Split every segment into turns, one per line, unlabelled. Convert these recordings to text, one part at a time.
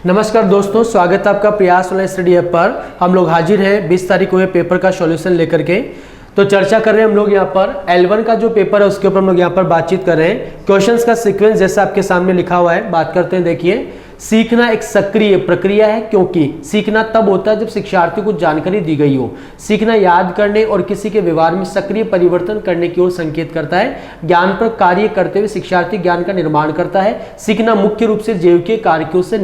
नमस्कार दोस्तों, स्वागत है आपका प्रयास ऑनलाइन स्टडी ऐप पर। हम लोग हाजिर हैं 20 तारीख को हुए पेपर का सॉल्यूशन लेकर के। तो चर्चा कर रहे हैं हम लोग यहाँ पर L1 का जो पेपर है उसके ऊपर हम लोग यहाँ पर बातचीत कर रहे हैं। क्वेश्चंस का सीक्वेंस जैसा आपके सामने लिखा हुआ है, बात करते हैं। देखिए, सीखना एक सक्रिय प्रक्रिया है, क्योंकि सीखना तब होता है जब शिक्षार्थी को जानकारी दी गई हो। सीखना याद करने और किसी के व्यवहार में सक्रिय परिवर्तन करने की ओर संकेत करता है। ज्ञान पर कार्य करते हुए शिक्षार्थी ज्ञान का निर्माण करता है। सीखना मुख्य रूप से जैविक कारकों से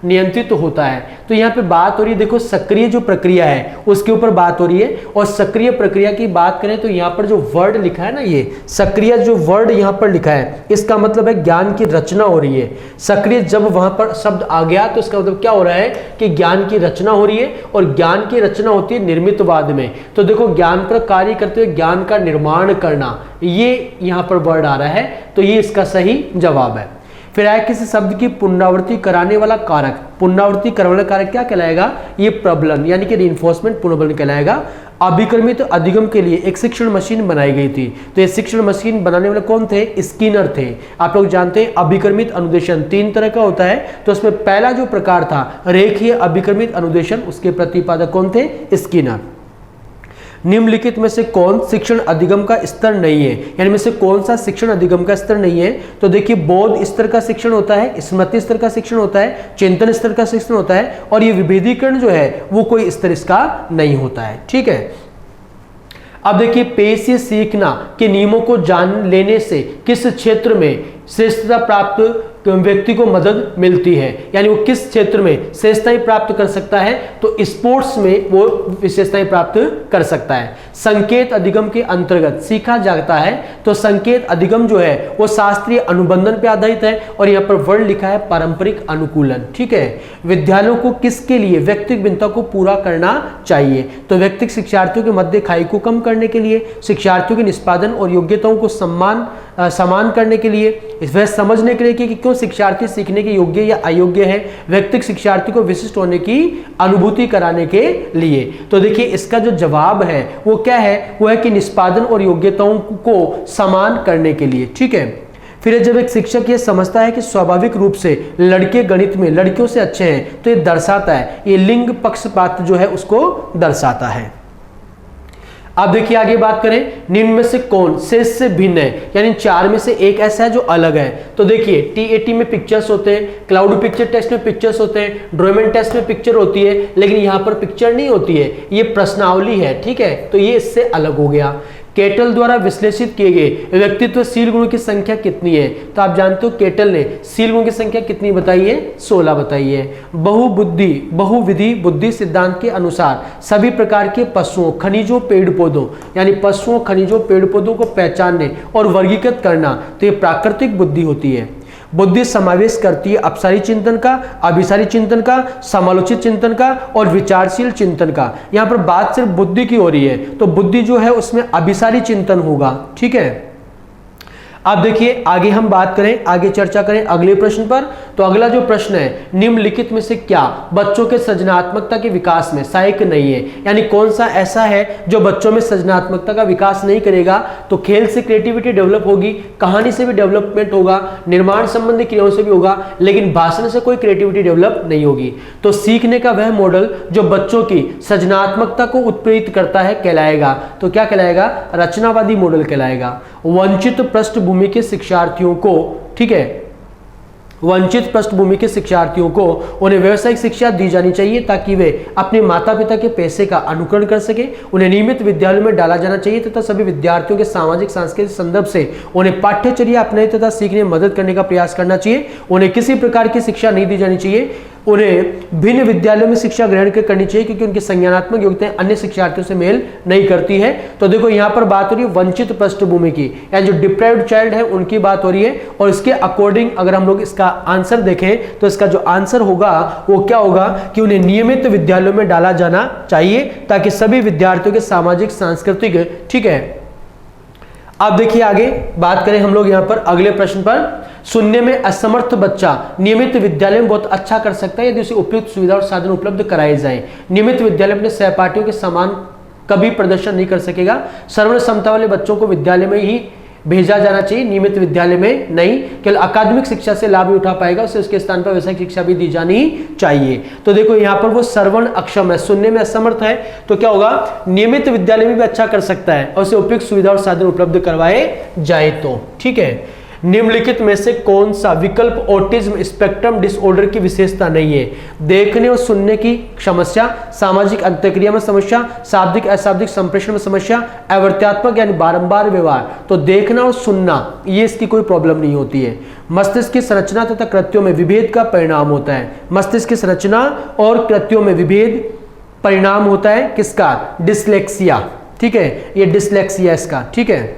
नियंत्रित होता है। तो यहाँ पे बात हो रही है, देखो सक्रिय जो प्रक्रिया है उसके ऊपर बात हो रही है। और सक्रिय प्रक्रिया की बात करें तो यहाँ पर जो वर्ड लिखा है ना, ये सक्रिय जो वर्ड यहाँ पर लिखा है इसका मतलब है ज्ञान की रचना हो रही है। सक्रिय जब वहां पर शब्द आ गया तो इसका मतलब क्या हो रहा है कि ज्ञान की रचना हो रही है, और ज्ञान की रचना होती है निर्मितवाद में। तो देखो, ज्ञान पर कार्य करते हुए ज्ञान का निर्माण करना, ये यहाँ पर वर्ड आ रहा है, तो ये इसका सही जवाब है। फिर आए किसी शब्द की पुनरावृत्ति कराने वाला कारक। पुनरावृत्ति कराने वाला कारक क्या कहलाएगा? ये प्रबलन यानी कि रिइंफोर्समेंट पुनर्बलन कहलाएगा। अभिक्रमित अधिगम के लिए एक शिक्षण मशीन बनाई गई थी। तो ये शिक्षण मशीन बनाने वाले कौन थे? स्किनर थे। आप लोग जानते हैं अभिक्रमित अनुदेशन 3 तरह का होता है। तो उसमें पहला जो प्रकार था रेखीय अभिक्रमित अनुदेशन, उसके प्रतिपादक कौन थे? स्किनर। निम्नलिखित में से कौन शिक्षण अधिगम का स्तर नहीं है? यानी में से कौन सा शिक्षण अधिगम का स्तर नहीं है? तो देखिए, बोध स्तर का शिक्षण होता है, स्मृति स्तर का शिक्षण होता है, चिंतन स्तर का शिक्षण होता है, और ये विभेदीकरण जो है वो कोई स्तर इसका नहीं होता है। ठीक है। अब देखिए, पेशीय सीखना के नियमों को जान लेने से किस क्षेत्र में श्रेष्ठता प्राप्त व्यक्ति को मदद मिलती है? यानी वो किस क्षेत्र में श्रेष्ठताएं प्राप्त कर सकता है? तो स्पोर्ट्स में वो विशेषताएं प्राप्त कर सकता है। संकेत अधिगम के अंतर्गत सीखा जाता है। तो संकेत अधिगम जो है वो शास्त्रीय अनुबंधन पे आधारित है, और यहाँ पर वर्ड लिखा है पारंपरिक अनुकूलन। ठीक है। विद्यालयों को किसके लिए व्यक्तिगत भिन्नता को पूरा करना चाहिए? तो व्यक्तिगत शिक्षार्थियों के मध्य खाई को कम करने के लिए, शिक्षार्थियों के निष्पादन और योग्यताओं को समान करने के लिए, वह समझने के लिए कि क्यों शिक्षार्थी सीखने के योग्य या अयोग्य है, व्यक्तिगत शिक्षार्थी को विशिष्ट होने की अनुभूति कराने के लिए। तो देखिए, इसका जो जवाब है वो क्या है? वो है कि निष्पादन और योग्यताओं को समान करने के लिए। ठीक है। फिर जब एक शिक्षक ये समझता है कि स्वाभाविक रूप से लड़के गणित में लड़कियों से अच्छे हैं, तो ये दर्शाता है, ये लिंग पक्षपात जो है उसको दर्शाता है। अब देखिए, आगे बात करें, निम्न में से कौन शेष से भिन्न है? यानी 4 में से एक ऐसा है जो अलग है। तो देखिए, TAT में पिक्चर्स होते हैं, क्लाउड पिक्चर टेस्ट में पिक्चर्स होते हैं, ड्राइंग टेस्ट में पिक्चर होती है, लेकिन यहाँ पर पिक्चर नहीं होती है, ये प्रश्नावली है। ठीक है। तो ये इससे अलग हो गया। केटल द्वारा विश्लेषित किए गए व्यक्तित्वशील गुणों की संख्या कितनी है? तो आप जानते हो केटल ने शील गुणों की संख्या कितनी बताई है? 16 बताई है। बहुविधि बुद्धि सिद्धांत के अनुसार सभी प्रकार के पशुओं, खनिजों, पेड़ पौधों, यानी पशुओं, खनिजों, पेड़ पौधों को पहचानने और वर्गीकृत करना, तो ये प्राकृतिक बुद्धि होती है। बुद्धि समावेश करती है अपसारी चिंतन का, अभिसारी चिंतन का, समालोचित चिंतन का और विचारशील चिंतन का। यहां पर बात सिर्फ बुद्धि की हो रही है, तो बुद्धि जो है उसमें अभिसारी चिंतन होगा। ठीक है। अब देखिए, आगे हम बात करें, आगे चर्चा करें अगले प्रश्न पर। तो अगला जो प्रश्न है, निम्नलिखित में से क्या बच्चों के सृजनात्मकता के विकास में सहायक नहीं है? यानी कौन सा ऐसा है जो बच्चों में सृजनात्मकता का विकास नहीं करेगा? तो खेल से क्रिएटिविटी डेवलप होगी, कहानी से भी डेवलपमेंट होगा, निर्माण संबंधी क्रियाओं से भी होगा, लेकिन भाषण से कोई क्रिएटिविटी डेवलप नहीं होगी। तो सीखने का वह मॉडल जो बच्चों की सृजनात्मकता को उत्प्रेरित करता है कहलाएगा। तो क्या कहलाएगा? रचनावादी मॉडल कहलाएगा। वंचित पृष्ठभूमि के शिक्षार्थियों को, ठीक है, वंचित पृष्ठभूमि के शिक्षार्थियों को उन्हें व्यावसायिक शिक्षा दी जानी चाहिए ताकि वे अपने माता पिता के पैसे का अनुकरण कर सके। उन्हें नियमित विद्यालयों में डाला जाना चाहिए तथा सभी विद्यार्थियों के सामाजिक सांस्कृतिक संदर्भ से उन्हें पाठ्यचर्या अपनाने तथा सीखने में मदद करने का प्रयास करना चाहिए। उन्हें किसी प्रकार की शिक्षा नहीं दी जानी चाहिए। उन्हें भिन्न विद्यालयों में शिक्षा ग्रहण करनी चाहिए क्योंकि उनकी संज्ञानात्मक योग्यताएं अन्य शिक्षार्थियों से मेल नहीं करती है। तो देखो, यहाँ पर बात हो रही है वंचित पृष्ठभूमि की, यानी जो डिप्राइव्ड चाइल्ड है उनकी बात हो रही है। और इसके अकॉर्डिंग अगर हम लोग इसका आंसर देखें तो इसका जो आंसर होगा वो क्या होगा कि उन्हें नियमित विद्यालयों में डाला जाना चाहिए ताकि सभी विद्यार्थियों के सामाजिक सांस्कृतिक, ठीक है। अब देखिए, आगे बात करें हम लोग यहाँ पर अगले प्रश्न पर। सुनने में असमर्थ बच्चा नियमित विद्यालय में बहुत अच्छा कर सकता है यदि उसे उपयुक्त सुविधा और साधन उपलब्ध कराए जाएं। नियमित विद्यालय अपने सहपाठियों के समान कभी प्रदर्शन नहीं कर सकेगा। श्रवण क्षमता वाले बच्चों को विद्यालय में ही भेजा जाना चाहिए, नियमित विद्यालय में नहीं। केवल अकादमिक शिक्षा से लाभ नहीं उठा पाएगा, उसे उसके स्थान पर व्यावसायिक शिक्षा भी दी जानी चाहिए। तो देखो यहाँ पर वो श्रवण अक्षम है, सुनने में असमर्थ है, तो क्या होगा, नियमित विद्यालय में भी अच्छा कर सकता है और उसे उपयुक्त सुविधा और साधन उपलब्ध करवाए जाए तो। ठीक है, निम्नलिखित में से कौन सा विकल्प ऑटिज्म स्पेक्ट्रम डिसऑर्डर की विशेषता नहीं है? देखने और सुनने की समस्या, सामाजिक अंतःक्रिया में समस्या, शाब्दिक अशाब्दिक संप्रेषण में समस्या, अवर्त्यात्मक यानी बारंबार व्यवहार। तो देखना और सुनना ये इसकी कोई प्रॉब्लम नहीं होती है। मस्तिष्क की संरचना तथा कृत्यों में विभेद का परिणाम होता है। मस्तिष्क की संरचना और कृत्यों में विभेद परिणाम होता है किसका? डिसलेक्सिया। ठीक है, ये डिसलेक्सिया इसका। ठीक है,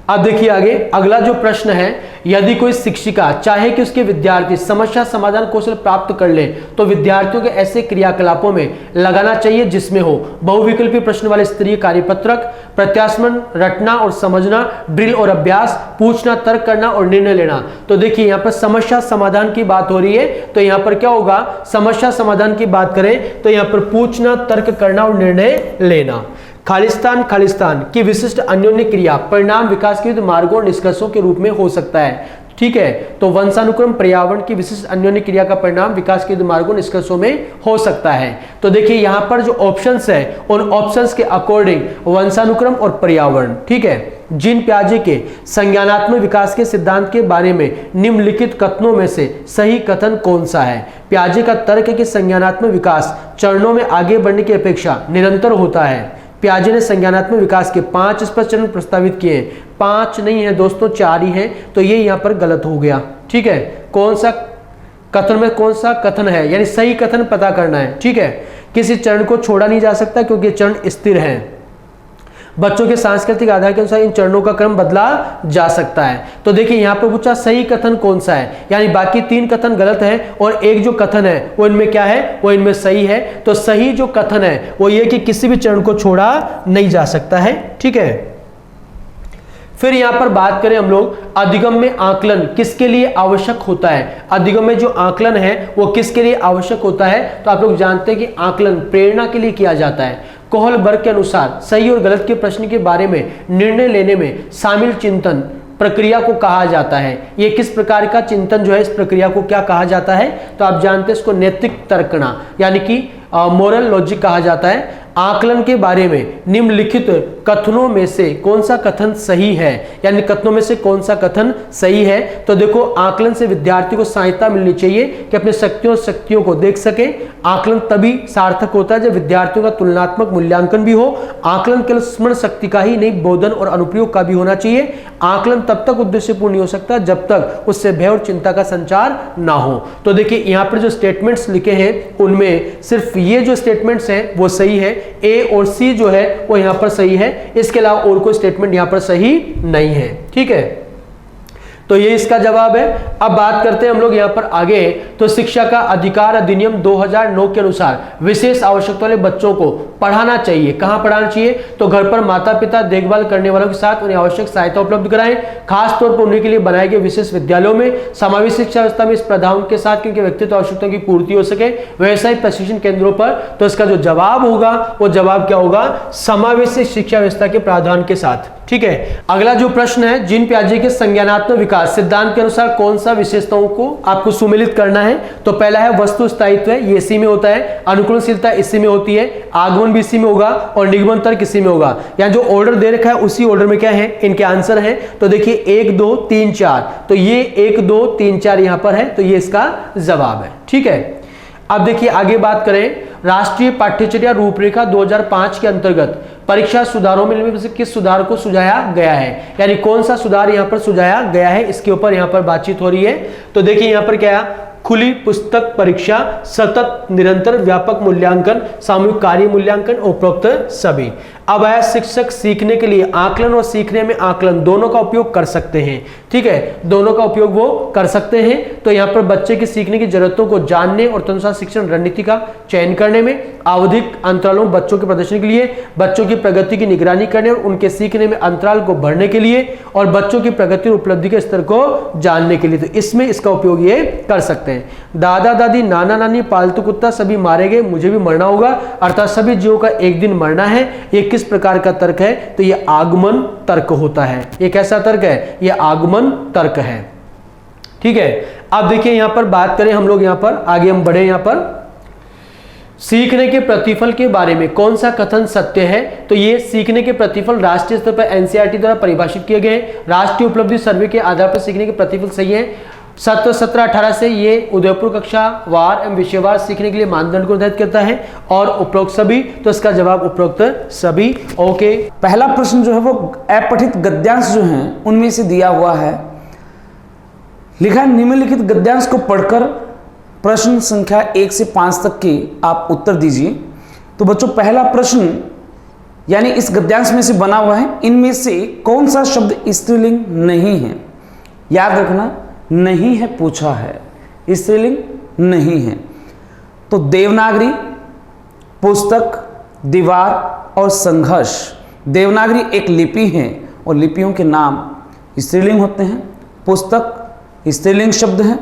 अब देखिए आगे अगला जो प्रश्न है, यदि कोई शिक्षिका चाहे कि उसके विद्यार्थी समस्या समाधान कौशल प्राप्त कर ले तो विद्यार्थियों के ऐसे क्रियाकलापों में लगाना चाहिए जिसमें हो बहुविकल्पी प्रश्न वाले स्तरीय कार्यपत्रक, प्रत्यास्मन, रटना और समझना, ड्रिल और अभ्यास, पूछना, तर्क करना और निर्णय लेना। तो देखिए यहाँ पर समस्या समाधान की बात हो रही है, तो यहाँ पर क्या होगा, समस्या समाधान की बात करें तो यहाँ पर पूछना, तर्क करना और निर्णय लेना। खालिस्तान खालिस्तान की विशिष्ट अन्योन्य क्रिया परिणाम विकास के मार्गों और निष्कर्षों के रूप में हो सकता है। ठीक है, तो वंशानुक्रम पर्यावरण की विशिष्ट अन्योन्य क्रिया का परिणाम विकास के मार्गों निष्कर्षों में हो सकता है। तो देखिए यहाँ पर जो ऑप्शंस है उन ऑप्शंस के अकॉर्डिंग वंशानुक्रम और पर्यावरण। ठीक है, जीन पियाजे के संज्ञानात्मक विकास के सिद्धांत के बारे में निम्नलिखित कथनों में से सही कथन कौन सा है? पियाजे का तर्क है कि संज्ञानात्मक विकास चरणों में आगे बढ़ने की अपेक्षा निरंतर होता है। पियाजे ने संज्ञानात्मक विकास के 5 स्पष्ट चरण प्रस्तावित किए, 5 नहीं है दोस्तों, 4 ही हैं, तो ये यहाँ पर गलत हो गया। ठीक है, कौन सा कथन में कौन सा कथन है, यानी सही कथन पता करना है। ठीक है, किसी चरण को छोड़ा नहीं जा सकता क्योंकि चरण स्थिर है। बच्चों के सांस्कृतिक आधार के अनुसार इन चरणों का क्रम बदला जा सकता है। तो देखिए यहाँ पर पूछा सही कथन कौन सा है, यानी बाकी 3 कथन गलत है और एक जो कथन है वो इनमें क्या है, वो इनमें सही है। तो सही जो कथन है वो ये कि किसी भी चरण को छोड़ा नहीं जा सकता है। ठीक है, फिर यहां पर बात करें हम लोग अधिगम में आकलन किसके लिए आवश्यक होता है? अधिगम में जो आकलन है वो किसके लिए आवश्यक होता है? तो आप लोग जानते हैं कि आकलन प्रेरणा के लिए किया जाता है। कोहलबर्ग के अनुसार सही और गलत के प्रश्न के बारे में निर्णय लेने में शामिल चिंतन प्रक्रिया को कहा जाता है। ये किस प्रकार का चिंतन जो है, इस प्रक्रिया को क्या कहा जाता है? तो आप जानते हैं इसको नैतिक तर्कना यानी कि मोरल लॉजिक कहा जाता है। आकलन के बारे में निम्नलिखित कथनों में से कौन सा कथन सही है, यानी कथनों में से कौन सा कथन सही है? तो देखो आकलन से विद्यार्थी को सहायता मिलनी चाहिए कि अपने शक्तियों को देख सके। आकलन तभी सार्थक होता है जब विद्यार्थियों का तुलनात्मक मूल्यांकन भी हो। आकलन केवल स्मरण शक्ति का ही नहीं, बोधन और अनुप्रयोग का भी होना चाहिए। आकलन तब तक उद्देश्यपूर्ण नहीं हो सकता जब तक उससे भय और चिंता का संचार ना हो। तो देखिए यहाँ पर जो स्टेटमेंट्स लिखे हैं उनमें सिर्फ ये जो स्टेटमेंट्स हैं वो सही है, ए और सी जो है वो यहां पर सही है, इसके अलावा और कोई स्टेटमेंट यहां पर सही नहीं है। ठीक है, तो ये इसका जवाब है। अब बात करते हैं हम लोग यहाँ पर आगे, तो शिक्षा का अधिकार अधिनियम 2009 के अनुसार विशेष आवश्यकता वाले बच्चों को पढ़ाना चाहिए। कहाँ पढ़ाना चाहिए? तो घर पर माता पिता देखभाल करने वालों के साथ उन्हें आवश्यक सहायता उपलब्ध कराएं, खास तौर पर उन्हीं के लिए बनाए गए विशेष विद्यालयों में। समावेशी शिक्षा व्यवस्था में इस प्रावधान के साथ क्योंकि व्यक्तित्व आवश्यकताओं की पूर्ति हो सके। व्यवसायिक प्रशिक्षण केंद्रों पर, तो इसका जो जवाब होगा वो जवाब क्या होगा? समावेशी शिक्षा व्यवस्था के प्रावधान के साथ। ठीक है, अगला जो प्रश्न है, जीन पियाजे के संज्ञानात्मक विकास सिद्धांत के अनुसार कौन सा विशेषताओं को आपको सुमेलित करना है? तो पहला है वस्तु स्थायित्व, ये इसी में होता है। अनुकूलशीलता इसी में होती है। आगमन भी इसी में होगा और निगमन तर्क इसी में होगा। यहाँ जो ऑर्डर दे रखा है उसी ऑर्डर में क्या है, इनके आंसर हैं। तो देखिए 1 2 3 4, तो ये 1 2 3 4 यहां पर है, तो ये इसका जवाब है। ठीक है, अब देखिए आगे बात करें, राष्ट्रीय पाठ्यचर्या रूपरेखा 2005 के अंतर्गत परीक्षा सुधारों में से किस सुधार को सुझाया गया है, यानी कौन सा सुधार यहां पर सुझाया गया है, इसके ऊपर यहां पर बातचीत हो रही है। तो देखिए यहां पर क्या है, खुली पुस्तक परीक्षा, सतत निरंतर व्यापक मूल्यांकन, सामूहिक कार्य मूल्यांकन, उपरोक्त सभी। अब आया शिक्षक सीखने के लिए आकलन और सीखने में आकलन दोनों का उपयोग कर सकते हैं। ठीक है, दोनों का उपयोग वो कर सकते हैं। तो यहाँ पर बच्चे की सीखने की जरूरतों को जानने और तदनुसार शिक्षण रणनीति का चयन करने में, आवधिक अंतरालों में बच्चों के प्रदर्शन के लिए, बच्चों की प्रगति की निगरानी करने और उनके सीखने में अंतराल को भरने के लिए, और बच्चों की प्रगति और उपलब्धि के स्तर को जानने के लिए, तो इसमें इसका उपयोग ये कर सकते हैं। दादा दादी नाना नानी पालतू कुत्ता सभी मारे गए, मुझे भी मरना होगा, अर्थात सभी जीवों का एक दिन मरना है। ये किस किस प्रकार का तर्क है, तो ये आगमन तर्क होता है। ये कैसा तर्क है, ये आगमन तर्क है। ठीक है, अब देखिए यहां पर बात करें हम लोग, यहां पर आगे हम बढ़े, यहां पर सीखने के प्रतिफल के बारे में कौन सा कथन सत्य है, तो ये सीखने के प्रतिफल राष्ट्रीय स्तर पर एनसीईआरटी द्वारा परिभाषित किए गए राष्ट्रीय उपलब्धि सर्वे के आधार पर सीखने के प्रतिफल सही है। 17-18 से ये उदयपुर कक्षा वार एवं विषयवार सीखने के लिए मानदंड को निर्धारित करता है, और उपरोक्त सभी, तो इसका जवाब उपरोक्त सभी। ओके,
पहला प्रश्न जो है वो अपठित गद्यांश जो हैं उनमें से दिया हुआ है। लिखा है निम्नलिखित गद्यांश को पढ़कर प्रश्न संख्या 1 से 5 तक के आप उत्तर दीजिए। तो बच्चों पहला प्रश्न यानी इस गद्यांश में से बना हुआ है, इनमें से कौन सा शब्द स्त्रीलिंग नहीं है। याद रखना, नहीं है पूछा है, स्त्रीलिंग नहीं है। तो देवनागरी, पुस्तक, दीवार और संघर्ष। देवनागरी एक लिपि है और लिपियों के नाम स्त्रीलिंग होते हैं। पुस्तक स्त्रीलिंग शब्द है,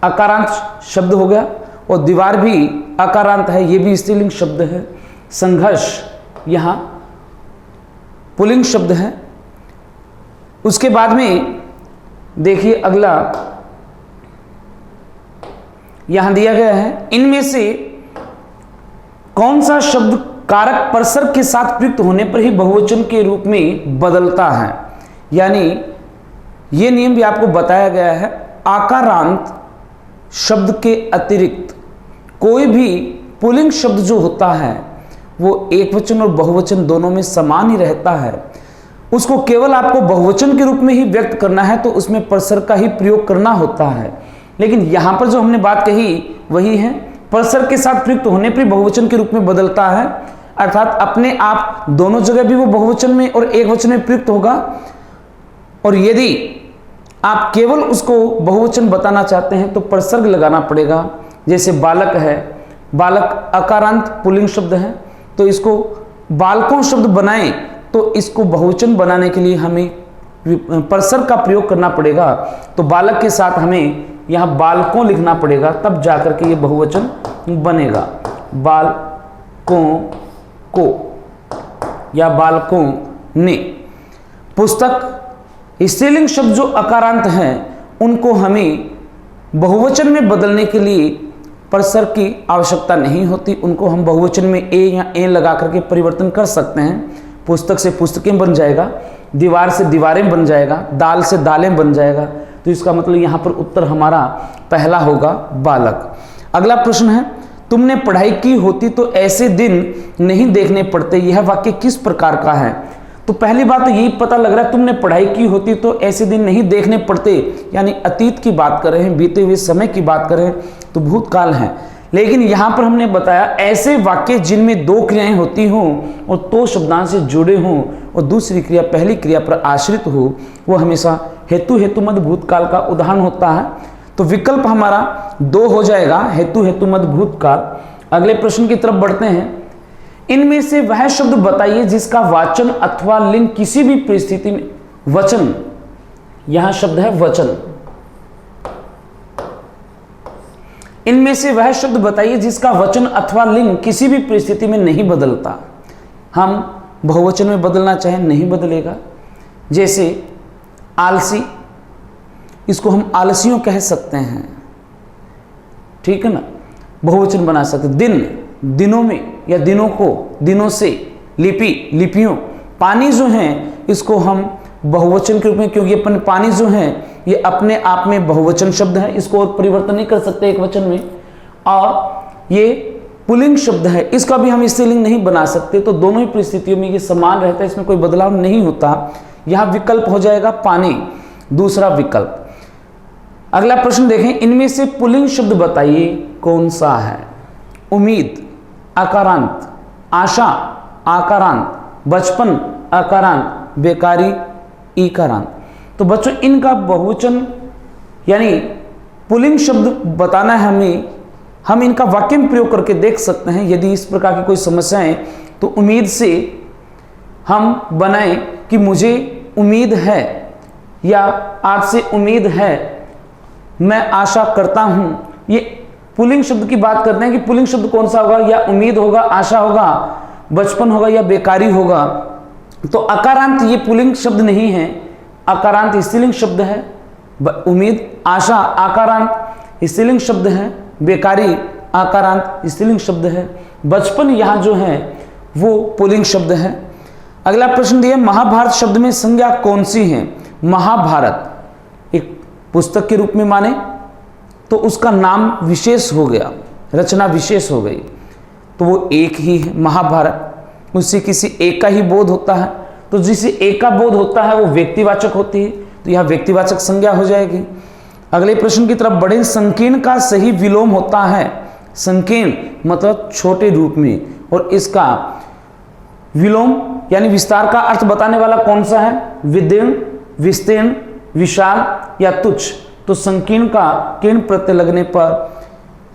अकारांत शब्द हो गया, और दीवार भी अकारांत है, ये भी स्त्रीलिंग शब्द है। संघर्ष यहाँ पुल्लिंग शब्द है। उसके बाद में देखिए अगला यहां दिया गया है, इनमें से कौन सा शब्द कारक परसर्ग के साथ प्रयुक्त होने पर ही बहुवचन के रूप में बदलता है। यानी यह नियम भी आपको बताया गया है, आकारांत शब्द के अतिरिक्त कोई भी पुल्लिंग शब्द जो होता है वो एकवचन और बहुवचन दोनों में समान ही रहता है। उसको केवल आपको बहुवचन के रूप में ही व्यक्त करना है तो उसमें परसर्ग का ही प्रयोग करना होता है। लेकिन यहां पर जो हमने बात कही वही है, परसर्ग के साथ प्रयुक्त होने पर बहुवचन के रूप में बदलता है, अर्थात अपने आप दोनों जगह भी वो बहुवचन में और एकवचन में प्रयुक्त होगा। और यदि आप केवल उसको बहुवचन बताना चाहते हैं तो परसर्ग लगाना पड़ेगा। जैसे बालक है, बालक अकारांत पुल्लिंग शब्द है, तो इसको बालकों शब्द बनाएं तो इसको बहुवचन बनाने के लिए हमें परसर्ग का प्रयोग करना पड़ेगा। तो बालक के साथ हमें यहाँ बालकों लिखना पड़ेगा, तब जाकर के ये बहुवचन बनेगा। बालकों को या बालकों ने। पुस्तक स्त्रीलिंग शब्द जो अकारांत हैं उनको हमें बहुवचन में बदलने के लिए परसर्ग की आवश्यकता नहीं होती, उनको हम बहुवचन में ए या ए लगा करके परिवर्तन कर सकते हैं। पुस्तक से पुस्तकें बन जाएगा, दीवार से दीवारें बन जाएगा, दाल से दालें बन जाएगा। तो इसका मतलब यहाँ पर उत्तर हमारा पहला होगा बालक। अगला प्रश्न है, तुमने पढ़ाई की होती तो ऐसे दिन नहीं देखने पड़ते, यह वाक्य किस प्रकार का है। तो पहली बात तो यही पता लग रहा है, तुमने पढ़ाई की होती तो ऐसे दिन नहीं देखने पड़ते, यानी अतीत की बात कर रहे हैं, बीते हुए समय की बात कर रहे हैं, तो भूतकाल है। लेकिन यहां पर हमने बताया ऐसे वाक्य जिनमें दो क्रियाएं होती हों और तो शब्दांश से जुड़े हों और दूसरी क्रिया पहली क्रिया पर आश्रित हो, वो हमेशा हेतु हेतुमद भूतकाल का उदाहरण होता है। तो विकल्प हमारा 2 हो जाएगा, हेतु हेतुमद भूतकाल। अगले प्रश्न की तरफ बढ़ते हैं, इनमें से वह शब्द बताइए जिसका वाचन अथवा लिंग किसी भी परिस्थिति में, वचन, यहां शब्द है वचन, इनमें से वह शब्द बताइए जिसका वचन अथवा लिंग किसी भी परिस्थिति में नहीं बदलता। हम बहुवचन में बदलना चाहें नहीं बदलेगा। जैसे आलसी, इसको हम आलसियों कह सकते हैं, ठीक है ना, बहुवचन बना सकते। दिन, दिनों में या दिनों को, दिनों से, लिपि, लिपियों। पानी जो है इसको हम बहुवचन के रूप में, क्योंकि अपन पानी जो है ये अपने आप में बहुवचन शब्द है, इसको और परिवर्तन नहीं कर सकते एक वचन में। और ये पुल्लिंग शब्द है, इसका भी हम स्त्रीलिंग नहीं बना सकते। तो दोनों ही परिस्थितियों में ये समान रहता है, इसमें कोई बदलाव नहीं होता। यहां विकल्प हो जाएगा पानी, दूसरा विकल्प। अगला प्रश्न देखें, इनमें से पुल्लिंग शब्द बताइए कौन सा है। उम्मीद आकारांत, आशा आकारांत, बचपन आकारांत, बेकारी ईकारांत। तो बच्चों इनका बहुवचन यानी पुल्लिंग शब्द बताना है हमें, हम इनका वाक्य में प्रयोग करके देख सकते हैं। यदि इस प्रकार की कोई समस्या है तो उम्मीद से हम बनाएं कि मुझे उम्मीद है या आपसे उम्मीद है, मैं आशा करता हूं। ये पुल्लिंग शब्द की बात करते हैं कि पुल्लिंग शब्द कौन सा होगा, या उम्मीद होगा, आशा होगा। बचपन होगा या बेकारी होगा। तो अकारांत ये पुल्लिंग शब्द नहीं है, अकारांत स्त्रीलिंग शब्द है। उम्मीद, आशा आकारांत स्त्रीलिंग शब्द है। बेकारी आकारांत स्त्रीलिंग शब्द है। बचपन यहाँ जो है वो पुल्लिंग शब्द है। अगला प्रश्न दिया, महाभारत शब्द में संज्ञा कौन सी है? महाभारत एक पुस्तक के रूप में माने तो उसका नाम विशेष हो गया, रचना विशेष हो गई, तो वो एक ही है महाभारत। उससे किसी एक का ही बोध होता है, तो जिसे एक का बोध होता है वो व्यक्तिवाचक होती है, तो यह व्यक्तिवाचक संज्ञा हो जाएगी। अगले प्रश्न की तरफ बढ़े, संकीर्ण का सही विलोम होता है। संकीर्ण मतलब छोटे रूप में, और इसका विलोम यानी विस्तार का अर्थ बताने वाला कौन सा है? विदीर्ण, विस्तीर्ण, विशाल या तुच्छ। तो संकीर्ण का किर्ण प्रत्यय लगने पर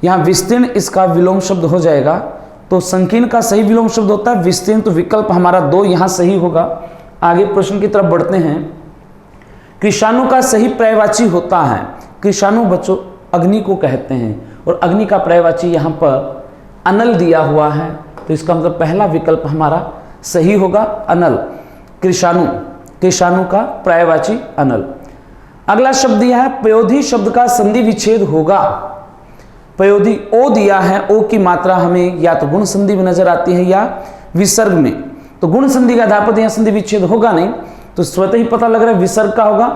यहाँ विस्तीर्ण इसका विलोम शब्द हो जाएगा। तो संकीर्ण का सही विलोम शब्द होता है विस्तीर्ण, तो विकल्प हमारा 2 यहाँ सही होगा। आगे प्रश्न की तरफ बढ़ते हैं। कृशाणु का सही पर्यायवाची होता है। कृशाणु बच्चों अग्नि को कहते हैं, और अग्नि का पर्यायवाची यहाँ पर अनल दिया हुआ है, तो इसका मतलब पहला विकल्प हमारा सही होगा, अनल। कृशाणु, कृशाणु का पर्यायवाची अनल। अगला शब्द दिया है, पयोधी शब्द का संधि विच्छेद होगा। पयोधी ओ दिया है, ओ की मात्रा हमें या तो गुण संधि में नजर आती है या विसर्ग में, तो गुण संधि के आधार पर यहाँ संधि विच्छेद होगा नहीं, तो स्वतः ही पता लग रहा है विसर्ग का होगा।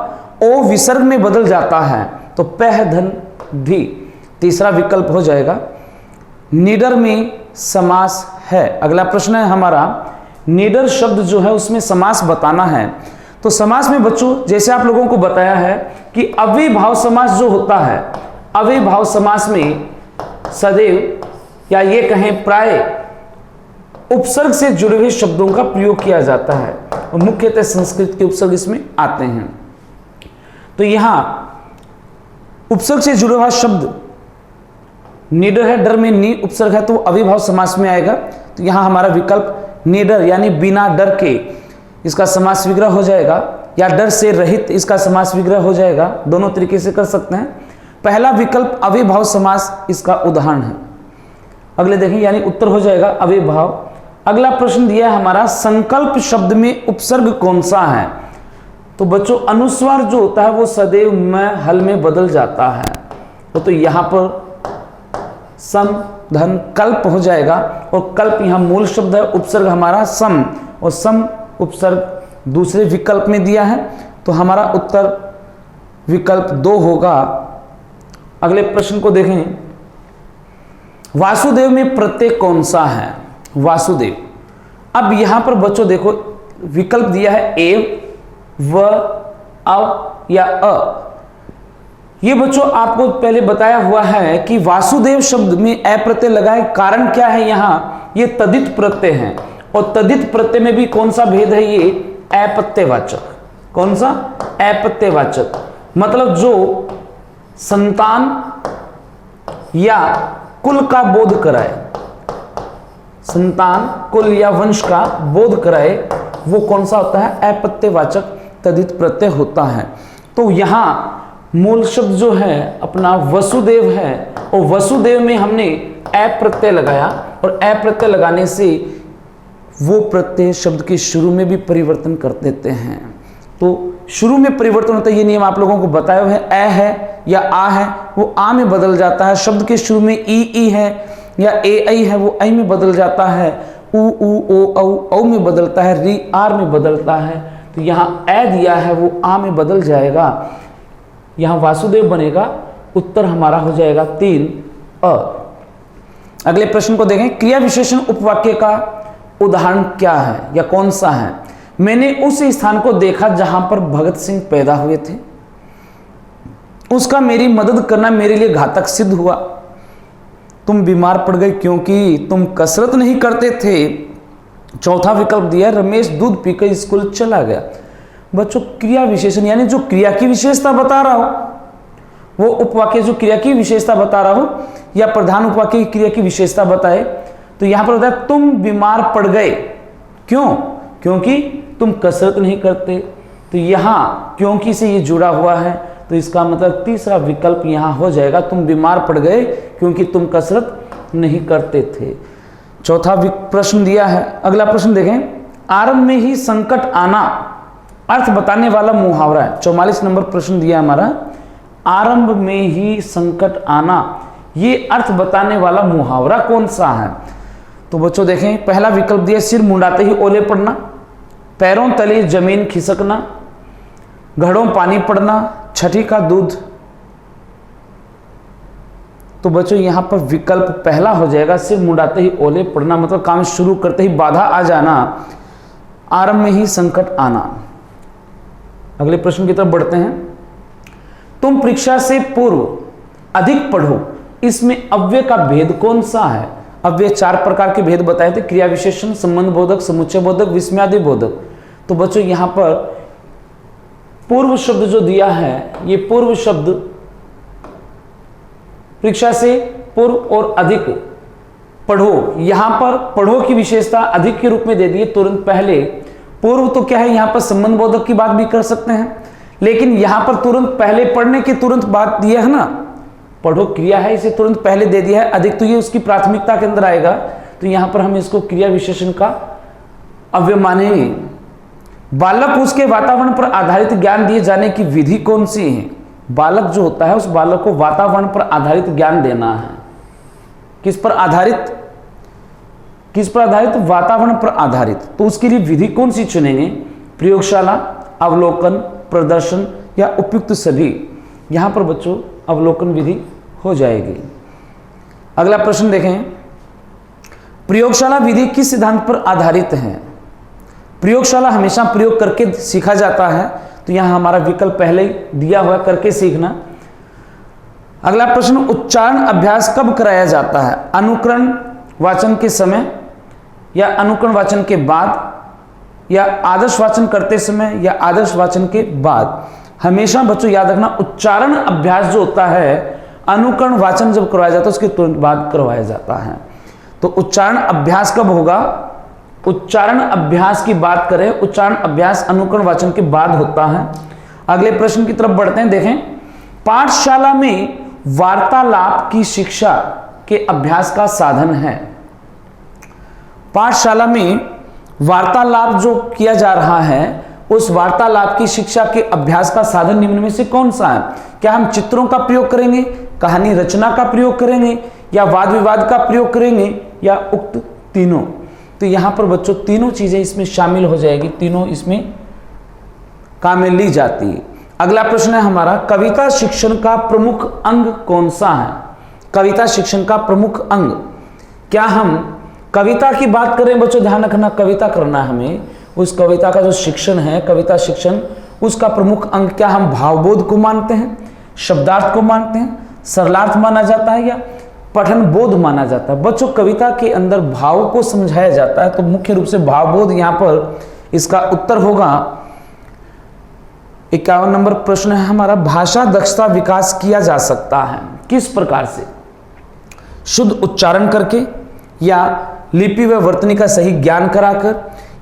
ओ विसर्ग में बदल जाता है, तो पह धन धी तीसरा विकल्प हो जाएगा। निडर में समास है। अगला प्रश्न है हमारा, निडर शब्द जो है उसमें समास बताना है। तो समास में बच्चों जैसे आप लोगों को बताया है कि अव्ययभाव समास जो होता है, अव्ययभाव समास में सदैव या ये कहें प्राय उपसर्ग से जुड़े हुए शब्दों का प्रयोग किया जाता है, और मुख्यतः संस्कृत के उपसर्ग इसमें आते हैं। तो यहां उपसर्ग से जुड़ा हुआ शब्द निडर है, डर में नी उपसर्ग है, तो अव्ययभाव समास में आएगा। तो यहां हमारा विकल्प निडर यानी बिना डर के इसका समास विग्रह हो जाएगा, या डर से रहित इसका समास विग्रह हो जाएगा। दोनों तरीके से कर सकते हैं। पहला विकल्प अव्ययभाव समास इसका उदाहरण है। अगले देखें, यानी उत्तर हो जाएगा अव्ययभाव। अगला प्रश्न दिया है हमारा, संकल्प शब्द में उपसर्ग कौन सा है? तो बच्चों अनुस्वार जो होता है वो सदैव में हल में बदल जाता है, तो यहां पर सम धन कल्प हो जाएगा, और कल्प यहां मूल शब्द है, उपसर्ग हमारा सम, और सम उपसर्ग दूसरे विकल्प में दिया है, तो हमारा उत्तर विकल्प 2 होगा। अगले प्रश्न को देखें, वासुदेव में प्रत्यय कौन सा है? वासुदेव। अब यहां पर बच्चों देखो विकल्प दिया है एव, व, अव या अ। ये बच्चों आपको पहले बताया हुआ है कि वासुदेव शब्द में अ प्रत्यय लगाए, कारण क्या है? यहां ये तदित प्रत्यय है, और तदित प्रत्यय में भी कौन सा भेद है? ये अप्रत्ययवाचक। कौन सा? अप्रत्ययवाचक, मतलब जो संतान या कुल का बोध कराए, संतान, कुल या वंश का बोध कराए, वो कौन सा होता है? अप्रत्ययवाचक तदित प्रत्यय होता है। तो यहां मूल शब्द जो है अपना वसुदेव है, और वसुदेव में हमने अप्रत्यय लगाया, और अप्रत्यय लगाने से वो प्रत्यय शब्द के शुरू में भी परिवर्तन कर देते हैं। तो शुरू में परिवर्तन होता है, ये नियम आप लोगों को बताया हुआ है। अ है या आ है वो आ में बदल जाता है, शब्द के शुरू में ई है या ए आई है वो आई में बदल जाता है, उ ओ औ में बदलता है, री आर में बदलता है। तो यहाँ ए दिया है वो आ में बदल जाएगा, यहाँ वासुदेव बनेगा। उत्तर हमारा हो जाएगा 3 अ। अगले प्रश्न को देखें, क्रिया विशेषण उपवाक्य का उदाहरण क्या है या कौन सा है? मैंने उस स्थान को देखा जहां पर भगत सिंह पैदा हुए थे, उसका मेरी मदद करना मेरे लिए घातक सिद्ध हुआ। तुम बीमार पड़ गए क्योंकि तुम कसरत नहीं करते थे। चौथा विकल्प दिया, रमेश दूध पीकर स्कूल चला गया। बच्चों क्रिया विशेषण यानी जो क्रिया की विशेषता बता रहा हो, वो उपवाक्य जो क्रिया की विशेषता बता रहा हो या प्रधान उपवाक्य की क्रिया की विशेषता बताए। तो यहां पर बताया तुम बीमार पड़ गए, क्यों? क्योंकि तुम कसरत नहीं करते। तो यहां क्योंकि से ये जुड़ा हुआ है, तो इसका मतलब तीसरा विकल्प यहां हो जाएगा, तुम बीमार पड़ गए क्योंकि तुम कसरत नहीं करते थे। चौथा प्रश्न दिया है। अगला प्रश्न देखें, आरंभ में ही संकट आना अर्थ बताने वाला मुहावरा है। 44 नंबर प्रश्न दिया हमारा, आरंभ में ही संकट आना, ये अर्थ बताने वाला मुहावरा कौन सा है? तो बच्चों देखें, पहला विकल्प दिया सिर मुंडाते ही ओले पड़ना, पैरों तले जमीन खिसकना, घड़ों पानी पड़ना, छठी का दूध। तो बच्चों यहां पर विकल्प पहला हो जाएगा, सिर मुंडाते ही ओले पड़ना, मतलब काम शुरू करते ही बाधा आ जाना, आरंभ में ही संकट आना। अगले प्रश्न की तरफ बढ़ते हैं। तुम परीक्षा से पूर्व अधिक पढ़ो, इसमें अव्यय का भेद कौन सा है? अव्यय 4 प्रकार के भेद बताए थे, क्रिया विशेषण, संबंध बोधक, समुच्चय बोधक, विस्मयादि बोधक। तो बच्चों यहां पर पूर्व शब्द जो दिया है, ये पूर्व शब्द परीक्षा से पूर्व और अधिक पढ़ो, यहां पर पढ़ो की विशेषता अधिक के रूप में दे दी है तुरंत पहले। पूर्व तो क्या है, यहां पर संबंध बोधक की बात भी कर सकते हैं, लेकिन यहां पर तुरंत पहले पढ़ने के तुरंत बात दिया है ना, पढ़ो क्रिया है, इसे तुरंत पहले दे दिया है, अधिक तो ये उसकी प्राथमिकता के अंदर आएगा, तो यहां पर हम इसको क्रिया विशेषण का अव्यय मानेंगे। बालक उसके वातावरण पर आधारित ज्ञान दिए जाने की विधि कौन सी है? बालक जो होता है उस बालक को वातावरण पर आधारित ज्ञान देना है। किस पर आधारित? किस पर आधारित? वातावरण पर आधारित। तो उसके लिए विधि कौन सी चुनेंगे? प्रयोगशाला, अवलोकन, प्रदर्शन या उपयुक्त सभी? यहां पर बच्चों अवलोकन विधि हो जाएगी। अगला प्रश्न देखें, प्रयोगशाला विधि किस सिद्धांत पर आधारित है? प्रयोगशाला हमेशा प्रयोग करके सीखा जाता है, तो यहां हमारा विकल्प पहले ही दिया हुआ, करके सीखना। अगला प्रश्न, उच्चारण अभ्यास कब कराया जाता है? अनुकरण वाचन के समय या अनुकरण वाचन के बाद या आदर्श वाचन करते समय या आदर्श वाचन के बाद? हमेशा बच्चों याद रखना, उच्चारण अभ्यास जो होता है अनुकरण वाचन जब करवाया जाता है उसके तुरंत बाद करवाया जाता है। तो उच्चारण अभ्यास कब होगा? उच्चारण अभ्यास की बात करें, उच्चारण अभ्यास अनुकरण वाचन के बाद होता है। अगले प्रश्न की तरफ बढ़ते हैं। देखें, पाठशाला में वार्तालाप की शिक्षा के अभ्यास का साधन है। पाठशाला में वार्तालाप जो किया जा रहा है, उस वार्तालाप की शिक्षा के अभ्यास का साधन निम्न में से कौन सा है? क्या हम चित्रों का प्रयोग करेंगे, कहानी रचना का प्रयोग करेंगे, या वाद विवाद का प्रयोग करेंगे, या उक्त तीनों? तो यहां पर बच्चों तीनों चीजें इसमें शामिल हो जाएगी, तीनों इसमें काम में ली जाती है। अगला प्रश्न है हमारा, कविता शिक्षण का प्रमुख अंग कौन सा है? कविता शिक्षण का प्रमुख अंग, क्या हम कविता की बात करें बच्चों, ध्यान रखना कविता करना है हमें, उस कविता का जो शिक्षण है, कविता शिक्षण, उसका प्रमुख अंग क्या हम भावबोध को मानते हैं, शब्दार्थ को मानते हैं, सरलार्थ माना जाता है, या पठन बोध माना जाता है? बच्चों कविता के अंदर भाव को समझाया जाता है, तो मुख्य रूप से भावबोध यहां पर इसका उत्तर होगा। 51 नंबर प्रश्न है हमारा, भाषा दक्षता विकास किया जा सकता है किस प्रकार से? शुद्ध उच्चारण करके, या लिपि व वर्तनी का सही ज्ञान कराकर,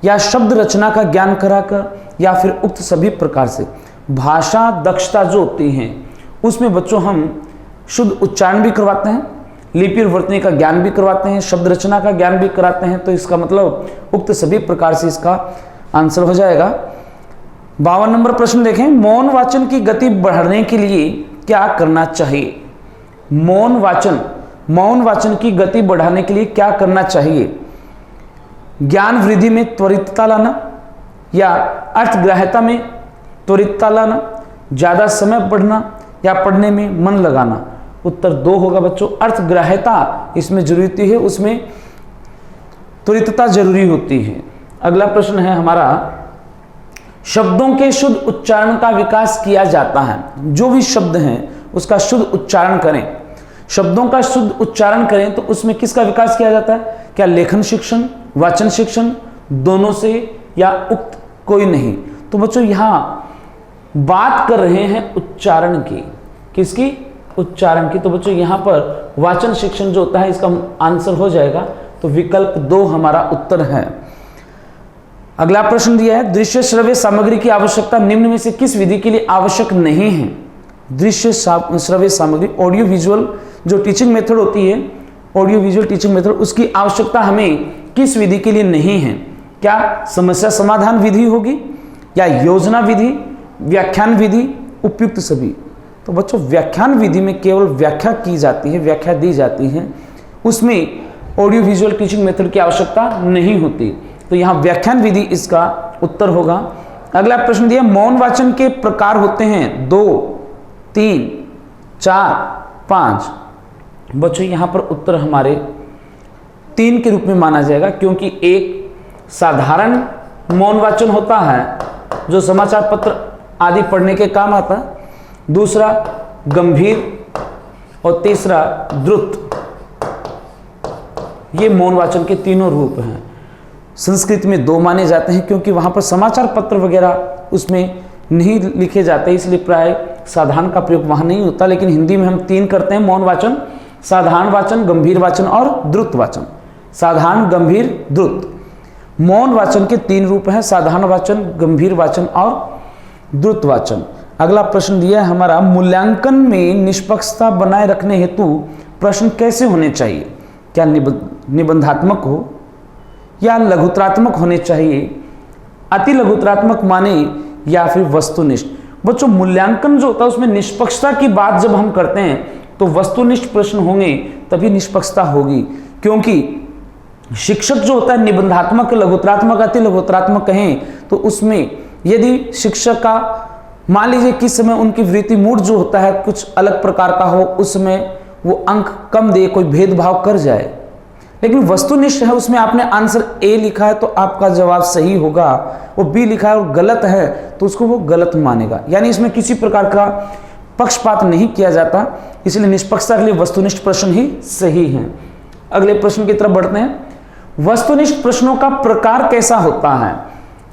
या शब्द रचना का ज्ञान कराकर, या फिर उक्त सभी प्रकार से? भाषा दक्षता जो होती है उसमें बच्चों हम शुद्ध उच्चारण भी करवाते हैं, लिपि और वर्तनी का ज्ञान भी करवाते हैं, शब्द रचना का ज्ञान भी कराते हैं, तो इसका मतलब उक्त सभी प्रकार से इसका आंसर हो जाएगा। 52 नंबर प्रश्न देखें, मौन वाचन की गति बढ़ाने के लिए क्या करना चाहिए? मौन वाचन की गति बढ़ाने के लिए क्या करना चाहिए? ज्ञान वृद्धि में त्वरितता लाना, या अर्थग्राह्यता में त्वरितता लाना, ज्यादा समय पढ़ना, या पढ़ने में मन लगाना? उत्तर 2 होगा बच्चों, अर्थग्राह्यता इसमें जरूरी है, उसमें त्वरितता जरूरी होती है। अगला प्रश्न है हमारा, शब्दों के शुद्ध उच्चारण का विकास किया जाता है। जो भी शब्द हैं उसका शुद्ध उच्चारण करें, शब्दों का शुद्ध उच्चारण करें, तो उसमें किसका विकास किया जाता है? क्या लेखन शिक्षण, वाचन शिक्षण, दोनों से, या उक्त कोई नहीं? तो बच्चों यहां बात कर रहे हैं उच्चारण की, किसकी? उच्चारण की। तो बच्चों यहां पर वाचन शिक्षण जो होता है इसका आंसर हो जाएगा, तो विकल्प 2 हमारा उत्तर है। अगला प्रश्न दिया है, दृश्य श्रव्य सामग्री की आवश्यकता निम्न में से किस विधि के लिए आवश्यक नहीं है? दृश्य श्रव्य सामग्री, ऑडियो विजुअल जो टीचिंग मेथड होती है, ऑडियो विजुअल टीचिंग मेथड, उसकी आवश्यकता हमें किस विधि के लिए नहीं है? क्या समस्या समाधान विधि होगी या योजना विधि, व्याख्यान विधि, उपयुक्त सभी? तो बच्चों व्याख्यान विधि में केवल व्याख्या की जाती है, व्याख्या दी जाती है, उसमें ऑडियो विजुअल टीचिंग मेथड की आवश्यकता नहीं होती। तो यहाँ व्याख्यान विधि इसका उत्तर होगा। अगला प्रश्न दिया, मौन वाचन के प्रकार होते हैं 2, 3, 4, 5। बच्चों यहाँ पर उत्तर हमारे 3 के रूप में माना जाएगा, क्योंकि एक साधारण मौन वाचन होता है जो समाचार पत्र आदि पढ़ने के काम आता है, दूसरा गंभीर और तीसरा द्रुत। ये मौन वाचन के तीनों रूप हैं। संस्कृत में 2 माने जाते हैं, क्योंकि वहां पर समाचार पत्र वगैरह उसमें नहीं लिखे जाते, इसलिए प्राय साधारण का प्रयोग वहां नहीं होता। लेकिन हिंदी में हम 3 करते हैं मौन वाचन, साधारण वाचन, गंभीर वाचन और द्रुत वाचन। साधारण, गंभीर, द्रुत। मौन वाचन के 3 रूप हैं, साधारण वाचन, गंभीर वाचन और द्रुत वाचन। अगला प्रश्न दिया है हमारा, मूल्यांकन में निष्पक्षता बनाए रखने हेतु प्रश्न कैसे होने चाहिए? क्या निबंधात्मक हो या लघुत्रात्मक होने चाहिए, अति लघुत्रात्मक माने या फिर वस्तुनिष्ठ? बच्चों मूल्यांकन जो होता है उसमें निष्पक्षता की बात जब हम करते हैं तो वस्तुनिष्ठ प्रश्न होंगे तभी निष्पक्षता होगी, क्योंकि शिक्षक जो होता है निबंधात्मक, लघुत्रात्मक, अति लघुत्रात्मक कहें तो उसमें यदि शिक्षक का मान लीजिए किस समय उनकी वृत्ति मूड जो होता है कुछ अलग प्रकार का हो, उसमें वो अंक कम दे, कोई भेदभाव कर जाए। लेकिन वस्तुनिष्ठ है, उसमें आपने आंसर ए लिखा है तो आपका जवाब सही होगा, वो बी लिखा है और गलत है तो उसको वो गलत मानेगा। यानी इसमें किसी प्रकार का पक्षपात नहीं किया जाता, इसलिए निष्पक्षता के लिए वस्तुनिष्ठ प्रश्न ही सही है। अगले प्रश्न की तरफ बढ़ते हैं। वस्तुनिष्ठ प्रश्नों का प्रकार कैसा होता है?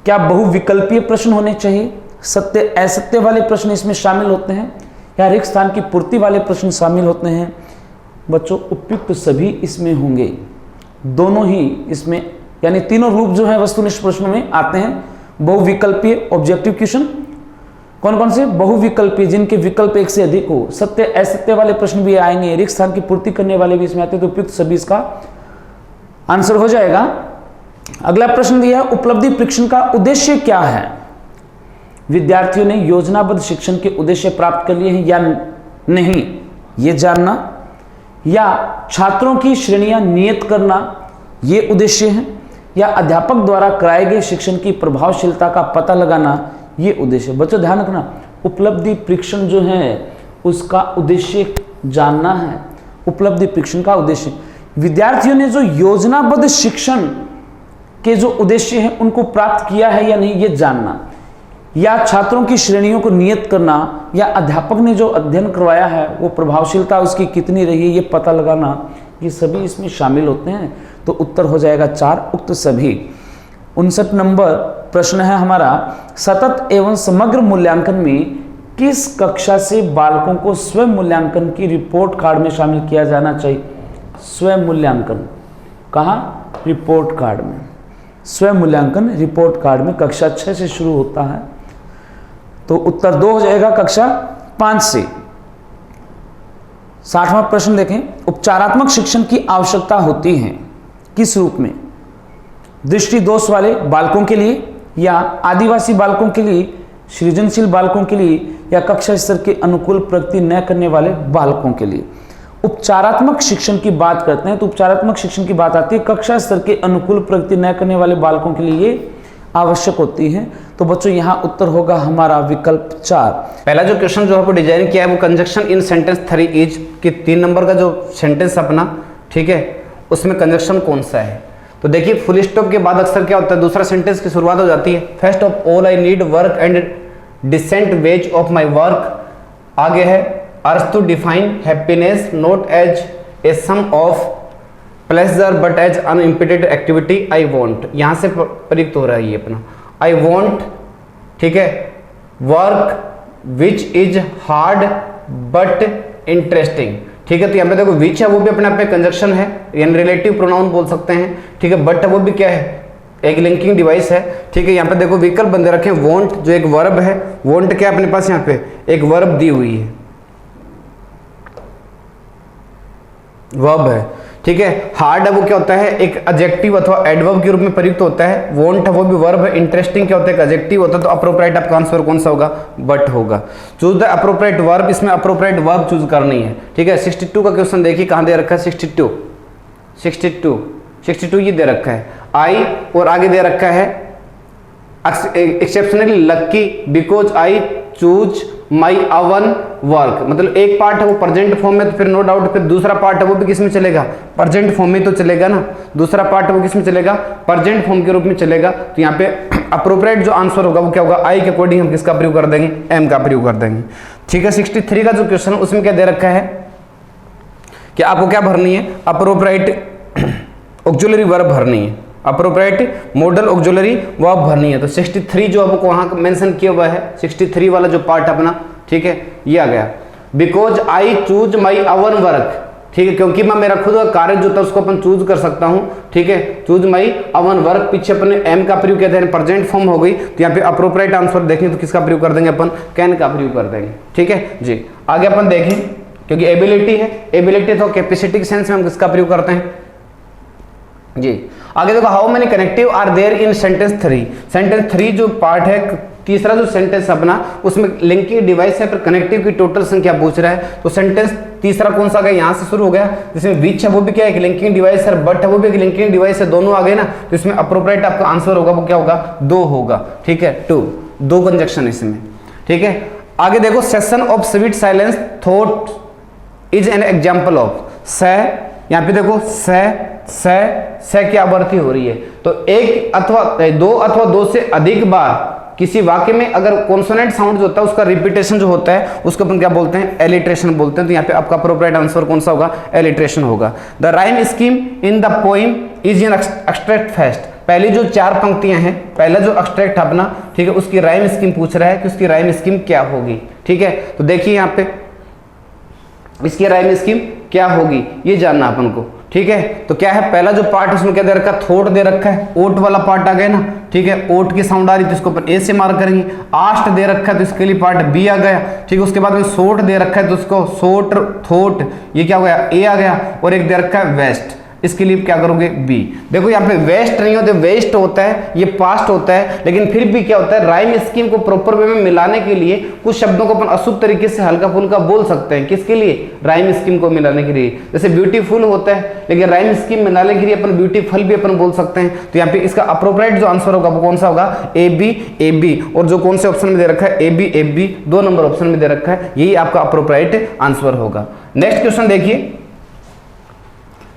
क्या बहुविकल्पीय प्रश्न होने चाहिए, सत्य असत्य वाले प्रश्न इसमें शामिल होते हैं, या रिक्त स्थान की पूर्ति वाले प्रश्न शामिल होते हैं? बच्चों उपयुक्त सभी इसमें होंगे, दोनों ही इसमें, यानी तीनों रूप जो है वस्तुनिष्ठ प्रश्नों में आते हैं। बहुविकल्पीय ऑब्जेक्टिव क्वेश्चन कौन कौन से? बहुविकल्पीय जिनके विकल्प एक से अधिक हो, सत्य असत्य वाले प्रश्न भी आएंगे, रिक्त स्थान की पूर्ति करने वाले भी इसमें आते हैं, तो उपयुक्त सभी इसका आंसर हो जाएगा। अगला प्रश्न दिया है, उपलब्धि परीक्षण का उद्देश्य क्या है? विद्यार्थियों ने योजनाबद्ध शिक्षण के उद्देश्य प्राप्त कर लिए हैं या नहीं, ये जानना, या छात्रों की श्रेणियां नियत करना ये उद्देश्य है, या अध्यापक द्वारा कराए गए शिक्षण की प्रभावशीलता का पता लगाना ये उद्देश्य। बच्चों ध्यान रखना, उपलब्धि परीक्षण जो है उसका उद्देश्य जानना है। उपलब्धि परीक्षण का उद्देश्य विद्यार्थियों ने जो योजनाबद्ध शिक्षण के जो उद्देश्य है उनको प्राप्त किया है या नहीं ये जानना, या छात्रों की श्रेणियों को नियत करना, या अध्यापक ने जो अध्ययन करवाया है वो प्रभावशीलता उसकी कितनी रही ये पता लगाना, ये सभी इसमें शामिल होते हैं। तो उत्तर हो जाएगा 4, उक्त सभी। 59 नंबर प्रश्न है हमारा, सतत एवं समग्र मूल्यांकन में किस कक्षा से बालकों को स्वयं मूल्यांकन की रिपोर्ट कार्ड में शामिल किया जाना चाहिए? स्वयं मूल्यांकन कहाँ? रिपोर्ट कार्ड में। स्वयं मूल्यांकन रिपोर्ट कार्ड में कक्षा 6 से शुरू होता है, तो उत्तर 2 हो जाएगा कक्षा 5 से। 60वां प्रश्न देखें, उपचारात्मक शिक्षण की आवश्यकता होती है किस रूप में? दृष्टि दोष वाले बालकों के लिए, या आदिवासी बालकों के लिए, सृजनशील बालकों के लिए, या कक्षा स्तर के अनुकूल प्रगति न करने वाले बालकों के लिए? उपचारात्मक शिक्षण की बात करते हैं तो उपचारात्मक शिक्षण की बात आती है कक्षा स्तर के अनुकूल प्रगति न करने वाले बालकों के लिए ये आवश्यक होती है। तो बच्चों यहाँ उत्तर होगा हमारा विकल्प 4।
पहला जो क्वेश्चन जो आपको डिजाइन किया है वो कंजक्शन इन सेंटेंस 3 इज कि 3 नंबर का जो सेंटेंस अपना, ठीक है, उसमें कंजक्शन कौन सा है? तो देखिए फुल स्टॉप के बाद अक्सर क्या होता है, दूसरा सेंटेंस की शुरुआत हो जाती है, first of all I need work and decent wages of my work. आगे है अर्थ to define happiness not as a sum of pleasure but as unimpeded activity I want. यहाँ से प्रयुक्त हो रहा है ये अपना आई वॉन्ट, ठीक है, work which is hard but interesting, ठीक है। तो यहाँ पे देखो विच है वो भी अपने आप में कंजक्शन है, यानी रिलेटिव प्रोनाउन बोल सकते हैं, ठीक है। बट है वो भी क्या है, एक लिंकिंग डिवाइस है, ठीक है। यहाँ पे देखो विकल्प बंदे रखे, वॉन्ट जो एक वर्ब है, वॉन्ट क्या अपने पास यहाँ पे एक वर्ब दी हुई है, वर्ब है, ठीक है। हार्ड है वो क्या होता है, एक एडजेक्टिव अथवा एडवर्ब के रूप में प्रयुक्त होता है। वॉन्ट है वो भी वर्ब है। इंटरेस्टिंग क्या होता है, एक एडजेक्टिव होता है। तो अप्रोप्रिएट आपका आंसर कौन सा होगा, बट होगा। चूज द अप्रोप्रिएट वर्ब, इसमें अप्रोप्रिएट वर्ब चूज करनी है, ठीक है। 62 का क्वेश्चन देखिए कहां दे रखा है, 62 ये दे रखा है आई, और आगे दे रखा है exceptionally lucky because I choose my own work. मतलब एक पार्ट है वो प्रेजेंट फॉर्म में, तो फिर नो डाउट फिर दूसरा पार्ट है वो भी किस में चलेगा, प्रेजेंट फॉर्म में तो चलेगा ना। दूसरा पार्ट है वो किस में चलेगा, प्रेजेंट फॉर्म के रूप में चलेगा। तो यहाँ पे अप्रोप्रिएट जो आंसर होगा वो क्या होगा, आई के अकॉर्डिंग हम किसका प्रयोग कर देंगे, एम का प्रयोग कर देंगे, ठीक है। 63 का जो क्वेश्चन उसमें क्या दे रखा है कि आपको क्या भरनी है, अप्रोप्रिएट ऑक्सिलरी वर्ब भरनी है, अप्रोप्रिएट मॉडल ऑक्सिलरी वर्ब भरनी है। तो 63 जो आपको वहां मेंशन किया हुआ है, 63 वाला जो पार्ट अपना, ठीक है, ये आ गया। Because I choose my own work, ठीक है, क्योंकि मैं मेरा खुद का कार्य जो था उसको अपन चूज कर सकता हूं, ठीक है। चूज माई अवन वर्क, पीछे अपने एम का प्रयोग किया था, प्रेजेंट फॉर्म हो गई। तो यहाँ पे अप्रोप्रिएट आंसर देखें तो किसका प्रयोग कर देंगे अपन, कैन का प्रयोग कर देंगे, ठीक है जी। आगे अपन देखें, क्योंकि एबिलिटी है, एबिलिटी तो कैपेसिटी के सेंस में हम किसका प्रयोग करते हैं जी। आगे देखो, how many connective are there in sentence 3। Sentence 3 जो पार्ट है, तीसरा जो सेंटेंस अपना, उसमें लिंकिंग डिवाइस है, पर कनेक्टिव की टोटल संख्या पूछ रहा है। तो सेंटेंस तीसरा कौन सा गया, यहां से शुरू हो गया, जिसमें विच है वो भी क्या है, एक लिंकिंग डिवाइस है, बट है वो भी एक लिंकिंग डिवाइस है, दोनों आ गए ना। तो इसमें अप्रोप्रिएट आपका आंसर होगा वो क्या होगा, 2 होगा, ठीक है, 2 कंजक्शन इसमें, ठीक है। आगे देखो, session of sweet silence thought is an example of से। यहाँ पे देखो से की आवृत्ति हो रही है। तो एक अथवा दो से अधिक बार किसी वाक्य में अगर कॉन्सोनेंट साउंड जो होता है उसका रिपीटेशन जो होता है उसको अपन क्या बोलते हैं, एलिट्रेशन बोलते हैं। तो यहाँ पे आपका अप्रोप्रिएट आंसर कौन सा होगा, एलिट्रेशन होगा। The rhyme scheme in the poem is in extract first. पहली जो 4 पंक्तियां हैं, पहला जो एक्सट्रैक्ट अपना, ठीक है, उसकी राइम स्कीम पूछ रहा है कि उसकी राइम स्कीम क्या होगी, ठीक है। तो देखिए यहाँ पे इसकी राइम स्कीम क्या होगी ये जानना अपन को, ठीक है। तो क्या है, पहला जो पार्ट उसमें क्या दे रखा है, थोट दे रखा है, ओट वाला पार्ट आ गया ना, ठीक है। ओट की साउंड आ रही है तो इसको अपन ए से मार्क करेंगे। आस्ट दे रखा है तो इसके लिए पार्ट बी आ गया, ठीक है। उसके बाद में सोट दे रखा है तो उसको सोट थोट ये क्या हो गया, ए आ गया। और एक दे रखा है वेस्ट, इसके लिए क्या करोगे, बी। देखो यहाँ पे वेस्ट नहीं होते, वेस्ट होता है, ये पास्ट होता है, लेकिन फिर भी क्या होता है, राइम स्कीम को प्रॉपर वे में मिलाने के लिए कुछ शब्दों को अपन अशुद्ध तरीके से हल्का फुल्का बोल सकते हैं। किसके लिए, राइम स्कीम को मिलाने के लिए। जैसे ब्यूटीफुल होता है, लेकिन राइम स्कीम मिलाने के लिए अपन ब्यूटीफुल भी अपन बोल सकते हैं। तो यहाँ पे इसका अप्रोप्रिएट जो आंसर होगा वो कौन सा होगा, ए बी। और जो कौन से ऑप्शन में दे रखा है, ए बी 2 नंबर ऑप्शन में दे रखा है, यही आपका अप्रोप्रिएट आंसर होगा। नेक्स्ट क्वेश्चन देखिए,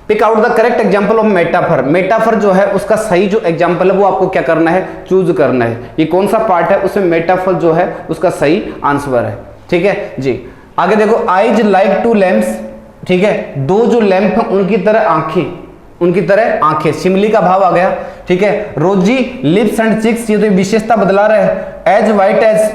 pick out the correct example of metaphor. Metaphor जो है उसका सही जो एग्जाम्पल है वो आपको क्या करना है, चूज करना है। ये कौन सा पार्ट है, उसमें मेटाफर जो है उसका सही आंसर है, ठीक है जी। आगे देखो, आईज लाइक 2 लैम्प्स, ठीक है, 2 जो लैंप हैं उनकी तरह आंखें, उनकी तरह आंखें, सिमली का भाव आ गया, ठीक है। रोजी लिप्स एंड चिक्स, ये तो विशेषता बदला रहा है। As white as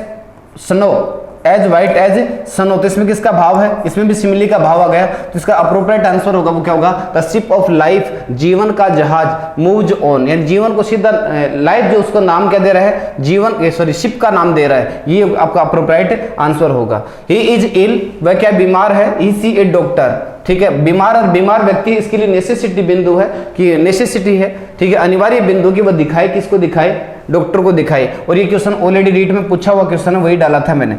snow, as white as snow, तो इसमें किसका भाव है, इसमें भी सिमिली का भाव आ गया। तो इसका अप्रोप्रिएट आंसर होगा वो क्या होगा, द शिप ऑफ लाइफ, जीवन का जहाज, मूव्स ऑन, यानी जीवन को सीधा, लाइफ जो उसको नाम क्या दे रहा है, जीवन, सॉरी शिप का नाम दे रहा है, ये आपका अप्रोप्रिएट आंसर होगा। ही इज इल, वह क्या बीमार है, ही सी ए डॉक्टर, ठीक है। बीमार और बीमार व्यक्ति इसके लिए नेसेसिटी बिंदु है कि नेसेसिटी है, ठीक है, अनिवार्य बिंदु की वह दिखाए, किसको दिखाए, डॉक्टर को दिखाए। और ये क्वेश्चन ऑलरेडी रीट में पूछा हुआ क्वेश्चन है, वही डाला था मैंने,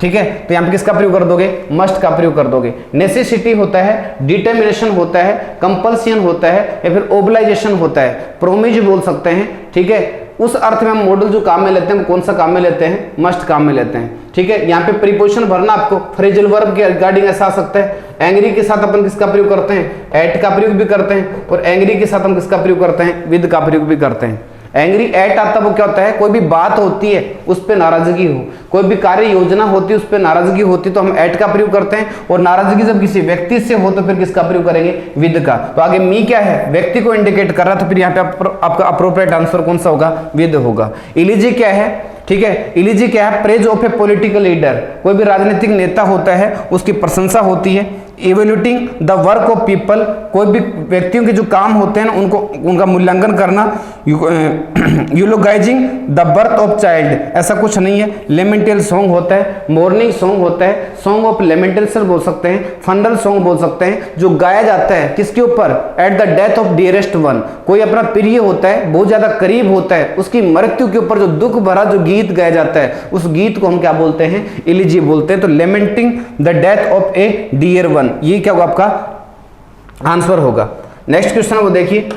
ठीक है। तो यहाँ पे किसका प्रयोग कर दोगे, मस्ट का प्रयोग कर दोगे। नेसेसिटी होता है, डिटर्मिनेशन होता है, कंपल्सन होता है, या फिर ओबलाइजेशन होता है, प्रोमिज बोल सकते हैं, ठीक है। उस अर्थ में हम मॉडल जो काम में लेते हैं कौन सा काम में लेते हैं, मस्ट काम में लेते हैं, ठीक है। यहाँ पे प्रीपोजिशन भरना आपको फ्रेजल वर्ब के रिगार्डिंग ऐसा आ सकता है। एंग्री के साथ अपन किसका प्रयोग करते हैं, एट का प्रयोग भी करते हैं, और एंग्री के साथ हम किसका प्रयोग करते हैं, विद का प्रयोग भी करते हैं। एंग्री एट आता वो क्या होता है, कोई भी बात होती है उस पर नाराजगी हो, कोई भी कार्य योजना होती है उस पर नाराजगी होती है, तो हम एट का प्रयोग करते हैं। और नाराजगी जब किसी व्यक्ति से हो तो फिर किसका प्रयोग करेंगे, विद का। तो आगे मी क्या है, व्यक्ति को इंडिकेट कर रहा, तो फिर यहाँ पे आपका अप्रोप्रिएट आंसर कौन सा होगा, विद होगा। इलिजी क्या है, ठीक है, इलिजी क्या है, praise of A political leader, कोई भी राजनीतिक नेता होता है उसकी प्रशंसा होती है। Evaluating the work of people, कोई भी व्यक्तियों के जो काम होते हैं ना उनको उनका मूल्यांकन करना। यूलोगाइजिंग द बर्थ ऑफ चाइल्ड, ऐसा कुछ नहीं है। लेमेंटल सॉन्ग होता है, मॉर्निंग सॉन्ग होता है, सॉन्ग ऑफ लेमेंटेशन बोल सकते हैं, फंडल सॉन्ग बोल सकते हैं, जो गाया जाता है किसके ऊपर, at the death of dearest one, कोई अपना प्रिय होता है, बहुत ज्यादा करीब होता है, उसकी मृत्यु के ऊपर जो दुख भरा जो गीत गाया जाता है, उस गीत को हम क्या बोलते हैं, इलिजी बोलते हैं। तो lamenting the death of a dear one, ये क्या होगा आपका आंसर होगा। नेक्स्ट क्वेश्चन वो देखिए,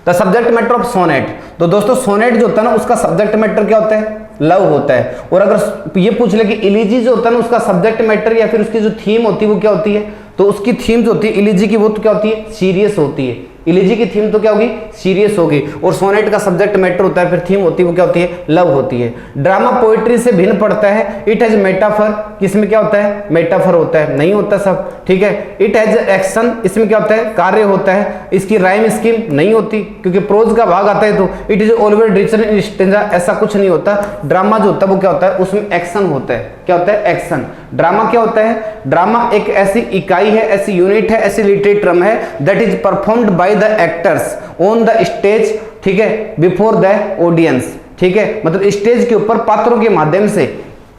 the subject matter of sonnet. तो दोस्तों सोनेट जो होता है ना उसका सब्जेक्ट मैटर क्या होता है, लव होता है। और अगर ये पूछ ले कि इलिजी जो होता है ना उसका सब्जेक्ट मैटर या फिर उसकी जो थीम होती है वो क्या होती है, तो उसकी थीम जो होती है इलिजी की वो तो क्या होती है, सीरियस होती है। इलिजी की थीम तो क्या होगी, सीरियस होगी। और सोनेट का सब्जेक्ट मैटर होता है, फिर थीम होती है वो क्या होती है, लव होती है। ड्रामा पोएट्री से भिन्न पड़ता है, इट हैज मेटाफर, किसमें क्या होता है, मेटाफर होता है, नहीं होता सब, ठीक है। इट हैज एक्शन, इसमें क्या होता है, कार्य होता है। इसकी राइम स्कीम नहीं होती क्योंकि प्रोज का भाग आता है। तो it is always richer in stanza, ऐसा कुछ नहीं होता। ड्रामा जो होता है वो क्या होता है, उसमें एक्शन होता है, क्या होता है, एक्शन। ड्रामा क्या होता है, ड्रामा एक ऐसी इकाई है, ऐसी यूनिट है, ऐसी लिटरेरी टर्म है that is performed by the actors on the stage, ठीक है, बिफोर द ऑडियंस, ठीक है। मतलब स्टेज के ऊपर पात्रों के माध्यम से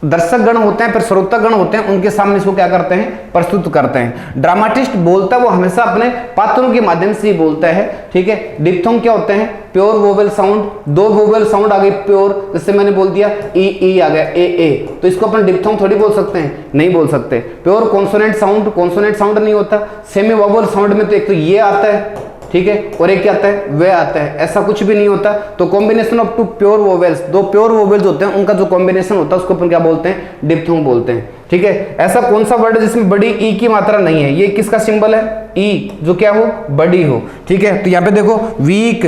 दर्शक गण होते हैं, फिर श्रोता गण होते हैं, उनके सामने इसको क्या करते हैं, प्रस्तुत करते हैं। ड्रामाटिस्ट बोलता है वो हमेशा अपने पात्रों के माध्यम से ही बोलता है, ठीक है। डिप्थोंग क्या होते हैं, प्योर वोवेल साउंड, दो वोवेल साउंड आ गई प्योर, जैसे मैंने बोल दिया ई आ गया ए, तो इसको अपन डिप्थोंग थोड़ी बोल सकते हैं, नहीं बोल सकते। Pure consonant sound, consonant sound नहीं होता। सेमी वोवेल साउंड में तो एक तो ये आता है, ठीक है, और एक क्या आता है, वे आता है, ऐसा कुछ भी नहीं होता। तो combination of two pure vowels, दो प्योर वोवेल्स होते हैं उनका जो कॉम्बिनेशन होता है उसको अपन क्या बोलते हैं, डिप्थोंग बोलते हैं, ठीक है। ऐसा कौन सा वर्ड है जिसमें बड़ी ई की मात्रा नहीं है, ये किसका सिंबल है, ई, जो क्या हो, बड़ी हो, ठीक है। तो यहाँ पे देखो वीक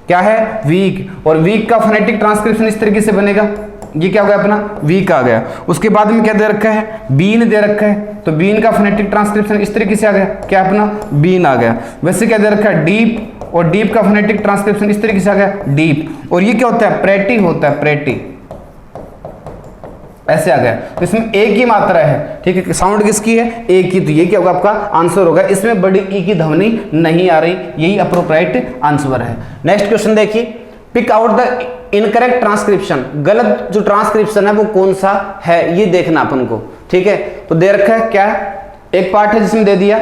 क्या है, वीक, और वीक का फोनेटिक ट्रांसक्रिप्शन इस तरीके से बनेगा, ये क्या हो गया अपना, वीक आ गया। उसके बाद में क्या दे रखा है, बीन दे रखा है, तो बीन का फोनेटिक ट्रांसक्रिप्शन इस तरीके से आ गया, क्या अपना, बीन आ गया। वैसे क्या दे रखा है, डीप, और डीप का फोनेटिक ट्रांसक्रिप्शन इस तरीके से आ गया, डीप। और ये क्या होता है, प्रेटी होता है, प्रेटी, ऐसे आ गया। तो इसमें एक ही मात्रा है, ठीक है, साउंड किसकी है, एक ही, तो ये क्या होगा आपका आंसर होगा। इसमें बड़ी ई की ध्वनि नहीं आ रही, यही अप्रोप्रिएट आंसर है। नेक्स्ट क्वेश्चन देखिए, pick out the incorrect transcription, गलत जो ट्रांसक्रिप्शन है वो कौन सा है, ये देखना अपन को, ठीक है। तो दे रखा है क्या, एक पार्ट है जिसमें दे दिया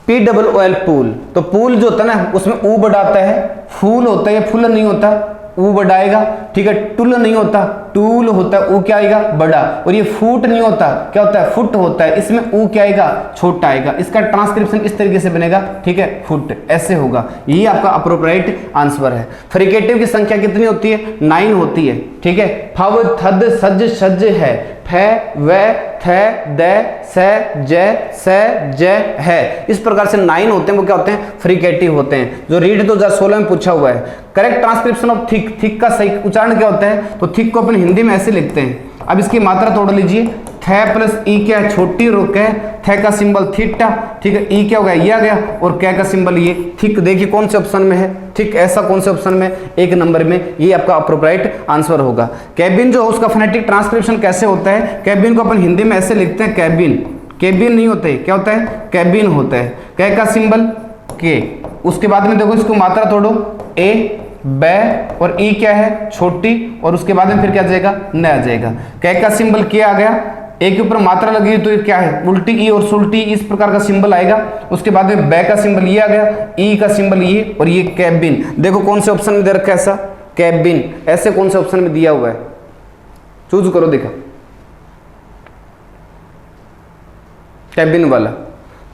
POOL पूल, तो पूल जो होता है ना उसमें ऊ बढ़ाता है, फूल होता है, ये फुल नहीं होता, ऊ बढ़ाएगा, ठीक है। टुल नहीं होता, टूल होता है, ऊ क्या आएगा, बड़ा। और ये फूट नहीं होता, क्या होता है, फुट होता है, इसमें ऊ क्या आएगा, छोटा आएगा। इसका ट्रांसक्रिप्शन इस तरीके से बनेगा, ठीक है, फुट, ऐसे होगा। यही आपका अप्रोप्रिएट आंसर है। फ्रिकेटिव की संख्या कितनी होती है, 9 होती है, ठीक है। फव थद सज सज है, फे वे थे दे से जय से जय है, इस प्रकार से 9 होते हैं, वो क्या होते हैं, फ्रिकेटिव होते हैं। जो रीड 2016 में पूछा हुआ है। Correct transcription of thick, thick का सही उच्चारण क्या होता है, तो थिक को अपन हिंदी में ऐसे लिखते हैं। अब इसकी मात्रा तोड़ लीजिए, थे प्लस ई क्या है, छोटी रुक है, थे का सिंबल थीटा, ठीक है, ई क्या हो गया, ये आ गया, और कै का सिंबल ये, थिक। देखिए कौन से ऑप्शन में है, ठीक, ऐसा कौन से ऑप्शन में, 1 नंबर में, ये आपका अप्रोप्रिएट आंसर होगा। कैबिन जो है उसका फोनेटिक ट्रांसक्रिप्शन कैसे होता है, कैबिन को अपन हिंदी में ऐसे लिखते हैं, कैबिन, केबिन नहीं होते, क्या होता है, कैबिन होता है। कै का सिंबल के, उसके बाद में देखो इसको मात्रा तोड़ो, ए बै और ई क्या है, छोटी, और उसके बाद में फिर क्या आ जाएगा, न आ जाएगा। कै का सिंबल के आ गया, एक के ऊपर मात्रा लगी तो ये क्या है, उल्टी ई और सुल्टी, इस प्रकार का सिंबल आएगा। उसके बाद में बै का सिंबल ये आ गया, ई का सिंबल ये, और ये कैबिन। देखो कौन से ऑप्शन में दे रखा है ऐसा, कैबिन, ऐसे कौन से ऑप्शन में दिया हुआ है, चूज करो, देखा कैबिन वाला,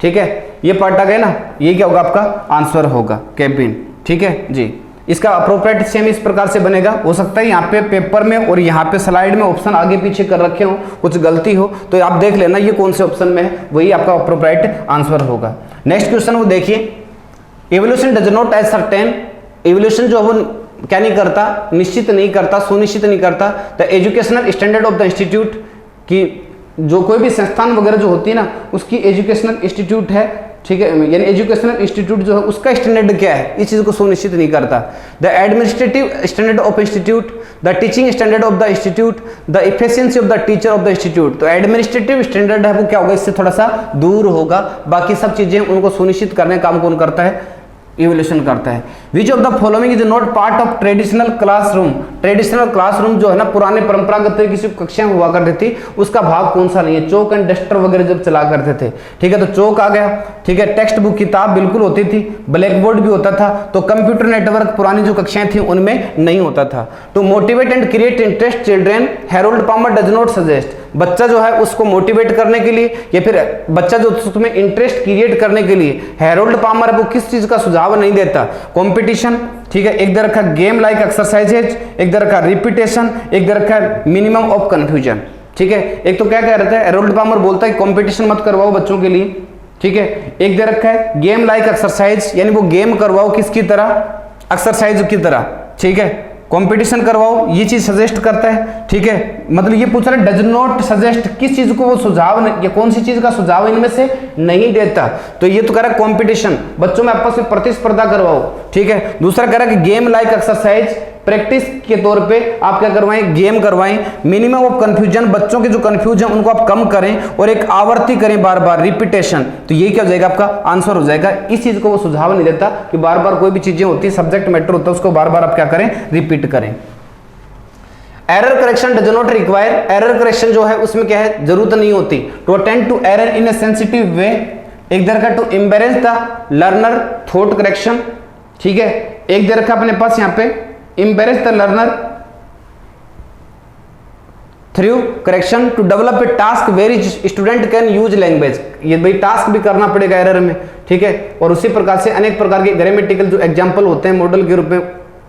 ठीक है। ये पार्ट आ गया ना, ये क्या होगा आपका आंसर होगा, कैबिन, ठीक है जी। इसका अप्रोप्रिएट सेम इस प्रकार से बनेगा। हो सकता है यहाँ पे पेपर में और यहाँ पे स्लाइड में ऑप्शन आगे पीछे कर रखे हो, कुछ गलती हो तो आप देख लेना ये कौन से ऑप्शन में है, वही आपका अप्रोप्रिएट आंसर होगा। नेक्स्ट क्वेश्चन वो देखिए, evolution does not ascertain, evolution जो वो क्या नहीं करता, निश्चित नहीं करता, सुनिश्चित नहीं करता the educational standard of the institute, की जो कोई भी संस्थान वगैरह जो होती है ना उसकी एजुकेशनल इंस्टीट्यूट है ठीक है, यानी एजुकेशनल इंस्टीट्यूट जो है उसका स्टैंडर्ड क्या है, इस चीज़ को सुनिश्चित नहीं करता। The administrative standard of institute, the teaching standard of the institute, the efficiency of the teacher of the institute. तो एडमिनिस्ट्रेटिव स्टैंडर्ड है वो क्या होगा, इससे थोड़ा सा दूर होगा। बाकी सब चीज़ें उनको सुनिश्चित करने का काम कौन करता है, इवोल्यूशन करता है। Which of the following is not part of traditional classroom. Traditional classroom जो है ना, पुराने परंपरागत तरीके से कक्षाएं हुआ करती थी, उसका भाग कौन सा नहीं है। चौक एंड डस्टर वगैरह जब चला करते थे, ठीक है, तो चौक आ गया, ठीक है, टेक्स्ट बुक किताब बिल्कुल होती थी, ब्लैक बोर्ड भी होता था। तो कंप्यूटर नेटवर्क पुरानी जो कक्षाएं थी उनमें नहीं होता था। To motivate and create interest children, Harold Palmer does not suggest. बच्चा जो है उसको मोटिवेट करने के लिए या फिर बच्चा जो उसमें इंटरेस्ट क्रिएट करने के लिए हैरोल्ड पामर है वो किस चीज का सुझाव नहीं देता, कंपटीशन, ठीक है, एक दर रखा गेम लाइक एक्सरसाइजेज, एक दर रखा रिपीटेशन, एक दर रखा मिनिमम ऑफ कंफ्यूजन। ठीक है, एक तो क्या कह रहे थे, हैरोल्ड पामर बोलता है कंपटीशन मत करवाओ बच्चों के लिए, ठीक है, एक दे रखा है गेम लाइक एक्सरसाइज, यानी वो गेम करवाओ किसकी तरह, एक्सरसाइज की तरह, ठीक है, कंपटीशन करवाओ, ये चीज सजेस्ट करता है। ठीक है, मतलब ये पूछ रहा है डज नॉट सजेस्ट, किस चीज को वो सुझाव या कौन सी चीज का सुझाव इनमें से नहीं देता, तो ये तो कह रहा है कंपटीशन, बच्चों में आपस में प्रतिस्पर्धा करवाओ। ठीक है, दूसरा कह रहा है कि गेम लाइक एक्सरसाइज, प्रैक्टिस के तौर पे आप क्या करवाएं, गेम करवाएं। मिनिमम ऑफ कंफ्यूजन, बच्चों के जो कंफ्यूजन उनको आप कम करें और एक आवर्ती करें बार बार, रिपीटेशन। तो ये क्या हो जाएगा, आपका आंसर हो जाएगा। इस चीज को वो सुझाव नहीं देता कि बार बार कोई भी चीजें होती है, सब्जेक्ट मैटर होता है, उसको बार बार आप क्या करें, रिपीट करें। Error correction does not require, error correction जो है उसमें क्या है, जरूरत नहीं होती। To attend to error in a sensitive way, एक दर का to embarrass the learner thought correction. ठीक है, एक दर का अपने पास यहाँ पे embarrass the learner through correction to develop a task where student can use language। ये भाई टास्क भी करना पड़ेगा एरर में, ठीक है, और उसी प्रकार से अनेक प्रकार के ग्रामेटिकल जो एग्जाम्पल होते हैं मॉडल के रूप में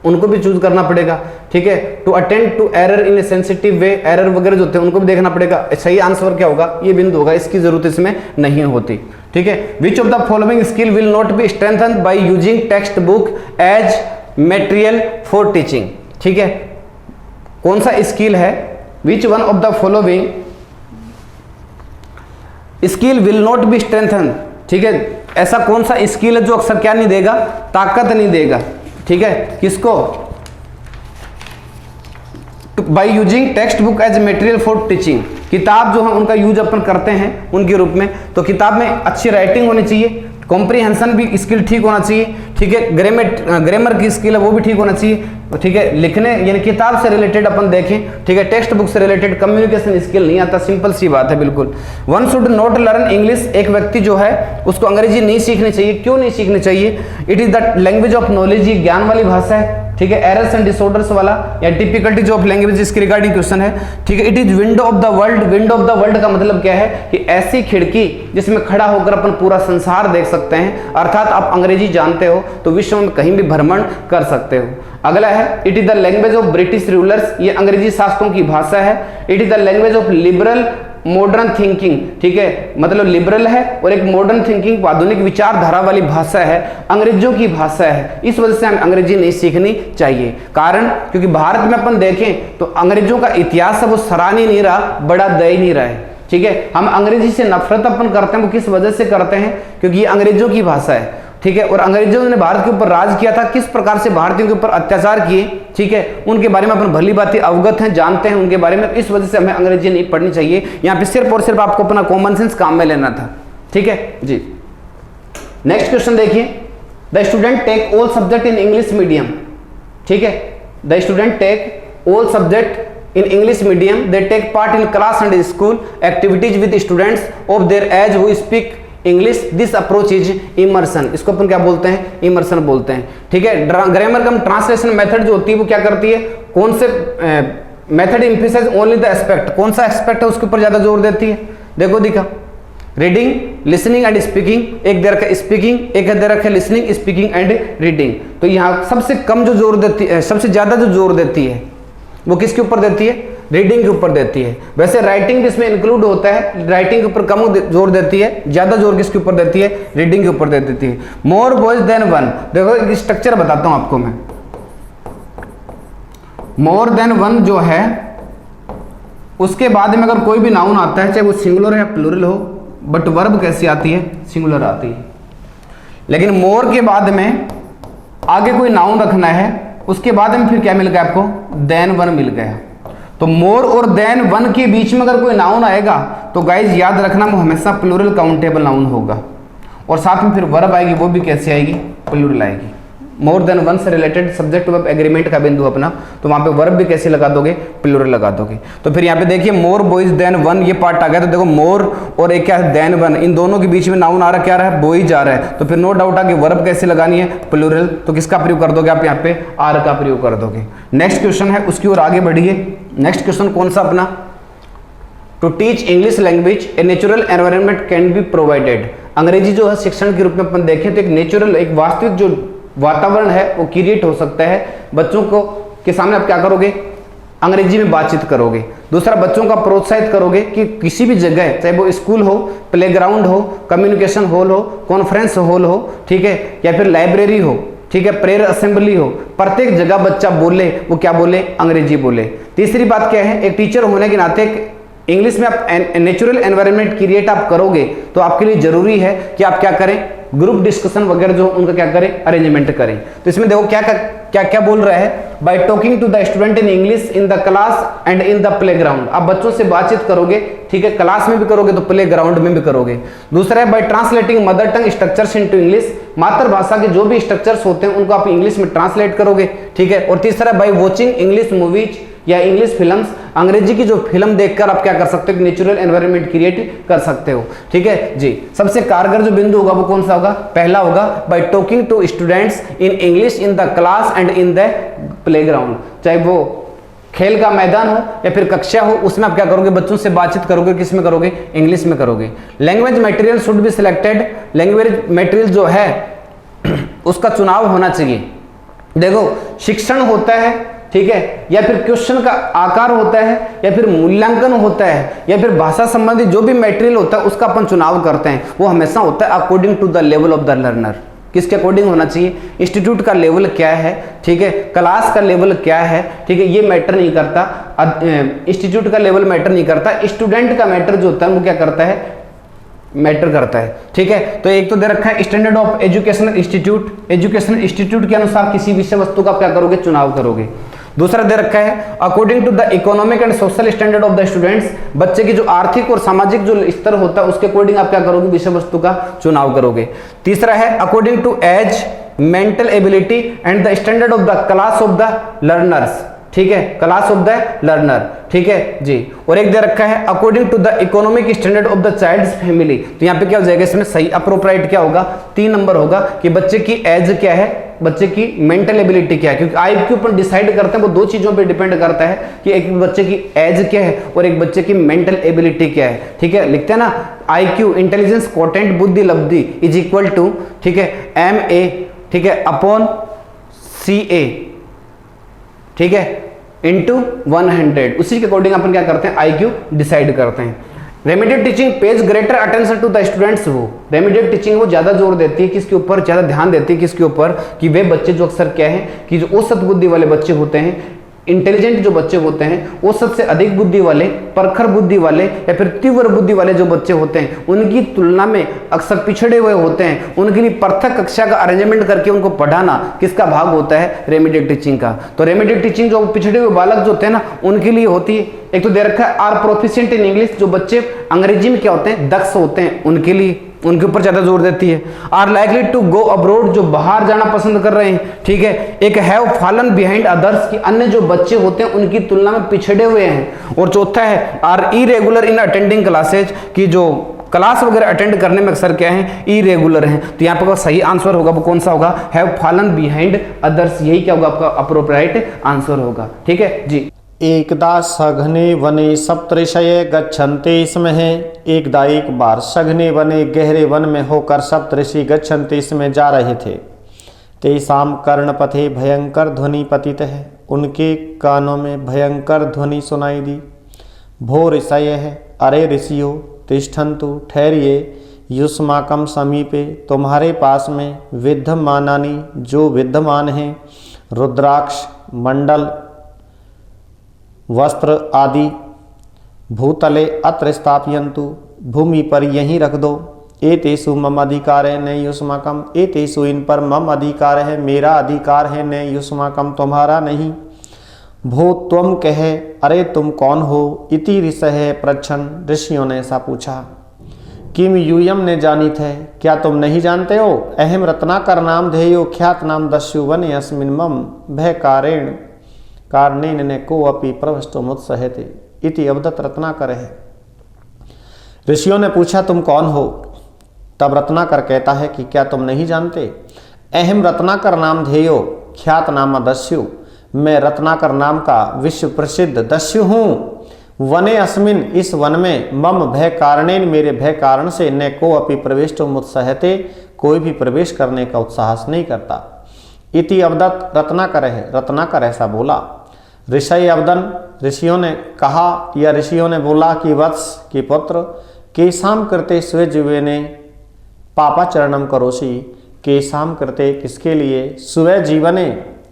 उनको भी चूज करना पड़ेगा। ठीक है, to attend to error in a sensitive way, error वगैरह जो होते हैं उनको भी देखना पड़ेगा। सही आंसर क्या होगा, ये बिंदु होगा, इसकी जरूरत इसमें नहीं होती। ठीक है, which of the following skill will not be strengthened by using text book as material for teaching. ठीक है, कौन सा स्किल है, which one of the following skill will not be strengthen. ठीक है, ऐसा कौन सा स्किल है जो अक्सर क्या नहीं देगा, ताकत नहीं देगा। ठीक है, किसको, by using text book as material for teaching, किताब जो है उनका यूज अपन करते हैं उनके रूप में, तो किताब में अच्छी राइटिंग होनी चाहिए, कॉम्प्रिहेंशन भी स्किल ठीक होना चाहिए। ठीक है, ग्रामर की स्किल है वो भी ठीक होना चाहिए। ठीक है, लिखने यानी किताब से रिलेटेड अपन देखें, ठीक है, टेक्स्ट बुक से रिलेटेड कम्युनिकेशन स्किल नहीं आता, सिंपल सी बात है बिल्कुल। One should not learn English, एक व्यक्ति जो है उसको अंग्रेजी नहीं सीखनी चाहिए। क्यों नहीं सीखनी चाहिए, it is the language of knowledge, ये ज्ञान वाली भाषा है। ठीक है, एरर्स एंड डिसऑर्डर्स वाला या डिफिकल्टीज ऑफ लैंग्वेज इसके रिगार्डिंग क्वेश्चन है। ठीक है, it is window of the world, window of the world का मतलब क्या है कि ऐसी खिड़की जिसमें खड़ा होकर अपन पूरा संसार देख सकते हैं, अर्थात आप अंग्रेजी जानते हो तो विश्व में कहीं भी भ्रमण कर सकते हो। अगला है, it is the language of British rulers, ये अंग्रेजी शासकों की भाषा है। It is the language of liberal modern thinking, ठीक है, मतलब लिबरल है और एक मॉडर्न थिंकिंग आधुनिक विचारधारा वाली भाषा है, अंग्रेजों की भाषा है। इस वजह से हमें अंग्रेजी नहीं सीखनी चाहिए। कारण, क्योंकि भारत में अपन देखें तो अंग्रेजों का इतिहास है वो सराहनीय नहीं रहा, बड़ा दयनीय रहा है। ठीक है, हम अंग्रेजी से नफरत अपन करते हैं, वो किस वजह से करते हैं, क्योंकि ये अंग्रेजों की भाषा है। ठीक है, और अंग्रेजों ने भारत के ऊपर राज किया था, किस प्रकार से भारतीयों के ऊपर अत्याचार किए, ठीक है, उनके बारे में अपन भली बातें अवगत हैं, जानते हैं उनके बारे में। इस वजह से हमें अंग्रेजी नहीं पढ़नी चाहिए। यहाँ पे सिर्फ और सिर्फ आपको अपना कॉमन सेंस काम में लेना था। ठीक है जी, नेक्स्ट क्वेश्चन देखिए, the student take all subject in English medium. ठीक है, the student take all subject in English medium, they take part in class and school activities with students of their age who speak English, this approach is immersion. इसको अपन क्या बोलते हैं, immersion बोलते हैं। ठीक है, ग्रामर कम ट्रांसलेशन मेथड जो होती है वो क्या करती है, कौन से method emphasise only the aspect, कौन सा एस्पेक्ट है उसके ऊपर ज्यादा जोर देती है। देखो दिखा, रीडिंग, लिसनिंग एंड स्पीकिंग, एक दे रखा स्पीकिंग, एक दे रखा लिसनिंग, स्पीकिंग एंड रीडिंग। तो यहाँ सबसे कम जो जोर देती है, सबसे ज्यादा जो जोर देती है वो किसके ऊपर देती है, रीडिंग के ऊपर देती है। वैसे राइटिंग भी इसमें इंक्लूड होता है, राइटिंग के ऊपर कम जोर देती है, ज्यादा जोर किसके ऊपर देती है, रीडिंग के ऊपर दे देती है। मोर बॉयज देन वन, देखो एक स्ट्रक्चर बताता हूं आपको मैं। मोर देन वन जो है उसके बाद में अगर कोई भी नाउन आता है, चाहे वो सिंगुलर या प्लूरल हो, बट वर्ब कैसी आती है, सिंगुलर आती है। लेकिन मोर के बाद में आगे कोई नाउन रखना है, उसके बाद में फिर क्या मिल गया आपको, देन वन मिल गया। तो मोर और देन वन के बीच में अगर कोई नाउन आएगा तो गाइज याद रखना वो हमेशा प्लूरल काउंटेबल नाउन होगा। और साथ में फिर वर्ब आएगी, वो भी कैसे आएगी, प्लूरल आएगी। मोर देन वन से रिलेटेड सब्जेक्ट वर्ब एग्रीमेंट का बिंदु अपना, तो वहां पे वर्ब भी कैसे लगा दोगे, प्लूरल लगा दोगे। तो फिर यहाँ पे देखिए मोर बॉयज देन वन ये पार्ट आ गया। तो देखो मोर और एक क्या है देन वन, इन दोनों के बीच में नाउन आ रहा क्या रहा है, बॉयज आ रहा है। तो फिर नो डाउट आ कि वर्ब कैसे लगानी है, प्लूरल। तो किसका प्रयोग कर दोगे आप यहाँ पे, आर का प्रयोग कर दोगे। नेक्स्ट क्वेश्चन है, उसकी ओर आगे बढ़िए। नेक्स्ट क्वेश्चन कौन सा अपना, to teach English language a natural environment can be provided. अंग्रेजी जो है शिक्षण के रूप में अपन देखें तो एक नेचुरल, एक वास्तविक जो वातावरण है वो क्रिएट हो सकता है। बच्चों को के सामने आप क्या करोगे, अंग्रेजी में बातचीत करोगे। दूसरा, बच्चों का प्रोत्साहित करोगे कि किसी भी जगह, चाहे वो स्कूल हो, प्लेग्राउंड हो, कम्युनिकेशन हॉल हो, कॉन्फ्रेंस हॉल हो, ठीक है, या फिर लाइब्रेरी हो, ठीक है, प्रेयर असेंबली हो, प्रत्येक जगह बच्चा बोले, वो क्या बोले, अंग्रेजी बोले। तीसरी बात क्या है, एक टीचर होने के नाते इंग्लिश में आप नेचुरल एनवायरनमेंट क्रिएट आप करोगे तो आपके लिए जरूरी है कि आप क्या करें, ग्रुप डिस्कशन वगैरह जो उनका क्या करें, अरेंजमेंट करें। तो इसमें देखो क्या क्या क्या बोल रहा है, by talking to the student in English in the class and in the playground. आप बच्चों से बातचीत करोगे, ठीक है, क्लास में भी करोगे तो प्लेग्राउंड में भी करोगे। दूसरा है by translating mother tongue structures into English, मातृभाषा के जो भी स्ट्रक्चर्स होते हैं उनको आप इंग्लिश में ट्रांसलेट करोगे, ठीक है। और तीसरा बाय वॉचिंग इंग्लिश मूवीज या इंग्लिश फिल्म्स, अंग्रेजी की जो फिल्म देखकर आप क्या कर सकते हो, नेचुरल एनवायरनमेंट क्रिएट कर सकते हो, ठीक है जी। सबसे कारगर जो बिंदु होगा वो कौन सा होगा, पहला होगा by talking to students in English in the class and in the playground. चाहे वो खेल का मैदान हो या फिर कक्षा हो, उसमें आप क्या करोगे, बच्चों से बातचीत करोगे, किस में करोगे, इंग्लिश में करोगे। Language material should be selected, language material जो है उसका चुनाव होना चाहिए। देखो शिक्षण होता है, ठीक है, या फिर क्वेश्चन का आकार होता है, या फिर मूल्यांकन होता है, या फिर भाषा संबंधी जो भी मटेरियल होता है उसका अपन चुनाव करते हैं, वो हमेशा होता है according to the level of the learner. किसके अकॉर्डिंग होना चाहिए, इंस्टीट्यूट का लेवल क्या है, ठीक है, क्लास का लेवल क्या है, ठीक है, ये मैटर नहीं करता, इंस्टीट्यूट का लेवल मैटर नहीं करता, स्टूडेंट का मैटर जो होता है वो क्या करता है, मैटर करता है, ठीक है। तो एक तो दे रखा है standard of educational institute, educational institute के अनुसार किसी विषय वस्तु का क्या करोगे, चुनाव करोगे। दूसरा दे रखा है according to the economic and social standard of the students, बच्चे की जो आर्थिक और सामाजिक जो स्तर होता है उसके अकॉर्डिंग आप क्या करोगे, विषय वस्तु का चुनाव करोगे। तीसरा है according to age, mental ability and the standard of the class of the learners, ठीक है, क्लास ऑफ द लर्नर, ठीक है जी। और एक दे रखा है according to the economic standard of the child's family. तो यहाँ पे क्या हो जाएगा, इसमें सही अप्रोप्राइट क्या होगा, 3 नंबर होगा कि बच्चे की एज क्या है, बच्चे की मेंटल एबिलिटी क्या है, क्योंकि आईक्यू पर डिसाइड करते हैं, वो 2 चीजों पे डिपेंड करता है कि एक बच्चे की एज क्या है और एक बच्चे की मेंटल एबिलिटी क्या है, ठीक है। लिखते हैं ना आईक्यू, इंटेलिजेंस क्वोटिएंट बुद्धि लब्धि इज इक्वल टू, ठीक है, MA, ठीक है, अपॉन CA, ठीक है, इंटू 100। उसी के अकॉर्डिंग अपन क्या करते हैं, आईक्यू डिसाइड करते हैं। Remedial teaching pays greater attention to the students हो, रेमेडियल टीचिंग वो ज्यादा जोर देती है किसके ऊपर, ज्यादा ध्यान देती है किसके ऊपर, कि वे बच्चे जो अक्सर क्या है कि जो औसत बुद्धि वाले बच्चे होते हैं, इंटेलिजेंट जो बच्चे होते हैं, औसत से अधिक बुद्धि वाले, प्रखर बुद्धि वाले या फिर तीव्र बुद्धि वाले जो बच्चे होते हैं उनकी तुलना में अक्सर पिछड़े हुए होते हैं, उनके लिए पृथक कक्षा का अरेंजमेंट करके उनको पढ़ाना किसका भाग होता है, रेमेडियल टीचिंग का। तो रेमेडियल टीचिंग जो पिछड़े हुए बालक जो होते हैं ना उनके लिए होती है। एक तो दे रखा है आर प्रोफिशिएंट इन इंग्लिश, जो बच्चे अंग्रेजी में क्या होते हैं, दक्ष होते हैं, उनके लिए, उनके ऊपर ज्यादा जोर देती है। Are likely to go abroad, जो बाहर जाना पसंद कर रहे हैं, ठीक है। एक हैव फॉलन बिहाइंड अदर्स, की अन्य जो बच्चे होते हैं उनकी तुलना में पिछड़े हुए हैं। और चौथा है are irregular in attending classes, की जो क्लास वगैरह अटेंड करने में अक्सर क्या है, इरेगुलर हैं। तो यहाँ पर सही आंसर होगा वो कौन सा होगा, हैव फॉलन बिहाइंड अदर्स, यही क्या होगा आपका अप्रोप्रिएट आंसर होगा, ठीक है जी।
एकदा सघने वने सप्तऋषय गच्छन्ते स्म है, एकदा एक बार सघने वने गहरे वन में होकर सप्तऋषि गच्छन्ते स्म जा रहे थे। तेषाम कर्णपथे भयंकर ध्वनि पतित है, उनके कानों में भयंकर ध्वनि सुनाई दी। भो ऋषय है, अरे ऋषियों तिष्ठन्तु, ठहरिए, युष्माकम समीपे, तुम्हारे पास में, विद्यमानानि, जो विद्यमान हैं, रुद्राक्ष, मंडल, वस्त्र आदि, भूतले अत्र स्थापयन्तु, भूमि पर यहीं रख दो। एतेषु मम अधिकार है न युष्माकम, एतेषु इन पर मम अधिकार है, मेरा अधिकार है, न युष्माकम तुम्हारा नहीं। भो त्वम कहे, अरे तुम कौन हो। इति ऋषय पृच्छन्, ऋषियों ने ऐसा पूछा। किम यूयम ने जानी थे, क्या तुम नहीं जानते हो। अहम रत्नाकर नाम धेयो ख्यात नाम दस्यु वन अस्मिन् मम भय कारणेन ने को अपि प्रविष्टो मुत्सहते इति अवदत रत्नाकर है। ऋषियों ने पूछा तुम कौन हो। तब रत्नाकर कहता है कि क्या तुम नहीं जानते। अहम रत्नाकर नाम धेयो ख्यात नाम दस्यु, मैं रत्नाकर नाम का विश्व प्रसिद्ध दस्यु हूँ। वने अस्मिन, इस वन में, मम भय कारणेन, मेरे भय कारण से, न को अपि प्रविष्टो मुत्सहते, कोई भी प्रवेश करने का उत्साहस नहीं करता। इति अवदत रत्नाकर है, रत्नाकर ऐसा बोला। ऋषय अवदन, ऋषियों ने कहा या ऋषियों ने बोला कि वत्स की पुत्र, केशाम करते स्वे ने पापाचरणम करोसी, केशाम करते किसके लिए, स्वे जीवने,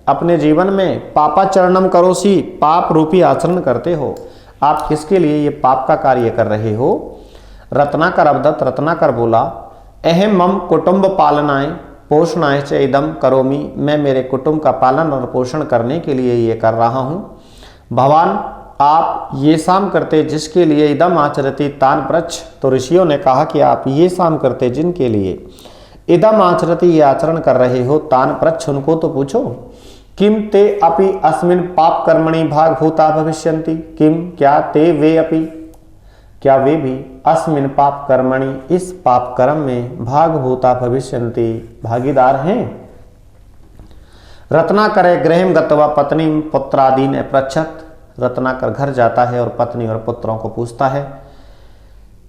अपने जीवन में, पापाचरणम करोसी, पाप रूपी आचरण करते हो। आप किसके लिए ये पाप का कार्य कर रहे हो। रत्नाकर अवदत, रत्नाकर बोला, अहम मम कुटुंब पालनाय पोषणाय च इदम करोमि, मैं मेरे कुटुंब का पालन और पोषण करने के लिए ये कर रहा हूँ। भगवान, आप ये शाम करते जिसके लिए, इदम आचरति तान प्रच्छ, तो ऋषियों ने कहा कि आप ये शाम करते जिनके लिए, इदम आचरति ये आचरण कर रहे हो, तान प्रच्छ उनको तो पूछो। किम ते अपि अस्मिन पाप कर्मणि भाग भूता भविष्यन्ति, किम क्या ते वे अपि, क्या वे भी, अस्मिन पाप कर्मणि, इस पाप कर्म में, भाग भूता भविष्यन्ति, भागीदार हैं। रत्नाकर गृहम गत्वा पत्नी पुत्रादि ने पृच्छत, रत्नाकर घर जाता है और पत्नी और पुत्रों को पूछता है।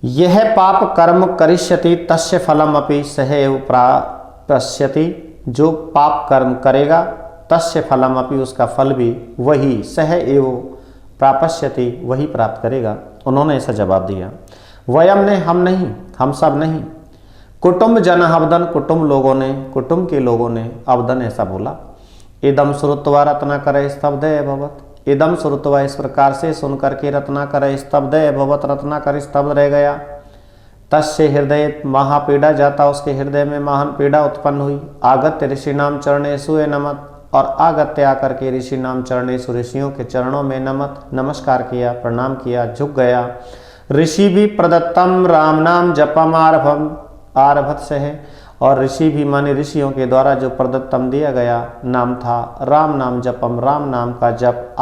यह पाप कर्म करिष्यति तस्य फलम अपि सह एव प्राप्स्यति, जो पाप कर्म करेगा तस्य फलम अपि, उसका फल भी वही, सह एव प्राप्स्यति, वही प्राप्त करेगा। उन्होंने ऐसा जवाब दिया। वयम ने, हम नहीं, हम सब नहीं। कुटुंब जन अवदन, कुटुंब लोगों ने, कुटुंब के लोगों ने अवदन ऐसा बोला। इदम श्रुत्वा रत्नाकर स्तब्ध अभवत, इदम श्रुत्वा इस प्रकार से सुनकर के रत्नाकर स्तब्ध अभवत, रत्नाकर स्तब्ध रह गया। तस्य हृदय महापीड़ा जाता, उसके हृदय में महान पीड़ा उत्पन्न हुई। आगत्य ऋषि नाम चरणेषु नमत, और आगत्य आकर के ऋषि नाम चरणेषु, ऋषियों के चरणों में नमत, नमस्कार किया, प्रणाम किया, झुक गया। ऋषि भी प्रदत्तम राम नाम जपम आरभत से है, और ऋषि भी माने ऋषियों के द्वारा जो प्रदत्तम दिया गया नाम था, राम नाम जपम, राम नाम का जप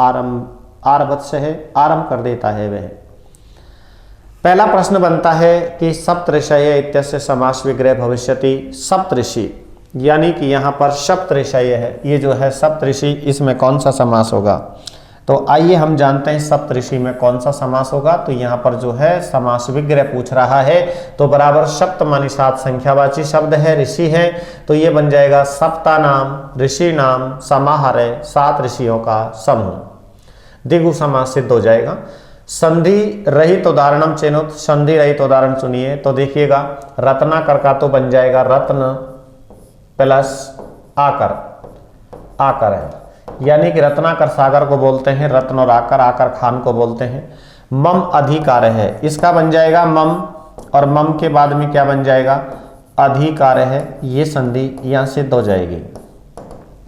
आरभत से है, आरंभ कर देता है वह। पहला प्रश्न बनता है कि सप्तऋषय इत्यस्य समास विग्रह भविष्यति। सप्तऋषि यानी कि यहाँ पर सप्तऋषय है, ये जो है सप्तऋषि, इसमें कौन सा समास होगा। तो आइए हम जानते हैं सप्तऋषि में कौन सा समास होगा। तो यहाँ पर जो है समास विग्रह पूछ रहा है, तो बराबर सप्त मानी 7 संख्यावाची शब्द है, ऋषि है, तो ये बन जाएगा सप्ता नाम ऋषि नाम समाहार, 7 ऋषियों का समूह। द्विगु समास सिद्ध हो जाएगा। संधि रहित उदाहरणम चेनुत, संधि रहित उदाहरण चुनिए। तो देखिएगा रत्नाकर का तो बन जाएगा रत्न प्लस आकर, आकर है, यानी कि रत्नाकर सागर को बोलते हैं, रत्न और आकर, आकर खान को बोलते हैं। मम अधिकार है, इसका बन जाएगा मम, और मम के बाद में क्या बन जाएगा, अधिकार है। ये संधि यहाँ सिद्ध हो जाएगी,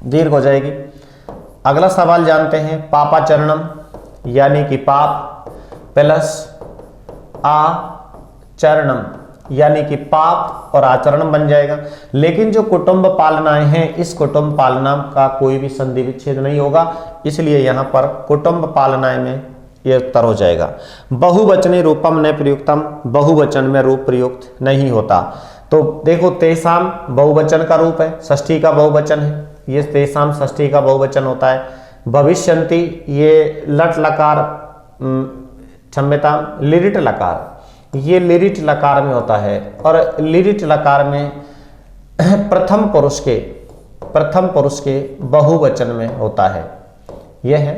दीर्घ हो जाएगी। अगला सवाल जानते हैं, पापाचरणम यानी कि पाप प्लस आचरणम यानी कि पाप और आचरण बन जाएगा। लेकिन जो कुटुंब पालनाएं हैं, इस कुटुंब पालना का कोई भी संधि विच्छेद नहीं होगा, इसलिए यहाँ पर कुटुंब पालनाएं में ये उत्तर हो जाएगा। बहुवचने रूपम न प्रयुक्तम, बहुवचन में रूप प्रयुक्त नहीं होता। तो देखो तेसाम बहुवचन का रूप है, षष्ठी का बहुवचन है, ये तेसाम षष्ठी का बहुवचन होता है। भविष्यन्ति ये लट लकार, क्षम्यता लिरिट लकार, ये लिरिट लकार में होता है, और लिरिट लकार में प्रथम पुरुष के बहुवचन में होता है, यह है।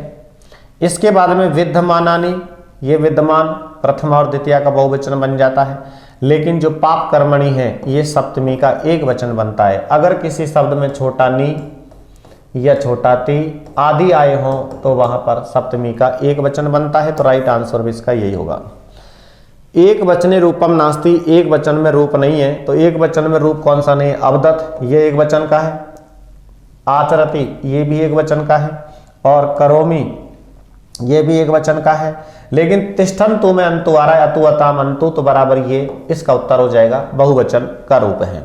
इसके बाद में विद्यमानानि, ये विद्यमान प्रथम और द्वितीय का बहुवचन बन जाता है। लेकिन जो पाप कर्मणि है, ये सप्तमी का एक वचन बनता है। अगर किसी शब्द में छोटा नी या छोटा ती आदि आए हों तो वहां पर सप्तमी का एक वचन बनता है। तो राइट आंसर भी इसका यही होगा। एक वचने रूपम नास्ति, एक वचन में रूप नहीं है, तो एक वचन में रूप कौन सा नहीं है? अवदत, ये एक वचन का है। आचरति, ये भी एक वचन का है। और करोमि, ये भी एक वचन का है। लेकिन तिष्ठन्तु में अंतु आ रहा है, अतु अताम अंतु, तो बराबर ये इसका उत्तर हो जाएगा, बहुवचन का रूप है।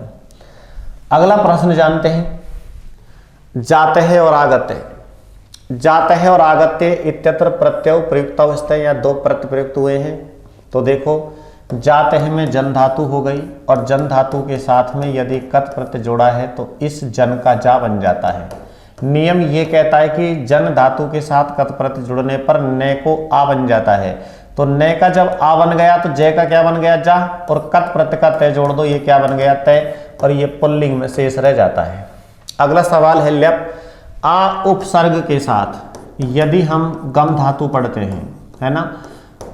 अगला प्रश्न जानते हैं, जाते हैं और आगत्य। जाते हैं और आगत्य इत्यत्र प्रत्यय प्रयुक्त अवस्था या दो प्रत्यय प्रयुक्त हुए हैं। तो देखो, जाते हैं में जन धातु हो गई और जन धातु के साथ में यदि कत प्रत्यय जोड़ा है तो इस जन का जा बन जाता है। नियम ये कहता है कि जन धातु के साथ कत प्रत्यय जुड़ने पर न को आ बन जाता है। तो न का जब आ बन गया तो जय का क्या बन गया? जा, और कत प्रत्यय का तय जोड़ दो, ये क्या बन गया? तय, और ये पुल्लिंग में शेष रह जाता है। अगला सवाल है ल्यप। आ उपसर्ग के साथ यदि हम गम धातु पढ़ते हैं, है ना,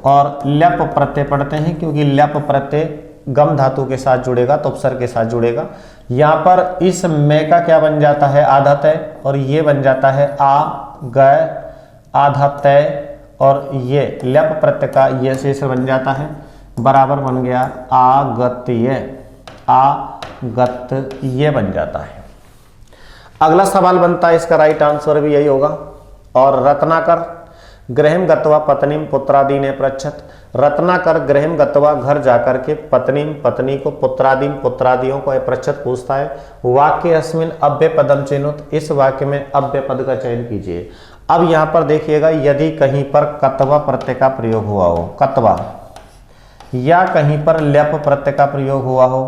और ल्यप प्रत्यय पढ़ते हैं, क्योंकि ल्यप प्रत्यय गम धातु के साथ जुड़ेगा तो उपसर्ग के साथ जुड़ेगा। यहाँ पर इस में का क्या बन जाता है? आधा तय, और ये बन जाता है आ गय आधा तय, और ये ल्यप प्रत्यय का ये शेष बन जाता है, बराबर बन गया आगत्य। आगत्य बन जाता है। अगला सवाल बनता है, इसका राइट आंसर भी यही होगा। और रत्नाकर गृहम गत्वा पत्नीम पुत्रादि ने पृच्छत। रत्नाकर गृहम गत्वा घर जाकर के पत्नीम पत्नी को पुत्रादि पुत्रादियों को पृच्छत पूछता है। वाक्य अस्मिन अव्यय पदम चिन्हुत, इस वाक्य में अव्यय पद का चयन कीजिए। अब यहाँ पर देखिएगा, यदि कहीं पर कत्वा प्रत्यय का प्रयोग हुआ हो, कत्वा, या कहीं पर ल्यप प्रत्यय का प्रयोग हुआ हो,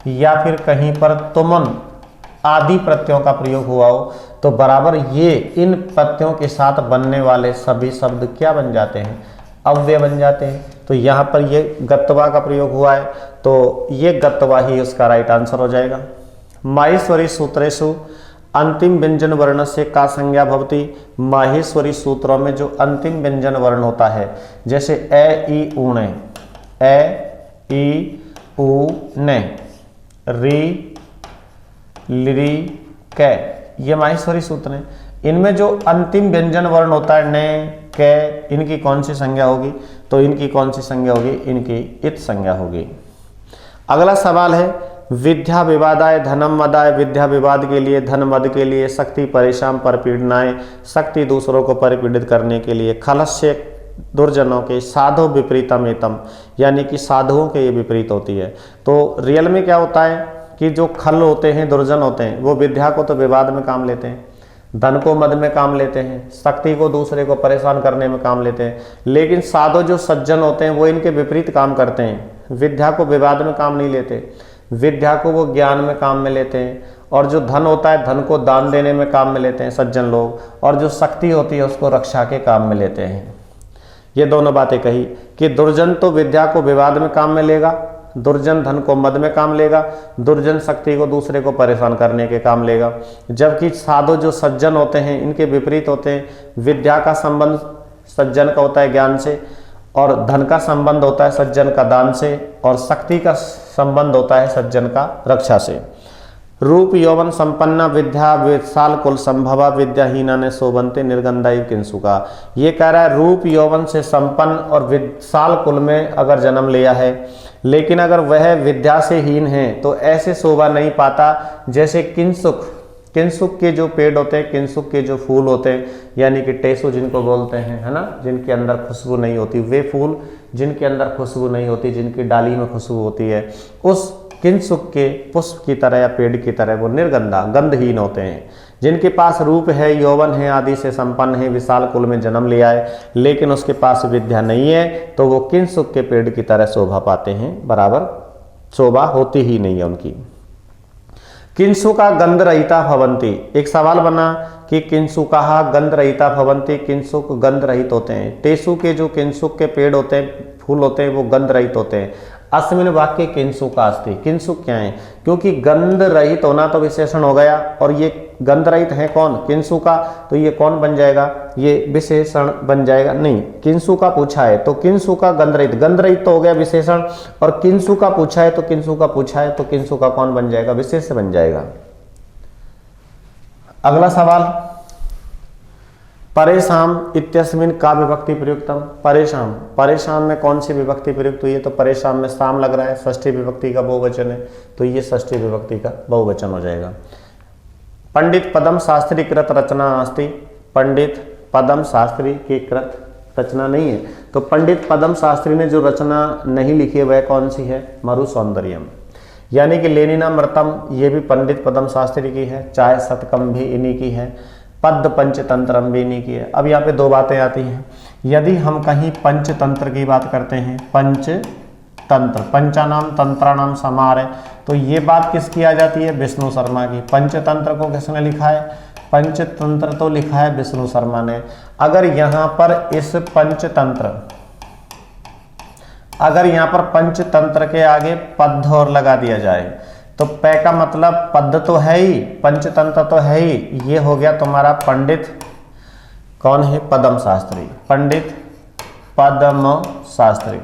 या फिर कहीं पर तुमन आदि प्रत्ययों का प्रयोग हुआ हो, तो बराबर ये इन प्रत्ययों के साथ बनने वाले सभी शब्द क्या बन जाते हैं? अव्यय बन जाते हैं। तो यहाँ पर ये गत्वा का प्रयोग हुआ है, तो ये गत्वा ही उसका राइट आंसर हो जाएगा। माहेश्वरी सूत्रेषु अंतिम व्यंजन वर्ण से का संज्ञा भवति। माहेश्वरी सूत्रों में जो अंतिम व्यंजन वर्ण होता है, जैसे ए ई उ ने, ए ई उ ने, री लिरी कै, ये माहेश्वरी सूत्र है। इनमें जो अंतिम व्यंजन वर्ण होता है ने, कै, इनकी कौन सी संज्ञा होगी? तो इनकी कौन सी संज्ञा होगी? इनकी इत संज्ञा होगी। अगला सवाल है, विद्या विवादाय धनम मदाय। विद्या विवाद के लिए, धन मद के लिए, शक्ति परेशान परपीड़नाय, शक्ति दूसरों को परिपीड़ित करने के लिए, खलस्य दुर्जनों के, साधु विपरीतम एतम, यानी कि साधुओं के ये विपरीत होती है। तो रियल में क्या होता है कि जो खल होते हैं, दुर्जन होते हैं, वो विद्या को तो विवाद में काम लेते हैं, धन को मद में काम लेते हैं, शक्ति को दूसरे को परेशान करने में काम लेते हैं। लेकिन साधु जो सज्जन होते हैं वो इनके विपरीत काम करते हैं। विद्या को विवाद में काम नहीं लेते, विद्या को वो ज्ञान में काम में लेते हैं। और जो धन होता है, धन को दान देने में काम में लेते हैं सज्जन लोग, और जो शक्ति होती है उसको रक्षा के काम में लेते हैं। ये दोनों बातें कही कि दुर्जन तो विद्या को विवाद में काम में लेगा, दुर्जन धन को मद में काम लेगा, दुर्जन शक्ति को दूसरे को परेशान करने के काम लेगा। जबकि साधु जो सज्जन होते हैं इनके विपरीत होते हैं। विद्या का संबंध सज्जन का होता है ज्ञान से, और धन का संबंध होता है सज्जन का दान से, और शक्ति का संबंध होता है सज्जन का रक्षा से। रूप यौवन संपन्ना विद्या विशाल कुल संभवा विद्याहीना ने शोभनते निर्गंधायु किंसुका। ये कह रहा है रूप यौवन से संपन्न और विशाल कुल में अगर जन्म लिया है, लेकिन अगर वह विद्या से हीन है तो ऐसे शोभा नहीं पाता जैसे किंसुक। किंसुक के जो पेड़ होते हैं, किंसुक के जो फूल होते हैं, यानी कि टेसु जिनको बोलते हैं, है ना, जिनके अंदर खुशबू नहीं होती, वे फूल जिनके अंदर खुशबू नहीं होती, जिनकी डाली में खुशबू होती है, उस किंसुक के पुष्प की तरह या पेड़ की तरह वो निर्गंधा गंधहीन होते हैं। जिनके पास रूप है, यौवन है, आदि से संपन्न है, विशाल कुल में जन्म लिया है, लेकिन उसके पास विद्या नहीं है, तो वो किंसुक के पेड़ की तरह शोभा पाते हैं, बराबर शोभा होती ही नहीं है उनकी। किंसुका गंध रहिता भवंती। एक सवाल बना कि किंसुका गंध रहिता भवंती, किंसुक गंध रहित होते हैं। टेसु के जो किंसुक के पेड़ होते हैं, फूल होते हैं, वो गंध रहित होते हैं। अस्मिन वाक्य किंसुका अस्ति। किंसुक क्या है? क्योंकि गंध रहित होना तो विशेषण हो गया, और ये गंध रहित है कौन? किंसुका, तो ये कौन बन जाएगा? ये विशेषण बन जाएगा। नहीं, किंसुका पूछा है तो किंसुका गंध रहित, गंध रहित तो हो गया विशेषण, और किंसुका पूछा है तो किंसुका पूछा है तो किंसुका कौन बन जाएगा? विशेषण बन जाएगा। अगला सवाल, परेशान इत्यस्मिन का विभक्ति प्रयुक्तम। परेशान, परेशान में कौन सी विभक्ति प्रयुक्त हुई है? तो परेशान में शाम लग रहा है, षष्ठी विभक्ति का बहुवचन है, तो ये षष्ठी विभक्ति का बहुवचन हो जाएगा। पंडित पदम शास्त्री कृत रचना नास्ति। पंडित पदम शास्त्री की कृत रचना नहीं है, तो पंडित पदम शास्त्री ने जो रचना नहीं लिखी है वह कौन सी है? मरु सौंदर्यम। यानी कि लेनिनामृतम ये भी पंडित पदम शास्त्री की है, चाय शतकम भी इन्हीं की है, पद्य पंचतंत्रम भी इन्हीं की है। अब यहाँ पे दो बातें आती हैं। यदि हम कहीं पंचतंत्र की बात करते हैं, पंचतंत्र, पंचानाम तंत्राणाम समार है, तो ये बात किसकी आ जाती है? विष्णु शर्मा की। पंचतंत्र को किसने लिखा है? पंचतंत्र तो लिखा है विष्णु शर्मा ने। अगर यहाँ पर इस पंचतंत्र, अगर यहाँ पर पंचतंत्र के आगे पद और लगा दिया जाए तो पै का मतलब पद तो है ही, पंचतंत्र तो है ही, ये हो गया तुम्हारा पंडित कौन है? पदम शास्त्री, पंडित पदम शास्त्री।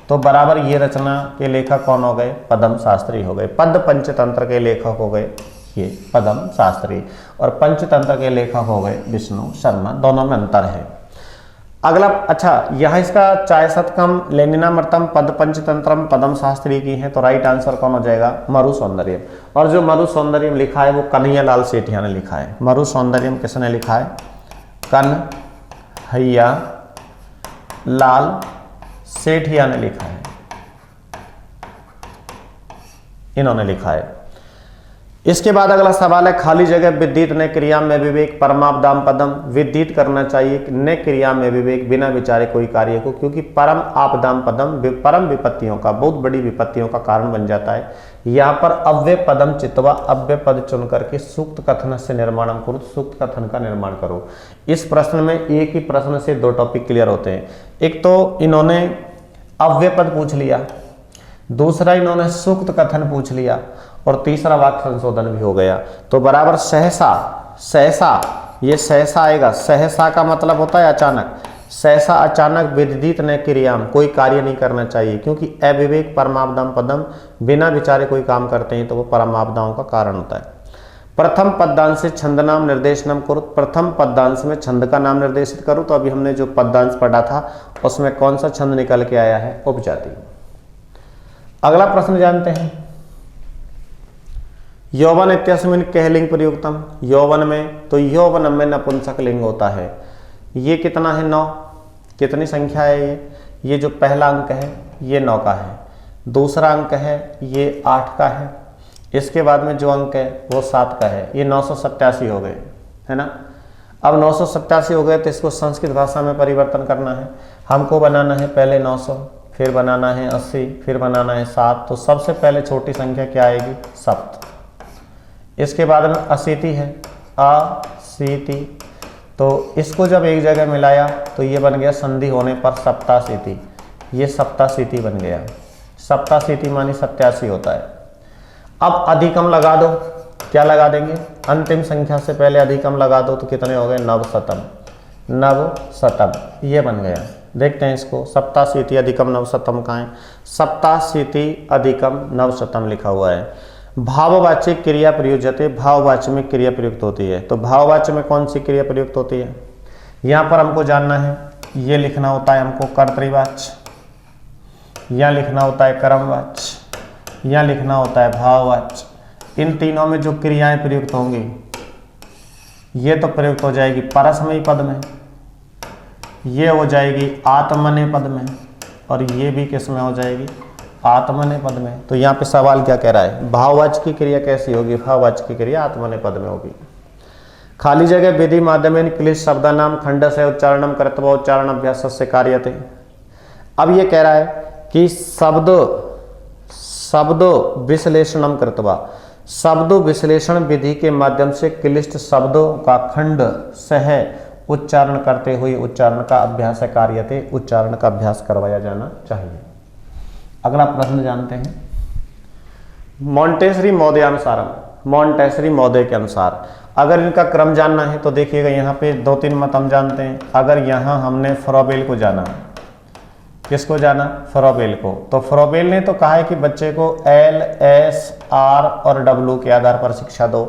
तो बराबर ये रचना के लेखक कौन हो गए? पदम शास्त्री हो गए। पद पंचतंत्र के लेखक हो गए ये पदम शास्त्री, और पंचतंत्र के लेखक हो गए विष्णु शर्मा। दोनों में अंतर है। अगला, अच्छा यहाँ इसका चाय शतकम लेनिनामृतम पद पंचतंत्रम पदम शास्त्री की है, तो राइट आंसर कौन हो जाएगा? मरु सौंदर्यम। और जो मरु सौंदर्यम लिखा है वो कन्हैया लाल सेठिया ने लिखा है। मरु सौंदर्यम किसने लिखा है? कन्हैया लाल सेठिया ने लिखा है, इन्होंने लिखा है। इसके बाद अगला सवाल है, खाली जगह विदित न क्रिया में विवेक परमापदाम पदम। विदित करना चाहिए न क्रिया में विवेक, बिना विचारे कोई कार्य को, क्योंकि परम आपदाम पदम परम विपत्तियों का, बहुत बड़ी विपत्तियों का कारण बन जाता है। यहाँ पर अव्यय पदम चित्वा, अव्यय पद चुन करके सूक्त कथन से निर्माणम करो, सूक्त कथन का निर्माण करो। इस प्रश्न में एक ही प्रश्न से दो टॉपिक क्लियर होते हैं। एक तो इन्होंने अव्यय पद पूछ लिया, दूसरा इन्होंने सूक्त कथन पूछ लिया, और तीसरा वाक्य संशोधन भी हो गया। तो बराबर सहसा, सहसा, ये सहसा आएगा। सहसा का मतलब होता है अचानक। सहसा अचानक विदित न क्रियाम, कोई कार्य नहीं करना चाहिए, क्योंकि अविवेक परमापदाम पदम, बिना विचारे कोई काम करते हैं तो वो परमापदाओं का कारण होता है। प्रथम पद्यांश से छंद नाम निर्देशनम करो। प्रथम पद्यांश में छंद का नाम निर्देशित करो। तो अभी हमने जो पद्यांश पढ़ा था उसमें कौन सा छंद निकल के आया है? उपजाति। अगला प्रश्न जानते हैं, यौवन इत्यस्मिन कह लिंग प्रयुक्तम। यौवन में, तो यौवन में नपुंसक लिंग होता है। ये कितना है? 9। कितनी संख्या है ये? ये जो पहला अंक है ये 9 का है, दूसरा अंक है ये 8 का है, इसके बाद में जो अंक है वो 7 का है। ये 987 हो गए, है ना। अब 987 हो गए तो इसको संस्कृत भाषा में परिवर्तन करना है। हमको बनाना है पहले 900, फिर बनाना है 80, फिर बनाना है 7। तो सबसे पहले छोटी संख्या क्या आएगी? 7। इसके बाद में अशीति है, अशीति, तो इसको जब एक जगह मिलाया तो ये बन गया संधि होने पर सप्ताशीति। ये सप्ताशीति बन गया। सप्ताशीति मानी 87 होता है। अब अधिकम लगा दो, क्या लगा देंगे? अंतिम संख्या से पहले अधिकम लगा दो तो कितने हो गए? नवशतम। नवशतम ये बन गया। देखते हैं इसको, सप्ताशीति अधिकम नवशतम कहाँ है? सप्ताशीति अधिकम नवशतम लिखा हुआ है। भाववाच्य क्रिया प्रयुज्यते, भाववाच्य में क्रिया प्रयुक्त होती है। तो भाववाच्य में कौन सी क्रिया प्रयुक्त होती है? यहाँ पर हमको जानना है। ये लिखना होता है हमको कर्तृवाच्य, यहाँ लिखना होता है कर्मवाच्य, यहाँ लिखना होता है भाववाच्य। इन तीनों में जो क्रियाएं प्रयुक्त होंगी ये तो प्रयुक्त हो जाएगी परस्मयी पद में, ये हो जाएगी आत्मनेय पद में, और ये भी किस में हो जाएगी? आत्मनेय पद में। तो यहाँ पे सवाल क्या कह रहा है? भाववाच्य की क्रिया कैसी होगी? भाववाच्य की क्रिया आत्मनेय पद में होगी। खाली जगह विधि माध्यमेन क्लिश शब्दानाम खंड से उच्चारणम कर्तव्य उच्चारण अभ्यास से कार्यते। अब ये कह रहा है कि शब्द विश्लेषणम कर्तव्य, शब्द विश्लेषण विधि के माध्यम से क्लिष्ट शब्दों का खंड सह उच्चारण करते हुए उच्चारण का अभ्यास कार्यते, उच्चारण का अभ्यास करवाया जाना चाहिए। अगला प्रश्न जानते हैं, मॉन्टेसरी महोदयानुसारम, मॉन्टेसरी महोदय के अनुसार अगर इनका क्रम जानना है तो देखिएगा यहाँ पे 2-3 मत हम जानते हैं। अगर यहाँ हमने फ्रॉबेल को जाना, किसको जाना? फ्रॉबेल को। तो फ्रॉबेल ने तो कहा है कि बच्चे को L, S, R और W के आधार पर शिक्षा दो।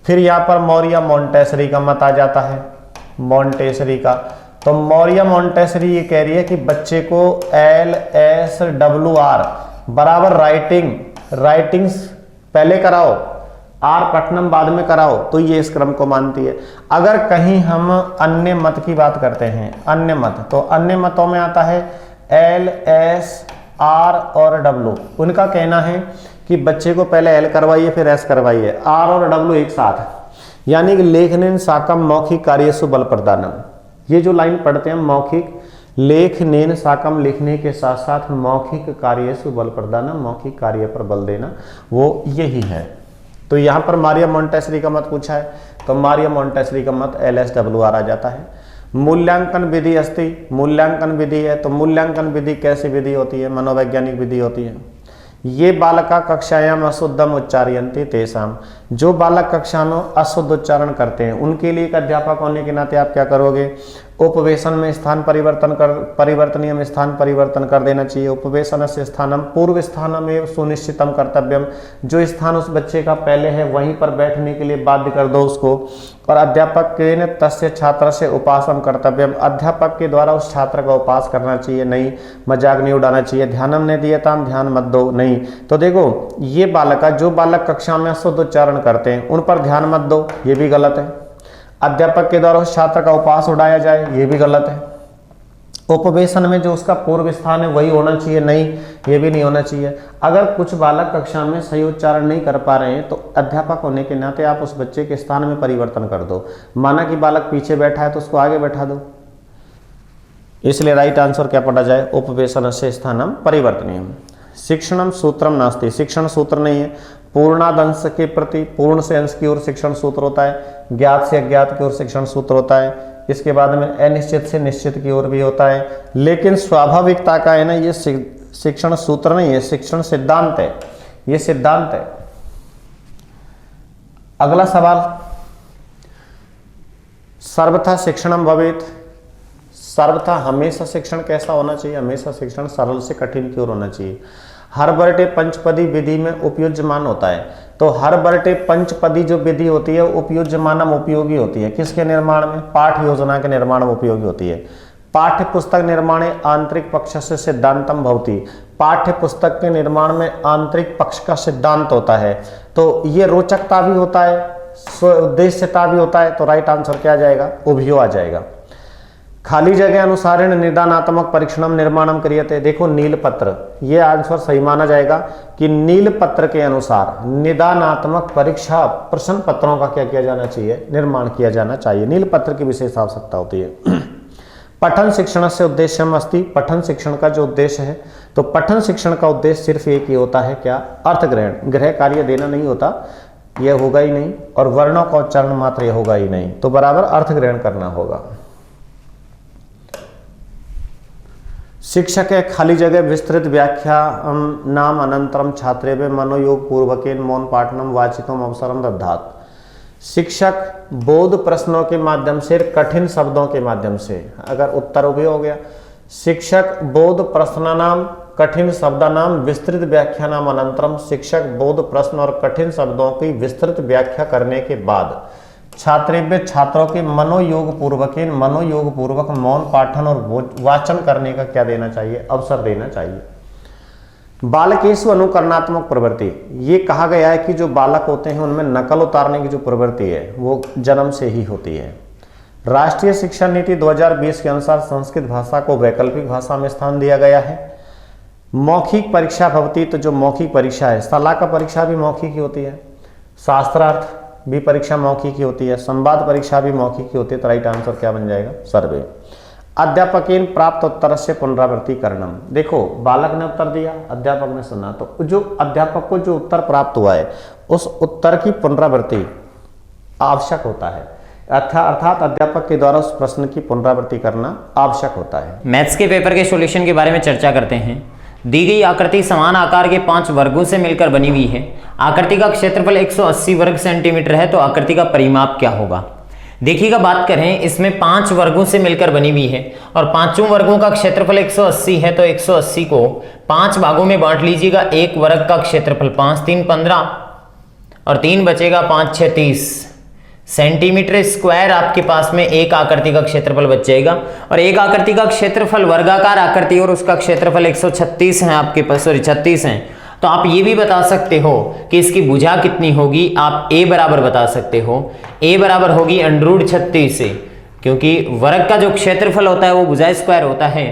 फिर यहाँ पर मौर्य मॉन्टेसरी का मत आ जाता है। मॉन्टेसरी का। तो मौर्य मॉन्टेसरी ये कह रही है कि बच्चे को LSWR बराबर राइटिंग्स पहले कराओ, आर पठनम बाद में कराओ, तो ये इस क्रम को मानती है। अगर कहीं हम अन्य मत की बात करते हैं, अन्य मत, तो अन्य मतों में आता है LSR और W। उनका कहना है कि बच्चे को पहले L करवाइए फिर S करवाइए, R और W एक साथ, यानी कि लेखनेन साकम मौखिक कार्यसु बल प्रदानम। ये जो लाइन पढ़ते हैं मौखिक, लेखनेन साकम लिखने के साथ साथ मौखिक कार्यसु बल प्रदानम, मौखिक कार्य पर बल देना, वो यही है। तो यहाँ पर मारिया मॉन्टेसरी का मत पूछा है, तो मारिया मॉन्टेसरी का मत LSWR आ जाता है। मूल्यांकन विधि अस्ति, मूल्यांकन विधि है, तो मूल्यांकन विधि कैसी विधि होती है? मनोवैज्ञानिक विधि होती है। ये बालका कक्षायाम अशुद्धम उच्चारयन्ति तेषाम, जो बालक कक्षा में अशुद्ध उच्चारण करते हैं उनके लिए एक अध्यापक होने के नाते आप क्या करोगे? उपवेशन में स्थान परिवर्तनीय स्थान परिवर्तन कर देना चाहिए। उपवेशन से स्थानम पूर्व स्थानम एवं सुनिश्चितम कर्तव्यम, जो स्थान उस बच्चे का पहले है वहीं पर बैठने के लिए बाध्य कर दो उसको। और अध्यापक के न तस्य छात्र से उपासम कर्तव्यम, अध्यापक के द्वारा उस छात्र का उपास करना चाहिए, नहीं मजाक नहीं उड़ाना चाहिए। ध्यानम ने दिया था, ध्यान मत दो, नहीं। तो देखो ये बालका, जो बालक कक्षा में अशुद्ध उच्चारण करते हैं उन पर ध्यान मत दो, ये भी गलत है। अध्यापक के द्वारा उस छात्र का उपास उड़ाया जाए, ये भी गलत है। उपवेशन में जो उसका पूर्व स्थान है वही होना चाहिए, नहीं, ये भी नहीं होना चाहिए। अगर कुछ बालक कक्षा में सही उच्चारण नहीं कर पा रहे हैं तो अध्यापक होने के नाते आप उस बच्चे के स्थान में परिवर्तन कर दो। माना कि बालक पीछे बैठा है तो उसको आगे बैठा दो। इसलिए राइट आंसर क्या पढ़ा जाए? उपवेशन से स्थानम परिवर्तनीयम। शिक्षणम सूत्रम नास्ति, शिक्षण सूत्र नहीं है। पूर्णादंश के प्रति, पूर्ण से अंश की ओर शिक्षण सूत्र होता है, ज्ञात से अज्ञात की ओर शिक्षण सूत्र होता है। इसके बाद में अनिश्चित से निश्चित की ओर भी होता है। लेकिन स्वाभाविकता का है ना, ये शिक्षण सूत्र नहीं है, शिक्षण सिद्धांत है, ये सिद्धांत है। अगला सवाल, सर्वथा शिक्षणम भवेत, सर्वथा हमेशा शिक्षण कैसा होना चाहिए? हमेशा शिक्षण सरल से कठिन की ओर होना चाहिए। हर बरटे पंचपदी विधि में उपयुज्यमान होता है, तो हर बरटे पंचपदी जो विधि होती है उपयुज्यमानम उपयोगी होती है। किसके निर्माण में? पाठ योजना के निर्माण में उपयोगी होती है। पाठ्य पुस्तक निर्माणे आंतरिक पक्ष से सिद्धांतम भवति, पाठ्य पुस्तक के निर्माण में आंतरिक पक्ष का सिद्धांत होता है। तो ये रोचकता भी होता है, उद्देश्यता भी होता है। तो राइट आंसर क्या आ जाएगा? उभयो आ जाएगा। खाली जगह अनुसारेण निदानात्मक परीक्षणम निर्माणम क्रियते, देखो नीलपत्र, ये आंसर सही माना जाएगा कि नीलपत्र के अनुसार निदानात्मक परीक्षा प्रश्न पत्रों का क्या किया जाना चाहिए? निर्माण किया जाना चाहिए। नीलपत्र की विशेष आवश्यकता होती है। पठन शिक्षण से उद्देश्यम अस्ति, पठन शिक्षण का जो उद्देश्य है, तो पठन शिक्षण का उद्देश्य सिर्फ एक ही होता है, क्या? अर्थ ग्रहण, गृह कार्य देना नहीं होता, यह होगा ही नहीं। और वर्णों का उच्चारण मात्र यह होगा ही नहीं, तो बराबर अर्थ ग्रहण करना होगा। शिक्षक खाली जगह विस्तृत व्याख्या नाम अनंतरम छात्रेभ्य मनोयोग पूर्वकेन मौन पाठनम वाचितम अवसरम दद्धात, शिक्षक बोध प्रश्नों के माध्यम से, कठिन शब्दों के माध्यम से, अगर उत्तर भी हो गया, शिक्षक बोध प्रश्नानाम कठिन शब्दानाम विस्तृत व्याख्या नाम अनंतरम, शिक्षक बोध प्रश्न और कठिन शब्दों की विस्तृत व्याख्या करने के बाद छात्रेभ्य छात्रों के मनोयोग पूर्वक मौन पाठन और वाचन करने का क्या देना चाहिए? अवसर देना चाहिए। बालकेषु अनुकरणात्मक प्रवृत्ति, ये कहा गया है कि जो बालक होते हैं उनमें नकल उतारने की जो प्रवृत्ति है वो जन्म से ही होती है। राष्ट्रीय शिक्षा नीति 2020 के अनुसार संस्कृत भाषा को वैकल्पिक भाषा में स्थान दिया गया है। मौखिक परीक्षा भवती, तो जो मौखिक परीक्षा है, सलाह का परीक्षा भी मौखिक ही होती है, शास्त्रार्थ भी परीक्षा मौखिक ही होती है, संवाद परीक्षा भी मौखिक ही होती है। तो राइट आंसर क्या बन जाएगा? सर्वे। अध्यापकेन प्राप्त उत्तर से पुनरावृत्ति करणम, देखो बालक ने उत्तर दिया, अध्यापक ने सुना, तो जो अध्यापक को जो उत्तर प्राप्त हुआ है उस उत्तर की पुनरावृत्ति आवश्यक होता है, अर्थात अध्यापक के द्वारा उस प्रश्न की पुनरावृत्ति करना आवश्यक होता है।
मैथ्स के पेपर के सॉल्यूशन के बारे में चर्चा करते हैं। दी गई आकृति समान आकार के 5 वर्गों से मिलकर बनी हुई है। आकृति का क्षेत्रफल 180 वर्ग सेंटीमीटर है, तो आकृति का परिमाप क्या होगा? देखिएगा, बात करें इसमें 5 वर्गों से मिलकर बनी हुई है और पांचों वर्गों का क्षेत्रफल 180 है, तो 180 को 5 भागों में बांट लीजिएगा। एक वर्ग का क्षेत्रफल 5 3 15 और 3 बचेगा, 5 6 30, सेंटीमीटर स्क्वायर आपके पास में एक आकृति का क्षेत्रफल बच जाएगा। और एक आकृति का क्षेत्रफल वर्गाकार आकृति और उसका क्षेत्रफल 136 है आपके पास, सॉरी 36 है। तो आप ये भी बता सकते हो कि इसकी भुजा कितनी होगी। आप a बराबर बता सकते हो, a बराबर होगी √36 से, क्योंकि वर्ग का जो क्षेत्रफल होता है वो भुजा स्क्वायर होता है।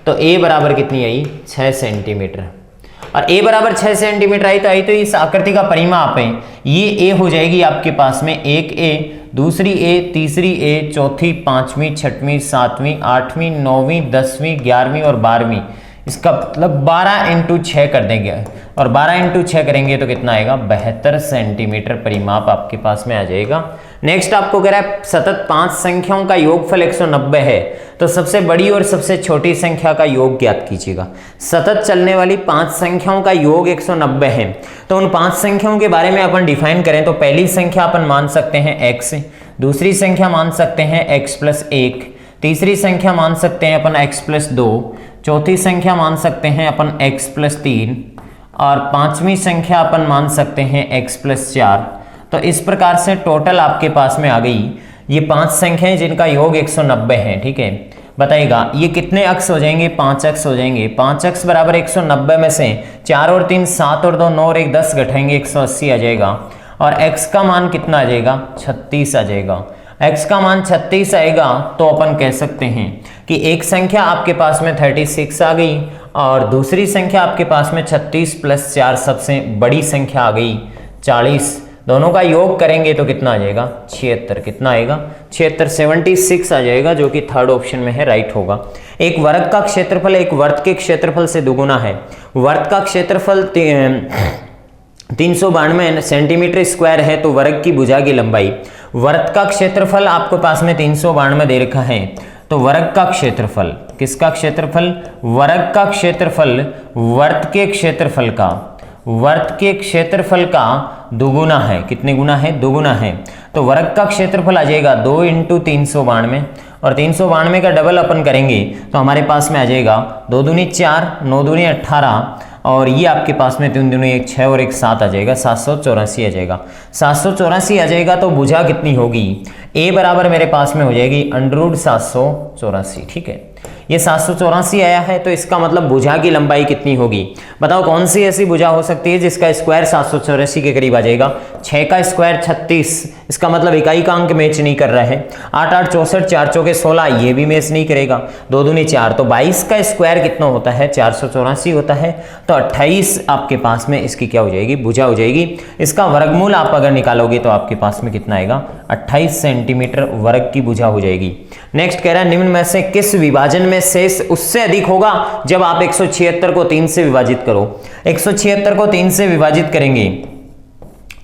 तो a बराबर कितनी आई, 6 सेंटीमीटर। और a बराबर 6 सेंटीमीटर आई तो इस आकृति का परिमाप है, ये a हो जाएगी आपके पास में, एक a, दूसरी a, तीसरी a, चौथी, पांचवी, छठवीं, सातवीं, आठवीं, 9वीं, 10वीं, 11वीं और 12वीं। इसका मतलब 12 × 6 कर देंगे, और 12 × 6 करेंगे तो कितना आएगा, 72 सेंटीमीटर परिमाप आपके पास में आ जाएगा। नेक्स्ट आपको कह रहा है सतत 5 संख्याओं का योगफल 190 है, तो सबसे बड़ी और सबसे छोटी संख्या का योग ज्ञात कीजिएगा। सतत चलने वाली 5 संख्याओं का योग 190 है, तो उन 5 संख्याओं के बारे में अपन डिफाइन करें तो पहली संख्या अपन मान सकते हैं x, दूसरी संख्या मान सकते हैं x+1, तीसरी संख्या मान सकते हैं अपन x+2, चौथी संख्या मान सकते हैं अपन x+3 और पांचवी संख्या अपन मान सकते हैं x+4। तो इस प्रकार से टोटल आपके पास में आ गई ये 5 संख्याएं जिनका योग 190 है। ठीक है, बताइएगा ये कितने अक्ष हो जाएंगे, 5 अक्ष हो जाएंगे। 5 अक्ष बराबर 190 में से 4 और 3 7 और 2 9 और 1 10 घटाएंगे 180 आ जाएगा। और x का मान कितना आ जाएगा, 36 आ जाएगा। x का मान 36 आएगा तो अपन कह सकते हैं कि एक संख्या आपके पास में 36 आ गई और दूसरी संख्या आपके पास में 36 + 4 सबसे बड़ी संख्या आ गई 40। दोनों का योग करेंगे तो कितना आ जाएगा, 76। कितना आएगा, 76, 76 आ जाएगा, जो कि थर्ड ऑप्शन में है, राइट होगा। एक वर्ग का क्षेत्रफल एक वर्त के क्षेत्रफल से दुगुना है। वर्त का क्षेत्रफल 392 सेंटीमीटर स्क्वायर है, तो वर्ग की भुजा की लंबाई, वर्त का क्षेत्रफल आपके पास में 392 दे रखा है, तो वर्ग का क्षेत्रफल, किसका क्षेत्रफल, वर्ग का क्षेत्रफल वर्त के क्षेत्रफल का, वर्त के क्षेत्रफल का दुगुना है। कितने गुना है, दुगुना है। तो वर्ग का क्षेत्रफल आ जाएगा 2 × 392 और 392 का डबल अपन करेंगे तो हमारे पास में आ जाएगा 2 दूनी 4, 9 दूनी 18 और ये आपके पास में 3 दूनी 1 6 और 1 7 आ जाएगा, 784 आ जाएगा। 784 आ जाएगा तो भुजा कितनी होगी, a बराबर मेरे पास में हो जाएगी √784। ठीक है, ये 784 आया है, तो इसका मतलब भुजा की लंबाई कितनी होगी। बताओ कौन सी ऐसी भुजा हो सकती है जिसका स्क्वायर 784 के करीब आ जाएगा। 6 का स्क्वायर 36, इसका मतलब इकाई का अंक मैच नहीं कर रहा है। 8 8 64, 4 चौके 16, ये भी मैच नहीं करेगा। 2 दूनी 4, तो 22 का स्क्वायर कितना होता है, 484 होता है। तो 28 आपके पास में इसकी क्या हो जाएगी, भुजा हो जाएगी। इसका वर्गमूल आप अगर निकालोगे तो आपके पास में कितना आएगा, 28 सेंटीमीटर वर्ग की भुजा हो जाएगी। नेक्स्ट कह रहा है निम्न में से किस विभाजन में शेष उससे अधिक होगा जब आप 176 को 3 से विभाजित करो। 176 को 3 से विभाजित करेंगे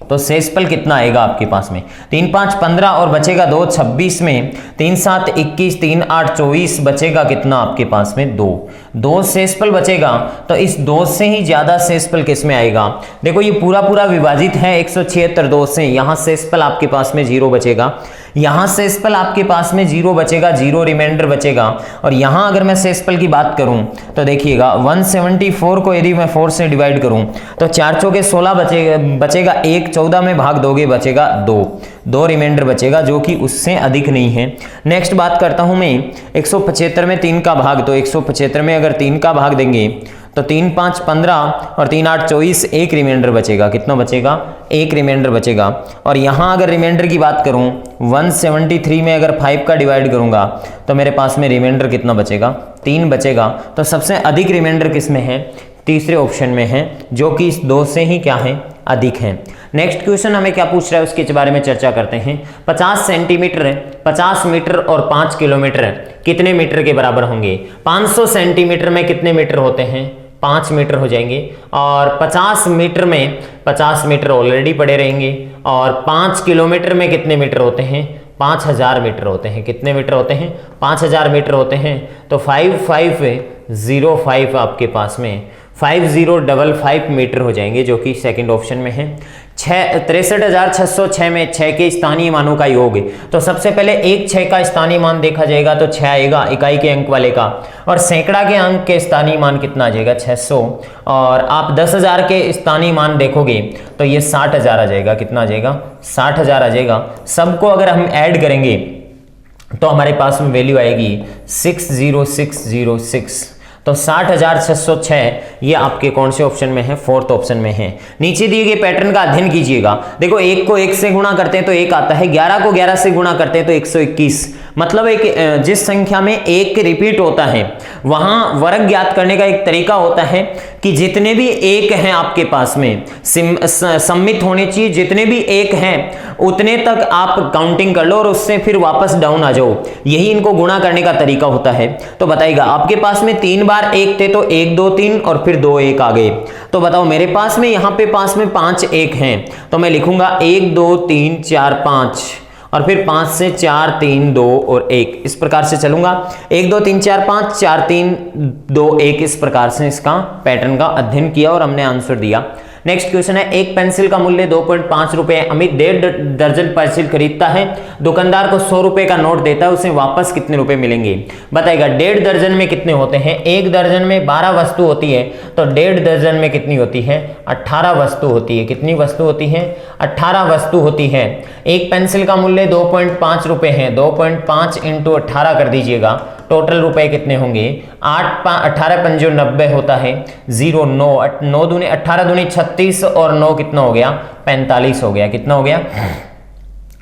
तो शेषफल कितना आएगा आपके पास में, 3 5 15 और बचेगा 2 26 में, 3 7 21, 3 8 24 बचेगा कितना आपके पास में 2 शेषफल बचेगा। तो इस 2 से ही ज्यादा शेषफल किस में आएगा, देखो ये पूरा विभाजित है 176 2 से, यहाँ शेषफल आपके पास में 0 बचेगा, यहाँ शेषफल आपके पास में 0 बचेगा, 0 रिमाइंडर बचेगा। और यहाँ अगर मैं शेषफल की बात करूं तो देखिएगा 174 को यदि मैं 4 से डिवाइड करूं तो 4 चौके 16 बचेगा 1, 14 में भाग दोगे बचेगा 2 रिमाइंडर बचेगा, जो कि उससे अधिक नहीं है। नेक्स्ट बात करता हूं मैं 175 में 3 का भाग, तो 175 में अगर 3 का भाग देंगे तो 3 5 15 और 3 8 24, 1 रिमाइंडर बचेगा। कितना बचेगा, 1 रिमाइंडर बचेगा। और यहाँ अगर रिमाइंडर की बात करूँ 173 में अगर 5 का डिवाइड करूँगा तो मेरे पास में रिमाइंडर कितना बचेगा, 3 बचेगा। तो सबसे अधिक रिमाइंडर किस में है, तीसरे ऑप्शन में है, जो कि इस 2 से ही क्या है, अधिक है। नेक्स्ट क्वेश्चन हमें क्या पूछ रहा है उसके बारे में चर्चा करते हैं। 50 सेंटीमीटर, 50 मीटर और 5 किलोमीटर कितने मीटर के बराबर होंगे। 500 सेंटीमीटर में कितने मीटर होते हैं, 5 मीटर हो जाएंगे। और 50 मीटर में 50 मीटर ऑलरेडी पड़े रहेंगे। और 5 किलोमीटर में कितने मीटर होते हैं, 5000 मीटर होते हैं। कितने मीटर होते हैं, 5000 मीटर होते हैं। तो 5505 आपके पास में 5055 मीटर हो जाएंगे, जो कि सेकंड ऑप्शन में है। 63,606 में 6 के स्थानीय मानों का योग है। तो सबसे पहले एक 6 का स्थानीय मान देखा जाएगा तो 6 आएगा इकाई के अंक वाले का, और सैकड़ा के अंक के स्थानीय मान कितना आ जाएगा 600, और आप 10,000 के स्थानीय मान देखोगे तो ये 60,000 आ जाएगा। कितना आ जाएगा 60,000 आ जाएगा। सबको अगर हम ऐड करेंगे तो हमारे पास में वैल्यू आएगी 60606। तो 60,606 ये आपके कौन से ऑप्शन में है, फोर्थ ऑप्शन में है। नीचे दिए गए पैटर्न का अध्ययन कीजिएगा। देखो 1 को 1 से गुणा करते हैं तो 1 आता है, 11 को 11 से गुणा करते हैं तो 121। मतलब एक जिस संख्या में 1 रिपीट होता है वहां वर्ग ज्ञात करने का एक तरीका होता है कि जितने भी 1 हैं आपके पास में सम्मित होने चाहिए, जितने भी 1 हैं उतने तक आप काउंटिंग कर लो और उससे फिर वापस डाउन आ जाओ। यही इनको गुणा करने का तरीका होता है। तो बताइएगा आपके पास में 3 बार 1 थे तो 1 2 3 और फिर 2 1 आ गए। तो बताओ मेरे पास में यहाँ पे पास में 5 1 हैं तो मैं लिखूंगा 1 2 3 4 5 और फिर 5 से 4 3 2 और 1, इस प्रकार से चलूंगा। 1 2 3 4 5 4 3 2 1, इस प्रकार से इसका पैटर्न का अध्ययन किया और हमने आंसर दिया। नेक्स्ट क्वेश्चन है, एक पेंसिल का मूल्य 2.5 रुपए, अमित 1.5 दर्जन पेंसिल खरीदता है, दुकानदार को 100 रुपए का नोट देता है, उसे वापस कितने रुपए मिलेंगे? बताएगा 1.5 दर्जन में कितने होते हैं? एक दर्जन में 12 वस्तु होती है तो 1.5 दर्जन में कितनी होती है? 18 वस्तु होती है। कितनी वस्तु होती है? 18 वस्तु होती है। एक पेंसिल का मूल्य 2.5 रुपए है, 2.5 × 18 कर दीजिएगा, टोटल रुपए कितने होंगे? 18 पंजो 90 होता है, 0 9 9 दूनी 18 दूनी 36 और 9 कितना हो गया? 45 हो गया। कितना हो गया?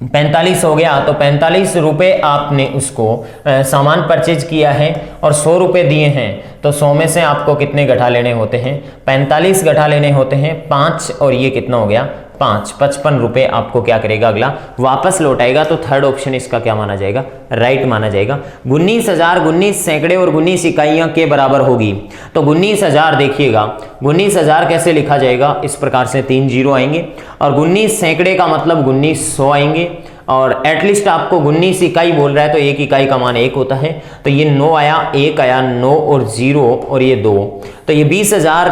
45 हो गया। तो 45 रुपए आपने उसको सामान परचेज किया है और 100 रुपए दिए हैं, तो 100 में से आपको कितने घटा लेने होते हैं? 45 घटा लेने होते हैं 5, और ये कितना हो गया? 5 55 रुपए आपको क्या करेगा? अगला वापस लौटाएगा। तो थर्ड ऑप्शन इसका क्या माना जाएगा? राइट माना जाएगा। 19,000 19 सैकड़े और 19 इकाइयां के बराबर होगी। तो 19,000 देखिएगा, 19,000 कैसे लिखा जाएगा? इस प्रकार से 3 जीरो आएंगे, और 19 सैकड़े का मतलब 1900 आएंगे, और एटलीस्ट आपको 19 इकाई बोल रहा है तो 1 इकाई का मान 1 होता है। तो ये 9 आया, 1 आया, 9 और 0 और ये 2, तो ये 20,000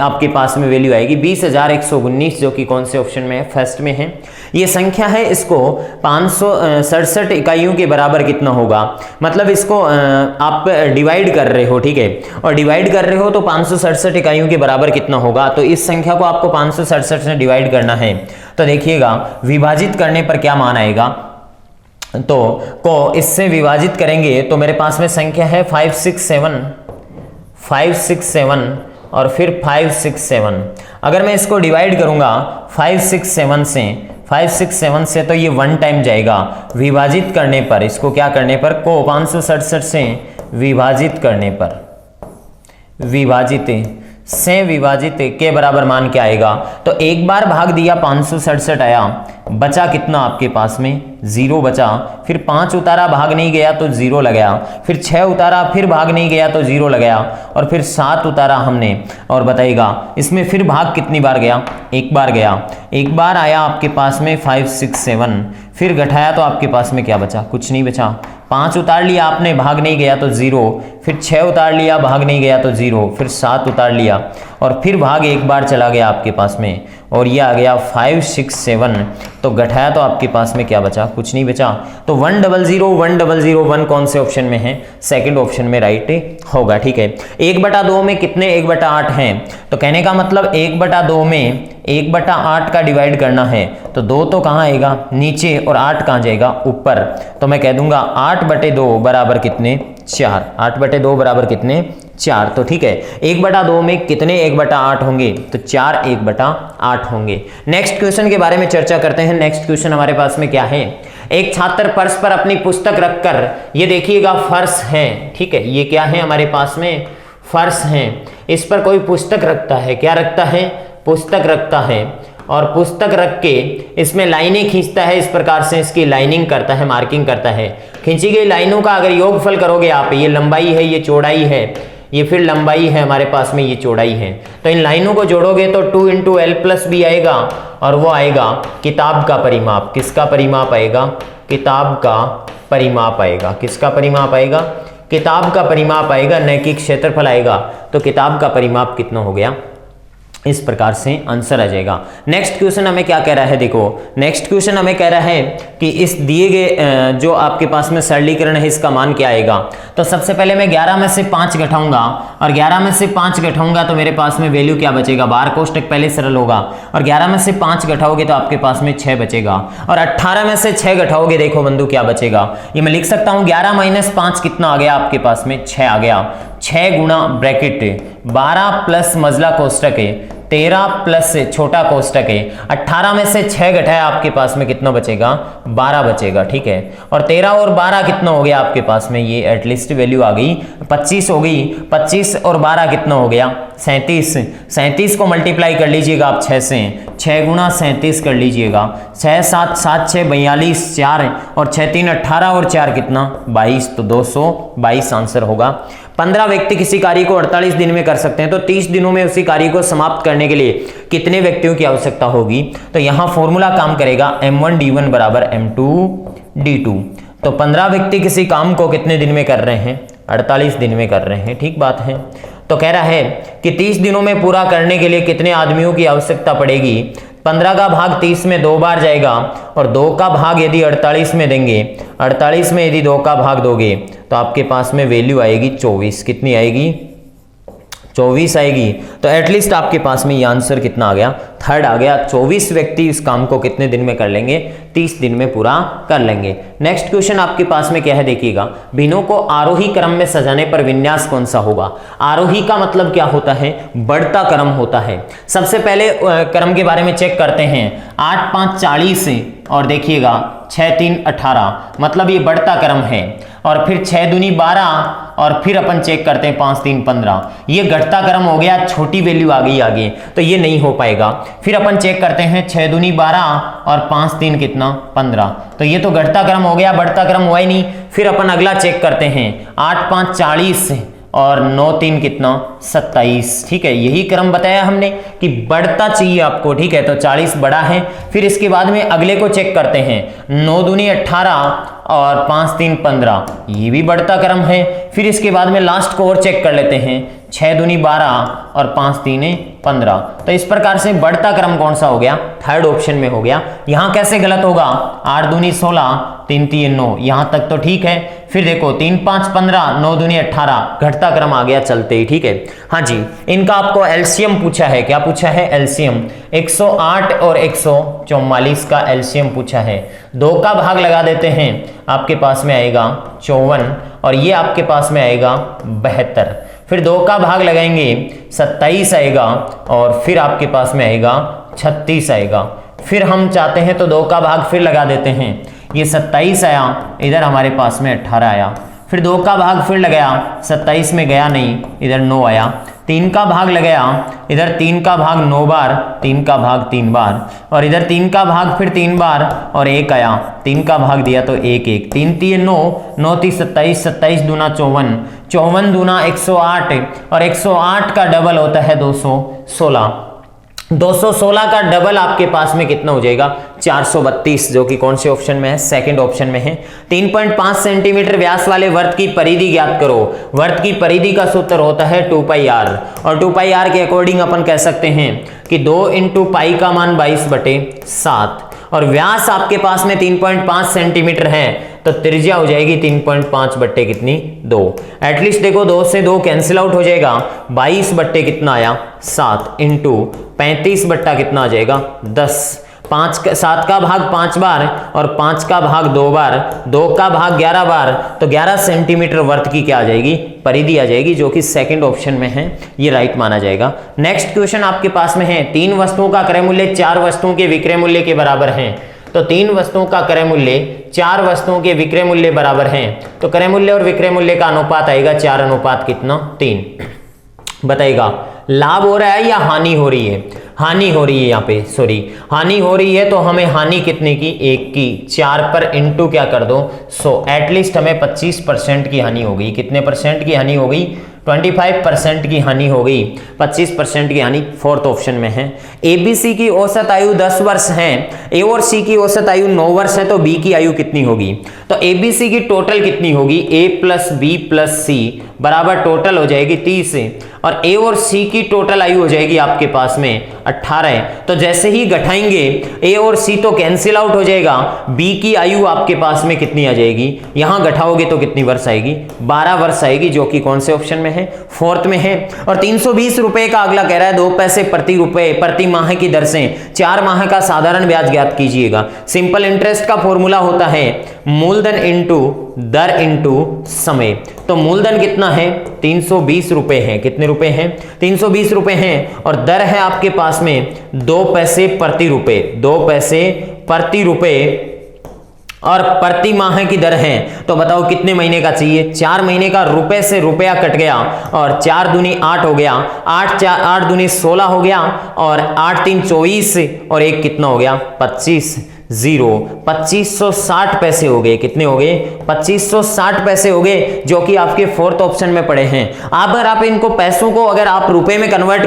आपके पास में वैल्यू आएगी 20,119, जो कि कौन से ऑप्शन में है? फर्स्ट में है। ये संख्या है, इसको 567 इकाइयों के बराबर कितना होगा? मतलब इसको आप डिवाइड कर रहे हो, ठीक है, और डिवाइड कर रहे हो तो 567 इकाइयों के बराबर कितना होगा? तो इस संख्या को आपको 567 से डिवाइड करना है। तो देखिएगा विभाजित करने पर क्या मान आएगा, तो को इससे विभाजित करेंगे तो मेरे पास में संख्या है 567 और फिर 567। अगर मैं इसको डिवाइड करूंगा 567 से तो ये 1 टाइम जाएगा। विभाजित करने पर, इसको क्या करने पर? को 567 से विभाजित करने पर, विभाजित के बराबर मान क्या आएगा? तो एक बार भाग दिया 567 आया, बचा कितना आपके पास में? 0 बचा। फिर 5 उतारा, भाग नहीं गया तो 0 लगाया, फिर 6 उतारा, फिर भाग नहीं गया तो 0 लगाया, और फिर 7 उतारा हमने, और बताइएगा इसमें फिर भाग कितनी बार गया? 1 बार गया। एक बार आया आपके पास में 567, फिर घटाया तो आपके पास में क्या बचा? कुछ नहीं बचा। 5 उतार लिया आपने, भाग नहीं गया तो 0, फिर 6 उतार लिया, भाग नहीं गया तो 0, फिर 7 उतार लिया, और फिर भाग 1 बार चला गया आपके पास में, और ये आ गया 567। तो घटाया तो आपके पास में क्या बचा? कुछ नहीं बचा। तो 100 कौन से ऑप्शन में है? सेकंड ऑप्शन में राइट होगा, ठीक है। 1/2 में कितने 1/8 हैं? तो कहने का मतलब 1/2 में 1/8 का डिवाइड करना है, तो 2 तो कहाँ आएगा? नीचे, और 8 कहाँ जाएगा? ऊपर। तो मैं कह दूंगा 8/2 बराबर कितने? 4। 8/2 बराबर कितने? 4। तो ठीक है, 1/2 में कितने 1/8 होंगे? तो 4 1/8 होंगे। नेक्स्ट क्वेश्चन के बारे में चर्चा करते हैं। नेक्स्ट क्वेश्चन हमारे पास में क्या है? एक छात्र फर्श पर अपनी पुस्तक रखकर, ये देखिएगा फर्श है, ठीक है, ये क्या है हमारे पास में? फर्श है। इस पर कोई पुस्तक रखता है, क्या रखता है? पुस्तक रखता है, और पुस्तक रख के इसमें लाइनें खींचता है, इस प्रकार से इसकी लाइनिंग करता है, मार्किंग करता है। खींची गई लाइनों का अगर योगफल करोगे आप, ये लंबाई है, ये चौड़ाई है, ये फिर लंबाई है हमारे पास में, ये चौड़ाई है, तो इन लाइनों को जोड़ोगे तो 2 × L+B आएगा, और वो आएगा किताब का परिमाप। किसका परिमाप आएगा? किताब का परिमाप आएगा। किसका परिमाप आएगा? किताब का परिमाप आएगा, न कि क्षेत्रफल आएगा। तो किताब का परिमाप कितना हो गया? इस प्रकार से आंसर आ जाएगा। नेक्स्ट क्वेश्चन हमें क्या कह रहा है, देखो नेक्स्ट क्वेश्चन हमें कह रहा है कि इस दिए गए जो आपके पास में सरलीकरण है इसका मान क्या आएगा। तो सबसे पहले मैं 11 में से 5 घटाऊंगा और 11 में से 5 घटाऊंगा तो मेरे पास में वैल्यू क्या बचेगा, बार कोष्टक पहले सरल होगा और 11 में से 5 घटाओगे तो आपके पास में 6 बचेगा और 18 में से 6 घटाओगे देखो बंधु क्या बचेगा, ये मैं लिख सकता हूं 11 माइनस 5 कितना आ गया आपके पास में 6 आ गया। 6 गुणा ब्रैकेट 12 प्लस मजला कोष्टक है 13 प्लस छोटा कोष्टक है 18 में से 6 घटाया आपके पास में कितना बचेगा 12 बचेगा, ठीक है। और 13 और 12 कितना हो गया आपके पास में, ये एटलीस्ट वैल्यू आ गई 25 हो गई। 25 और 12 कितना हो गया 37। 37 को मल्टीप्लाई कर लीजिएगा आप 6 से, 6 गुणा 37 कर लीजिएगा, 6 7 7 6 42 4 और 6 3 18 और 4 कितना 22, तो 222 आंसर होगा। 15 व्यक्ति किसी कार्य को 48 दिन में कर सकते हैं तो 30 दिनों में उसी कार्य को समाप्त करने के लिए कितने व्यक्तियों की आवश्यकता होगी। तो यहां फॉर्मूला काम करेगा m1d1 बराबर m2d2। तो 15 व्यक्ति किसी काम को कितने दिन में कर रहे हैं 48 दिन में कर रहे हैं, ठीक बात है। तो कह रहा है कि 30 दिनों में पूरा करने के लिए कितने आदमियों की आवश्यकता पड़ेगी। 15 का भाग 30 में 2 बार जाएगा और 2 का भाग यदि 48 में देंगे, 48 में यदि 2 का भाग दोगे तो आपके पास में वैल्यू आएगी 24। कितनी आएगी 24 आएगी। तो एटलीस्ट आपके पास में ये आंसर कितना आ गया, थर्ड आ गया। 24 व्यक्ति इस काम को कितने दिन में कर लेंगे, 30 दिन में पूरा कर लेंगे। नेक्स्ट क्वेश्चन आपके पास में क्या है देखिएगा, भिन्नों को आरोही क्रम में सजाने पर विन्यास कौन सा होगा। आरोही का मतलब क्या होता है, बढ़ता क्रम होता है। सबसे पहले क्रम के बारे में चेक करते हैं, 8 5 40 और देखिएगा 6 3 18, मतलब ये बढ़ता क्रम है। और फिर 6 दूनी 12 और फिर अपन चेक करते हैं 5 3 15, ये घटता क्रम हो गया, छोटी वैल्यू आ गई आगे, तो ये नहीं हो पाएगा। फिर अपन चेक करते हैं 6 दूनी 12 और 5 3 कितना 15, तो ये तो घटता क्रम हो गया, बढ़ता क्रम हुआ ही नहीं। फिर अपन अगला चेक करते हैं 8 5 40 और 9 3 कितना 27, ठीक है। यही क्रम बताया हमने कि बढ़ता चाहिए आपको, ठीक है। तो 40 बड़ा है। फिर इसके बाद में अगले को चेक करते हैं, 9 दूनी 18 और 5 3 15, ये भी बढ़ता क्रम है। फिर इसके बाद में लास्ट को और चेक कर लेते हैं, 6 दूनी 12 और 5 3 15। तो इस प्रकार से बढ़ता क्रम कौन सा हो गया, थर्ड ऑप्शन में हो गया। यहां कैसे गलत होगा, 8 दूनी 16 3 3 9, यहां तक तो ठीक है। फिर देखो 3 5 15 9 दूनी 18, घटता क्रम आ गया चलते ही, ठीक है। हाँ जी, इनका आपको एलसीएम पूछा है, क्या पूछा है एलसीएम, 108 और 144 का एलसीएम पूछा है। 2 का भाग लगा देते हैं, आपके पास में आएगा 54 और ये आपके पास में आएगा 72। फिर 2 का भाग लगाएंगे 27 आएगा और फिर आपके पास में आएगा 36 आएगा। फिर हम चाहते हैं तो 2 का भाग फिर लगा देते हैं, ये 27 आया, इधर हमारे पास में 18 आया। फिर 2 का भाग फिर लगाया, 27 में गया नहीं, इधर 9 आया। 3 का भाग लगाया, इधर 3 का भाग 9 बार, 3 का भाग 3 बार और इधर 3 का भाग फिर 3 बार और 1 आया। 3 का भाग दिया तो 1 1, 3 3 9 9 3 27, 27 दूना 54, 54 दूना 108 और 108 का डबल होता है 216। 216 का डबल आपके पास में कितना हो जाएगा 432, जो कि कौन से ऑप्शन में है, सेकंड ऑप्शन में है। 3.5 सेंटीमीटर व्यास वाले वर्त की परिधि ज्ञात करो। वर्त की परिधि का सूत्र होता है 2πr और 2πr के अकॉर्डिंग अपन कह सकते हैं कि 2 × पाई का मान 22/7 और व्यास आपके पास में 3.5 सेंटीमीटर है तो त्रिज्या हो जाएगी 3.5 बट्टे कितनी 2। एटलीस्ट देखो 2 से 2 कैंसिल आउट हो जाएगा, 22 बट्टे कितना आया 7 इंटू 35 बट्टा कितना आ जाएगा 10। 7 का भाग 5 बार और 5 का भाग 2 बार, 2 का भाग 11 बार, तो 11 सेंटीमीटर वर्त की क्या आ जाएगी, परिधि आ जाएगी, जो कि सेकंड ऑप्शन में है, ये राइट माना जाएगा। नेक्स्ट क्वेश्चन आपके पास में है, 3 वस्तुओं का क्रय मूल्य 4 वस्तुओं के विक्रय मूल्य के बराबर है। तो 3 वस्तुओं का क्रय मूल्य 4 वस्तुओं के विक्रय मूल्य बराबर है, तो क्रय मूल्य और विक्रय मूल्य का अनुपात आएगा 4 अनुपात कितना 3। बताइएगा लाभ हो रहा है या हानि हो रही है, हानि हो रही है, यहाँ पे सॉरी हानि हो रही है, तो हमें हानि कितने की 1 की, 4 पर इंटू क्या कर दो 100, एटलीस्ट हमें 25% की हानि हो गई। कितने परसेंट की हानि हो गई, 25% की हानि हो गई, 25% की हानि फोर्थ ऑप्शन में है। ABC की औसत आयु 10 वर्ष है, A और C की औसत आयु 9 वर्ष है, तो B की आयु कितनी होगी। तो ABC की टोटल कितनी होगी, A + B + C बराबर टोटल हो जाएगी 30 और ए और सी की टोटल आयु हो जाएगी आपके पास में 18। तो जैसे ही घटाएंगे ए और सी तो कैंसिल आउट हो जाएगा, बी की आयु आपके पास में कितनी आ जाएगी, यहां घटाओगे तो कितनी वर्ष आएगी, 12 वर्ष आएगी, जो कि कौन से ऑप्शन में है, फोर्थ में है। और 320 रुपए का अगला कह रहा है 2 पैसे प्रति रुपए प्रति माह की दर से 4 माह का साधारण ब्याज ज्ञात कीजिएगा। सिंपल इंटरेस्ट का फॉर्मूला होता है मूलधन इंटू दर इंटू समय। तो मूलधन कितना है, 320 रुपए है, कितने रुपए हैं, 320 रुपए हैं, और दर है आपके पास में 2 पैसे प्रति रुपए, 2 पैसे प्रति रुपए, और प्रति माह की दर है। तो बताओ कितने महीने का चाहिए, 4 महीने का, रुपए से रुपया कट गया और 4 दूनी 8 हो गया, 8 दूनी 16 हो गया, और 8 3 24, और एक कितना हो गया 25, 2560 पैसे हो गए, कितने हो गए 2560 पैसे हो गए, जो कि आपके फोर्थ ऑप्शन में पड़े हैं। अगर आप इनको पैसों को अगर आप रुपए में कन्वर्ट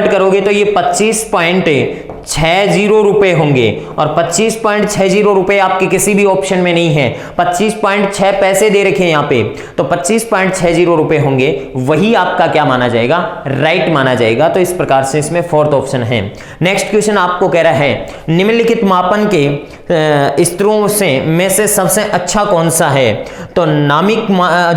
करोगे तो ये 25.60 रुपए होंगे, और 25.60 रुपए आपके किसी भी ऑप्शन में नहीं है, 25.6 पैसे दे रखे हैं यहाँ पे, तो 25.60 रुपए होंगे, वही आपका क्या माना जाएगा, राइट माना जाएगा। तो इस प्रकार से इसमें फोर्थ ऑप्शन है। नेक्स्ट क्वेश्चन आपको कह रहा है निम्नलिखित मापन के स्तरों में से सबसे अच्छा कौन सा है। तो नामिक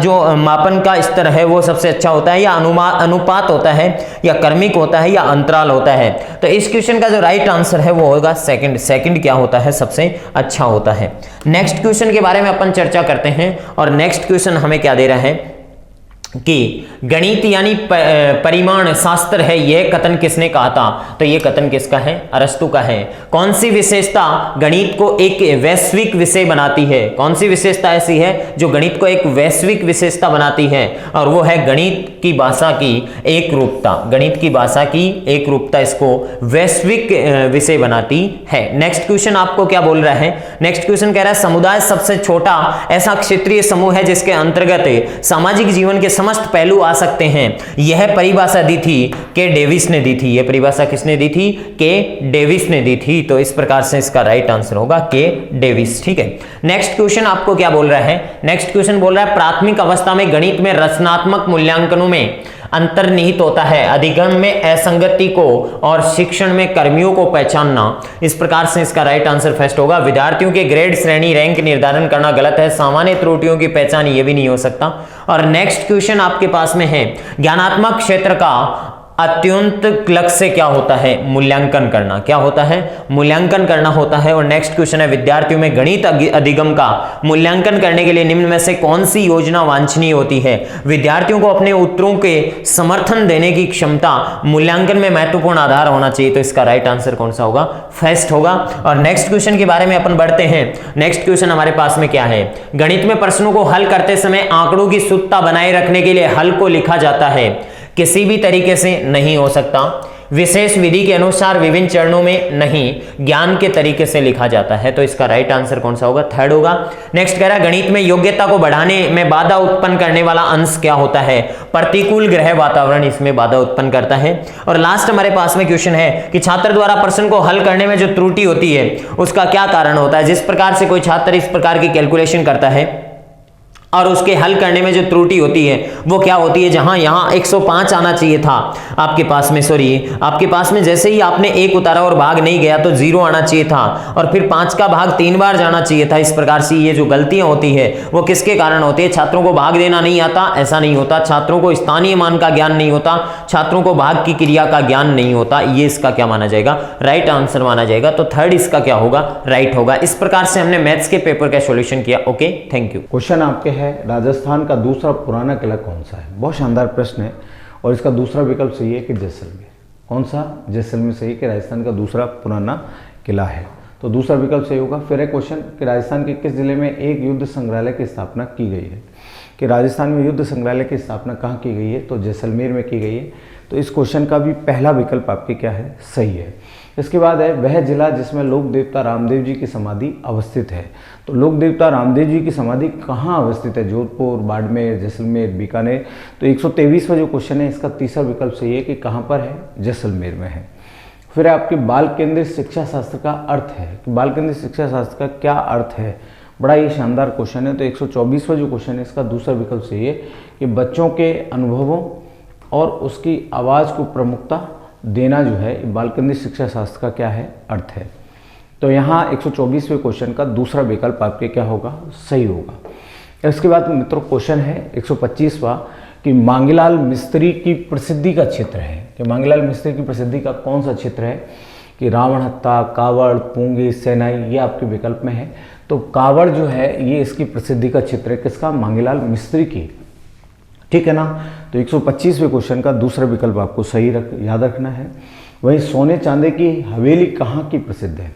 जो मापन का स्तर है वो सबसे अच्छा होता है, या अनुपात होता है, या क्रमिक होता है, या अंतराल होता है। तो इस क्वेश्चन का जो राइट आंसर है वो होगा सेकंड क्या होता है, सबसे अच्छा होता है। नेक्स्ट क्वेश्चन के बारे में अपन चर्चा करते हैं, और नेक्स्ट क्वेश्चन हमें क्या दे रहा है कि गणित यानी परिमाण शास्त्र है, यह कथन किसने कहा था। तो यह कथन किसका है, अरस्तु का है। कौन सी विशेषता गणित को एक वैश्विक विषय बनाती है, कौन सी विशेषता ऐसी है जो गणित को एक वैश्विक विशेषता बनाती है, और वो है गणित की भाषा की एक रूपता। गणित की भाषा की एक रूपता इसको वैश्विक विषय बनाती है। नेक्स्ट क्वेश्चन आपको क्या बोल रहा है, नेक्स्ट क्वेश्चन कह रहा है समुदाय सबसे छोटा ऐसा क्षेत्रीय समूह है जिसके अंतर्गत सामाजिक जीवन के समस्त पहलू आ सकते हैं। यह परिभाषा दी थी के डेविस ने दी थी, यह परिभाषा किसने दी थी, के डेविस ने दी थी। तो इस प्रकार से इसका राइट आंसर होगा के डेविस। ठीक है, नेक्स्ट क्वेश्चन आपको क्या बोल रहा है, नेक्स्ट क्वेश्चन बोल रहा है प्राथमिक अवस्था में गणित में रचनात्मक मूल्यांकनों में अंतर्निहित होता है, अधिगम में असंगति को और शिक्षण में कर्मियों को पहचानना। इस प्रकार से इसका राइट आंसर फर्स्ट होगा। विद्यार्थियों के ग्रेड श्रेणी रैंक निर्धारण करना गलत है, सामान्य त्रुटियों की पहचान ये भी नहीं हो सकता। और नेक्स्ट क्वेश्चन आपके पास में है ज्ञानात्मक क्षेत्र का अत्यंत लक्ष्य क्या होता है, मूल्यांकन करना। क्या होता है, मूल्यांकन करना होता है। और नेक्स्ट क्वेश्चन है विद्यार्थियों में गणित अधिगम का मूल्यांकन करने के लिए निम्न में से कौन सी योजना वांछनीय होती है। विद्यार्थियों को अपने उत्तरों के समर्थन देने की क्षमता मूल्यांकन में महत्वपूर्ण आधार होना चाहिए। तो इसका राइट आंसर कौन सा होगा, फर्स्ट होगा। और नेक्स्ट क्वेश्चन के बारे में अपन बढ़ते हैं। नेक्स्ट क्वेश्चन हमारे पास में क्या है, गणित में प्रश्नों को हल करते समय आंकड़ों की शुद्धता बनाए रखने के लिए हल को लिखा जाता है, किसी भी तरीके से नहीं हो सकता, विशेष विधि के अनुसार विभिन्न चरणों में नहीं, ज्ञान के तरीके से लिखा जाता है। तो इसका राइट आंसर कौन सा होगा, थर्ड होगा। नेक्स्ट कह रहा है गणित में योग्यता को बढ़ाने में बाधा उत्पन्न करने वाला अंश क्या होता है, प्रतिकूल ग्रह वातावरण इसमें बाधा उत्पन्न करता है। और लास्ट हमारे पास में क्वेश्चन है कि छात्र द्वारा प्रश्न को हल करने में जो त्रुटि होती है उसका क्या कारण होता है। जिस प्रकार से कोई छात्र इस प्रकार की कैलकुलेशन करता है और उसके हल करने में जो त्रुटि होती है वो क्या होती है, जहां यहां 105 आना चाहिए था आपके पास में, आपके पास में जैसे ही आपने 1 उतारा और भाग नहीं गया तो 0 आना चाहिए था, और फिर 5 का भाग 3 बार जाना चाहिए था। इस प्रकार से ये जो गलतियां होती है वो किसके कारण होती है, छात्रों को भाग देना नहीं आता, ऐसा नहीं होता, छात्रों को स्थानीय मान का ज्ञान नहीं होता, छात्रों को भाग की क्रिया का ज्ञान नहीं होता। ये इसका क्या माना जाएगा, राइट आंसर माना जाएगा। तो थर्ड इसका क्या होगा, राइट होगा। इस प्रकार से हमने मैथ्स के पेपर का सॉल्यूशन किया। Okay, thank you.
क्वेश्चन आपके है राजस्थान का दूसरा पुराना किला कौन सा है। बहुत शानदार प्रश्न है, और इसका दूसरा विकल्प सही है कि जैसलमेर। कौन सा, जैसलमेर सही कि राजस्थान का दूसरा पुराना किला है, तो दूसरा विकल्प सही होगा। फिर है क्वेश्चन कि राजस्थान के किस जिले में एक युद्ध संग्रहालय की स्थापना की गई है, कि राजस्थान में युद्ध संग्रहालय की स्थापना कहाँ की गई है, तो जैसलमेर में की गई है। तो इस क्वेश्चन का भी पहला विकल्प आपके क्या है, सही है। इसके बाद है वह जिला जिसमें लोक देवता रामदेव जी की समाधि अवस्थित है। तो लोक देवता रामदेव जी की समाधि कहाँ अवस्थित है, जोधपुर, बाड़मेर, जैसलमेर, बीकानेर। तो 123वां जो क्वेश्चन है इसका तीसरा विकल्प सही है कि कहाँ पर है, जैसलमेर में है। फिर आपके बाल केंद्रित शिक्षा शास्त्र का अर्थ है कि बाल केंद्रित शिक्षा शास्त्र का क्या अर्थ है, बड़ा ही शानदार क्वेश्चन है। तो 124वां जो क्वेश्चन है इसका दूसरा विकल्प सही है कि बच्चों के अनुभवों और उसकी आवाज़ को प्रमुखता देना जो है बाल केंद्रित शिक्षा शास्त्र का क्या है, अर्थ है। तो यहाँ 124वें क्वेश्चन का दूसरा विकल्प आपके क्या होगा, सही होगा। इसके बाद मित्रों क्वेश्चन है 125वां कि मांगीलाल मिस्त्री की प्रसिद्धि का क्षेत्र है, कि मांगीलाल मिस्त्री की प्रसिद्धि का कौन सा क्षेत्र है, कि रावण हत्ता, कावड़, पूंगी, सेनाई, ये आपके विकल्प में है। तो कावड़ जो है ये इसकी प्रसिद्धि का क्षेत्र है, किसका, मांगीलाल मिस्त्री की, ठीक है ना। तो 125वें क्वेश्चन का दूसरा विकल्प आपको सही याद रखना है। वहीं सोने चांदी की हवेली कहाँ की प्रसिद्ध है,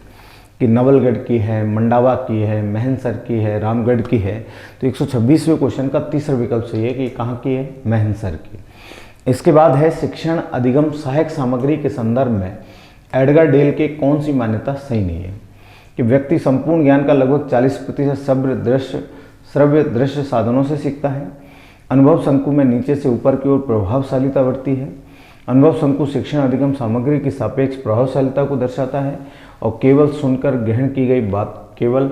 कि नवलगढ़ की है, मंडावा की है, महनसर की है, रामगढ़ की है। तो 126वें क्वेश्चन का तीसरा विकल्प सही है कि कहाँ की है, महनसर की। इसके बाद है शिक्षण अधिगम सहायक सामग्री के संदर्भ में एडगर डेल के कौन सी मान्यता सही नहीं है, कि व्यक्ति संपूर्ण ज्ञान का लगभग 40% श्रव्य दृश्य साधनों से सीखता है। अनुभव शंकु में नीचे से ऊपर की ओर प्रभावशालीता बढ़ती है। अनुभव शंकु शिक्षण अधिगम सामग्री की सापेक्ष प्रभावशालीता को दर्शाता है और केवल सुनकर ग्रहण की गई बात केवल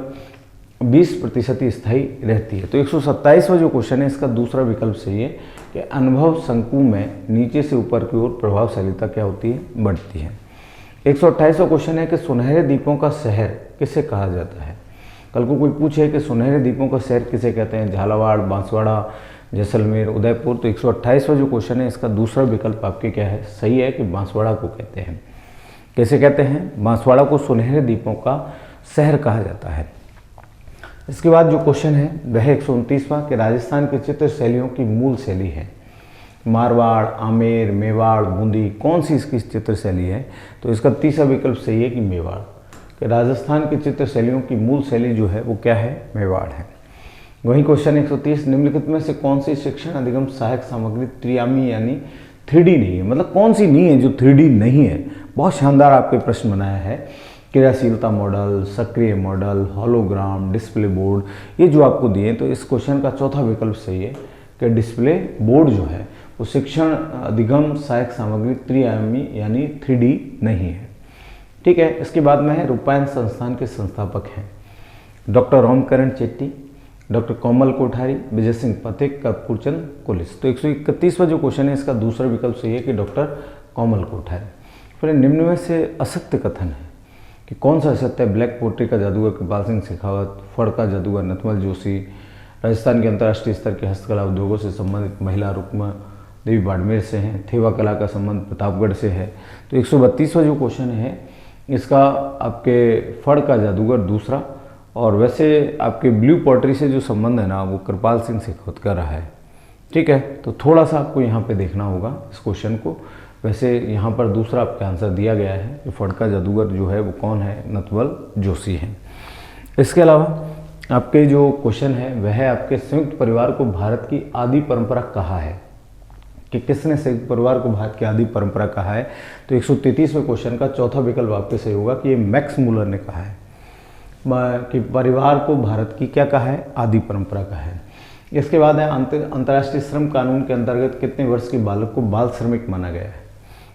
20% स्थायी रहती है। तो 127वां जो क्वेश्चन है इसका दूसरा विकल्प सही है कि अनुभव शंकु में नीचे से ऊपर की ओर प्रभावशालीता क्या होती है, बढ़ती है। 128वां क्वेश्चन है कि सुनहरे द्वीपों का शहर किसे कहा जाता है। कल को कोई पूछे कि सुनहरे द्वीपों का शहर किसे कहते हैं, झालावाड़, बांसवाड़ा, जैसलमेर, उदयपुर। तो 128वां जो क्वेश्चन है इसका दूसरा विकल्प आपके क्या है, सही है कि बांसवाड़ा को कहते हैं। कैसे कहते हैं, बांसवाड़ा को सुनहरे द्वीपों का शहर कहा जाता है। इसके बाद जो क्वेश्चन है वह 129वां कि राजस्थान की चित्र शैलियों की मूल शैली है। मारवाड़, आमेर, मेवाड़, बूंदी, कौन सी इसकी चित्र शैली है। तो इसका तीसरा विकल्प सही है कि मेवाड़, कि राजस्थान की चित्र शैलियों की मूल शैली जो है वो क्या है, मेवाड़ है। वही क्वेश्चन 130 निम्नलिखित में से कौन सी शिक्षण अधिगम सहायक सामग्री त्रियामी यानी 3D नहीं है, मतलब कौन सी नहीं है जो 3D नहीं है। बहुत शानदार आपके प्रश्न बनाया है। क्रियाशीलता मॉडल, सक्रिय मॉडल, हॉलोग्राम, डिस्प्ले बोर्ड, ये जो आपको दिए। तो इस क्वेश्चन का चौथा विकल्प सही है कि डिस्प्ले बोर्ड जो है वो शिक्षण अधिगम सहायक सामग्री त्रिआयामी यानी 3D नहीं है, ठीक है। इसके बाद में है रूपायन संस्थान के संस्थापक हैं डॉक्टर रामकरण चेट्टी, डॉक्टर कोमल कोठारी, विजय सिंह पथिक, कर्पूरचंद कुलिस। तो 131वां जो क्वेश्चन है इसका दूसरा विकल्प सही है कि डॉक्टर कोमल कोठारी। फिर निम्न में से असत्य कथन है कि कौन सा असत्य है। ब्लैक पोट्री का जादूगर कृपाल सिंह शेखावत, फड़ का जादूगर नथमल जोशी, राजस्थान के अंतर्राष्ट्रीय स्तर के हस्तकला उद्योगों से संबंधित महिला रुक्मा देवी बाड़मेर से हैं, थेवा कला का संबंध प्रतापगढ़ से है। तो 132वां जो क्वेश्चन है इसका आपके फड़ का जादूगर दूसरा, और वैसे आपके ब्लू पॉटरी से जो संबंध है ना वो कृपाल सिंह शेखावत का रहा है, ठीक है। तो थोड़ा सा आपको यहाँ पे देखना होगा इस क्वेश्चन को। वैसे यहाँ पर दूसरा आपका आंसर दिया गया है कि फड़ का जादूगर जो है वो कौन है, नथमल जोशी हैं। इसके अलावा आपके जो क्वेश्चन है वह आपके संयुक्त परिवार को भारत की आदि परंपरा कहा है, कि किसने संयुक्त परिवार को भारत की आदि परंपरा कहा है। तो 133वें क्वेश्चन का चौथा विकल्प आपके सही होगा कि ये मैक्स मूलर ने कहा है कि परिवार को भारत की क्या कहा है, आदि परंपरा कहा है। इसके बाद है अंतर्राष्ट्रीय श्रम कानून के अंतर्गत कितने वर्ष के बालक को बाल श्रमिक माना गया है,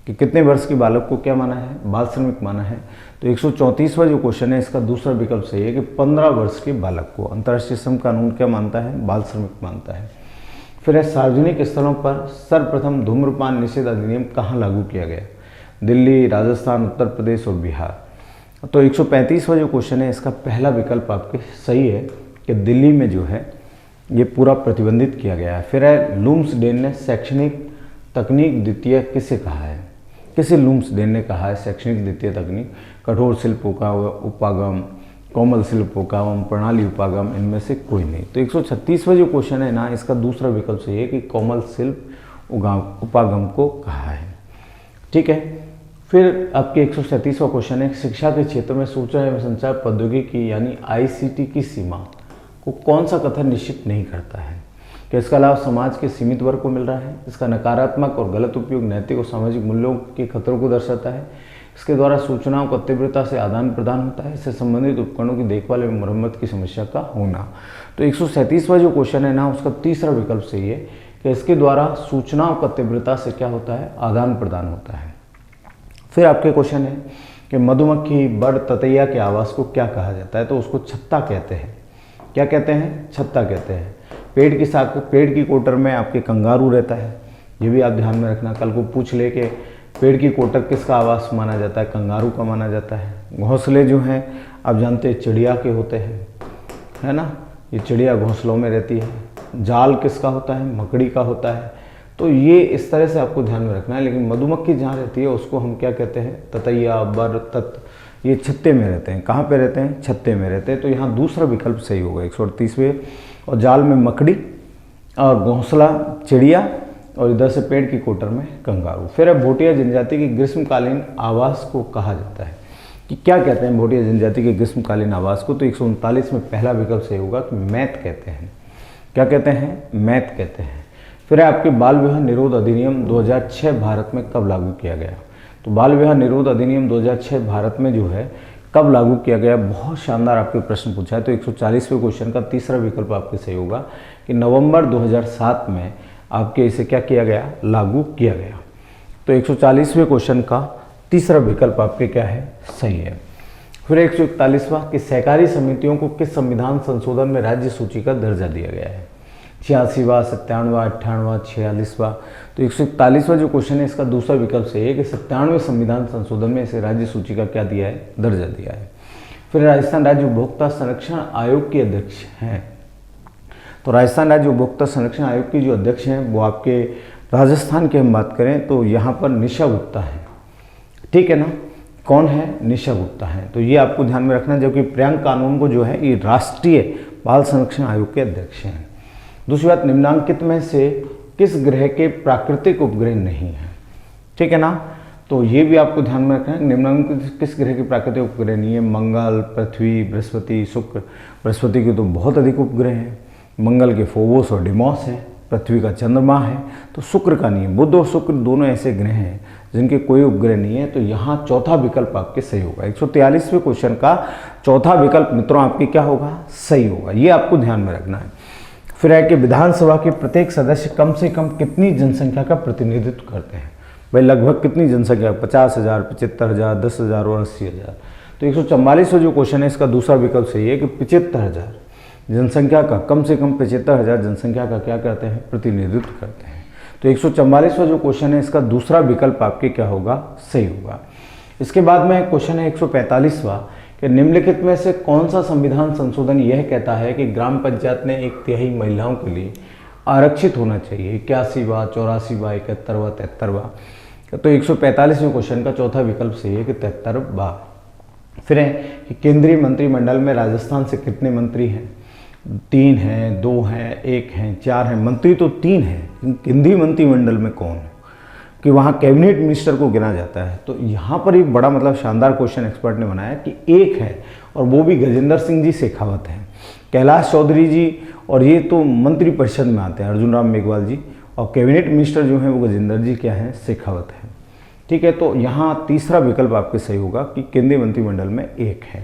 कि कितने वर्ष के बालक को क्या माना है, बाल श्रमिक माना है। तो 134वां जो क्वेश्चन है इसका दूसरा विकल्प सही है कि 15 वर्ष के बालक को अंतर्राष्ट्रीय श्रम कानून क्या मानता है, बाल श्रमिक मानता है। फिर है सार्वजनिक स्थलों पर सर्वप्रथम धूम्रपान निषेध अधिनियम कहाँ लागू किया गया, दिल्ली, राजस्थान, उत्तर प्रदेश और बिहार। तो 135वां जो क्वेश्चन है इसका पहला विकल्प आपके सही है कि दिल्ली में जो है ये पूरा प्रतिबंधित किया गया है। फिर है लुम्सडेन ने शैक्षणिक तकनीक द्वितीय किसे कहा है, किसे लुम्सडेन ने कहा है शैक्षणिक द्वितीय तकनीक, कठोर शिल्प उपागम, कोमल शिल्प उपागम, प्रणाली उपागम, इनमें से कोई नहीं। तो 136वां जो क्वेश्चन है ना इसका दूसरा विकल्प सही है कि कोमल शिल्प उपागम को कहा है, ठीक है। फिर आपके 137वां क्वेश्चन है शिक्षा के क्षेत्र में सूचना एवं संचार प्रौद्योगिकी यानी ICT की सीमा को कौन सा कथन निश्चित नहीं करता है, कि इसका लाभ समाज के सीमित वर्ग को मिल रहा है, इसका नकारात्मक और गलत उपयोग नैतिक और सामाजिक मूल्यों के खतरों को दर्शाता है, इसके द्वारा सूचनाओं का तीव्रता से आदान प्रदान होता है, इससे संबंधित उपकरणों की देखभाल एवं मरम्मत की समस्या का होना। तो 137वां जो क्वेश्चन है ना उसका तीसरा विकल्प सही है कि इसके द्वारा सूचनाओं का तीव्रता से क्या होता है, आदान प्रदान होता है। फिर आपके क्वेश्चन है कि मधुमक्खी, बर्ड, ततैया के आवास को क्या कहा जाता है, तो उसको छत्ता कहते हैं, क्या कहते हैं, छत्ता कहते हैं। पेड़ की कोटर में आपके कंगारू रहता है, ये भी आप ध्यान में रखना। कल को पूछ ले कि पेड़ की कोटर किसका आवास माना जाता है, कंगारू का माना जाता है। घोंसले जो हैं आप जानते हैं चिड़िया के होते हैं, है ना, ये चिड़िया घोंसलों में रहती है। जाल किसका होता है, मकड़ी का होता है। तो ये इस तरह से आपको ध्यान में रखना है। लेकिन मधुमक्खी जहाँ रहती है उसको हम क्या कहते हैं, ततैया, बर, तत, ये छत्ते में रहते हैं। कहाँ पे रहते हैं, छत्ते में रहते हैं। तो यहाँ दूसरा विकल्प सही होगा 138वें। और जाल में मकड़ी और घोंसला चिड़िया और इधर से पेड़ की कोटर में कंगारू। फिर है भोटिया जनजाति की ग्रीष्मकालीन आवास को कहा जाता है कि क्या कहते हैं भोटिया जनजाति के ग्रीष्मकालीन आवास को। तो 139 में पहला विकल्प सही होगा कि मैत कहते हैं। क्या कहते हैं, मैत कहते हैं। फिर है आपके बाल विवाह निरोध अधिनियम 2006 भारत में कब लागू किया गया। तो बाल विवाह निरोध अधिनियम 2006 भारत में जो है कब लागू किया गया, बहुत शानदार आपके प्रश्न पूछा है। तो 140वें क्वेश्चन का तीसरा विकल्प आपके सही होगा कि नवंबर 2007 में आपके इसे क्या किया गया, लागू किया गया। तो 140वें क्वेश्चन का तीसरा विकल्प आपके क्या है, सही है। फिर 141वां कि सहकारी समितियों को किस संविधान संशोधन में राज्य सूची का दर्जा दिया गया है। 86वां, 97वां, 98वां, 46वां। तो 141वां जो क्वेश्चन है इसका दूसरा विकल्प सही है कि 97वें संविधान संशोधन में इसे राज्य सूची का क्या दिया है, दर्जा दिया है। फिर राजस्थान राज्य उपभोक्ता संरक्षण आयोग के अध्यक्ष हैं। तो राजस्थान राज्य उपभोक्ता संरक्षण आयोग की जो अध्यक्ष हैं वो आपके राजस्थान की हम बात करें तो यहाँ पर निशा गुप्ता है, ठीक है ना। कौन है, निशा गुप्ता है। तो ये आपको ध्यान में रखना। जबकि प्रियंक कानून को जो है ये राष्ट्रीय बाल संरक्षण आयोग के अध्यक्ष हैं। दूसरी बात, निम्नांकित में से किस ग्रह के प्राकृतिक उपग्रह नहीं है, ठीक है ना। तो ये भी आपको ध्यान में रखना है, निम्नांकित किस ग्रह के प्राकृतिक उपग्रह नहीं है। मंगल, पृथ्वी, बृहस्पति, शुक्र। बृहस्पति के तो बहुत अधिक उपग्रह हैं। मंगल के फोबोस और डिमोस हैं, पृथ्वी का चंद्रमा है, तो शुक्र का नहीं है। बुध और शुक्र दोनों ऐसे ग्रह हैं जिनके कोई उपग्रह नहीं है। तो यहाँ चौथा विकल्प आपके सही होगा। 143वें क्वेश्चन का चौथा विकल्प मित्रों आपके क्या होगा, सही होगा। ये आपको ध्यान में रखना है। फिर है कि विधानसभा के प्रत्येक सदस्य कम से कम कितनी जनसंख्या का प्रतिनिधित्व करते हैं। भाई लगभग कितनी जनसंख्या, 50,000, 75,000, 10,000 और 80,000। तो 144वां जो क्वेश्चन है इसका दूसरा विकल्प सही है कि 75,000 जनसंख्या का, कम से कम 75,000 जनसंख्या का क्या करते हैं, प्रतिनिधित्व करते हैं। तो 144वां जो क्वेश्चन है इसका दूसरा विकल्प आपके क्या होगा, सही होगा। इसके बाद में क्वेश्चन है 145वां कि निम्नलिखित में से कौन सा संविधान संशोधन यह कहता है कि ग्राम पंचायत ने 1/3 महिलाओं के लिए आरक्षित होना चाहिए। 81वां, 84वां, 71वां, 73वां। तो 145वें क्वेश्चन का चौथा विकल्प सही है कि 73वां। फिर है कि केंद्रीय मंत्रिमंडल में राजस्थान से कितने मंत्री हैं। 3 हैं, 2 हैं, 1 हैं, 4 हैं। मंत्री तो 3 हैं, केंद्रीय मंत्रिमंडल में कौन है कि वहाँ कैबिनेट मिनिस्टर को गिना जाता है। तो यहाँ पर एक बड़ा मतलब शानदार क्वेश्चन एक्सपर्ट ने बनाया कि 1 है और वो भी गजेंद्र सिंह जी शेखावत हैं, कैलाश चौधरी जी, और ये तो मंत्री परिषद में आते हैं, अर्जुन राम मेघवाल जी, और कैबिनेट मिनिस्टर जो हैं वो गजेंद्र जी क्या हैं, शेखावत हैं, ठीक है। तो यहाँ तीसरा विकल्प आपके सही होगा कि केंद्रीय मंत्रिमंडल में 1 है।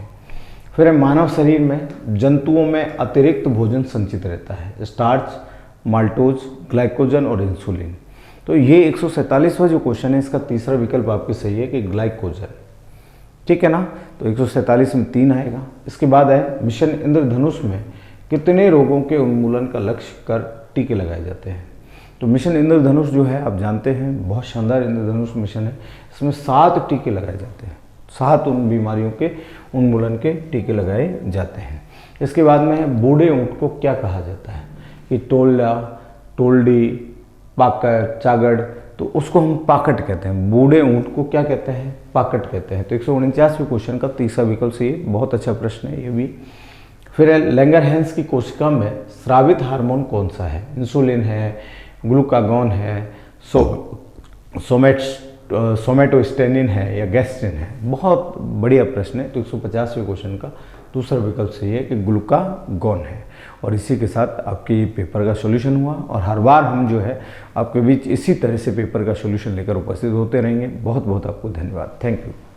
फिर मानव शरीर में जंतुओं में अतिरिक्त भोजन संचित रहता है, स्टार्च, माल्टोज, ग्लाइकोजन और इंसुलिन। तो ये 147वां जो क्वेश्चन है इसका तीसरा विकल्प आपके सही है कि ग्लाइकोजन, ठीक है ना। तो 147 में 3 आएगा। इसके बाद है मिशन इंद्रधनुष में कितने रोगों के उन्मूलन का लक्ष्य कर टीके लगाए जाते हैं। तो मिशन इंद्रधनुष जो है आप जानते हैं बहुत शानदार इंद्रधनुष मिशन है। इसमें 7 टीके लगाए जाते हैं, 7 उन बीमारियों के उन्मूलन के टीके लगाए जाते हैं। इसके बाद में बूढ़े ऊँट को क्या कहा जाता है कि टोला, टोलडी, पाकड़, चागड़, तो उसको हम पाकट कहते हैं। बूढ़े ऊँट को क्या कहते हैं, पाकट कहते हैं। तो 149वें क्वेश्चन का तीसरा विकल्प से बहुत अच्छा प्रश्न है ये भी। फिर है लैंगरहैंस की कोशिका में स्रावित हार्मोन कौन सा है। इंसुलिन है, ग्लूकागॉन है, सोमेटोस्टेनिन है या गैस्ट्रिन है। बहुत बढ़िया प्रश्न है। तो 150वें क्वेश्चन का दूसरा विकल्प सही है कि ग्लूकागॉन है। और इसी के साथ आपके पेपर का सॉल्यूशन हुआ और हर बार हम जो है आपके बीच इसी तरह से पेपर का सॉल्यूशन लेकर उपस्थित होते रहेंगे। बहुत बहुत आपको धन्यवाद। Thank you.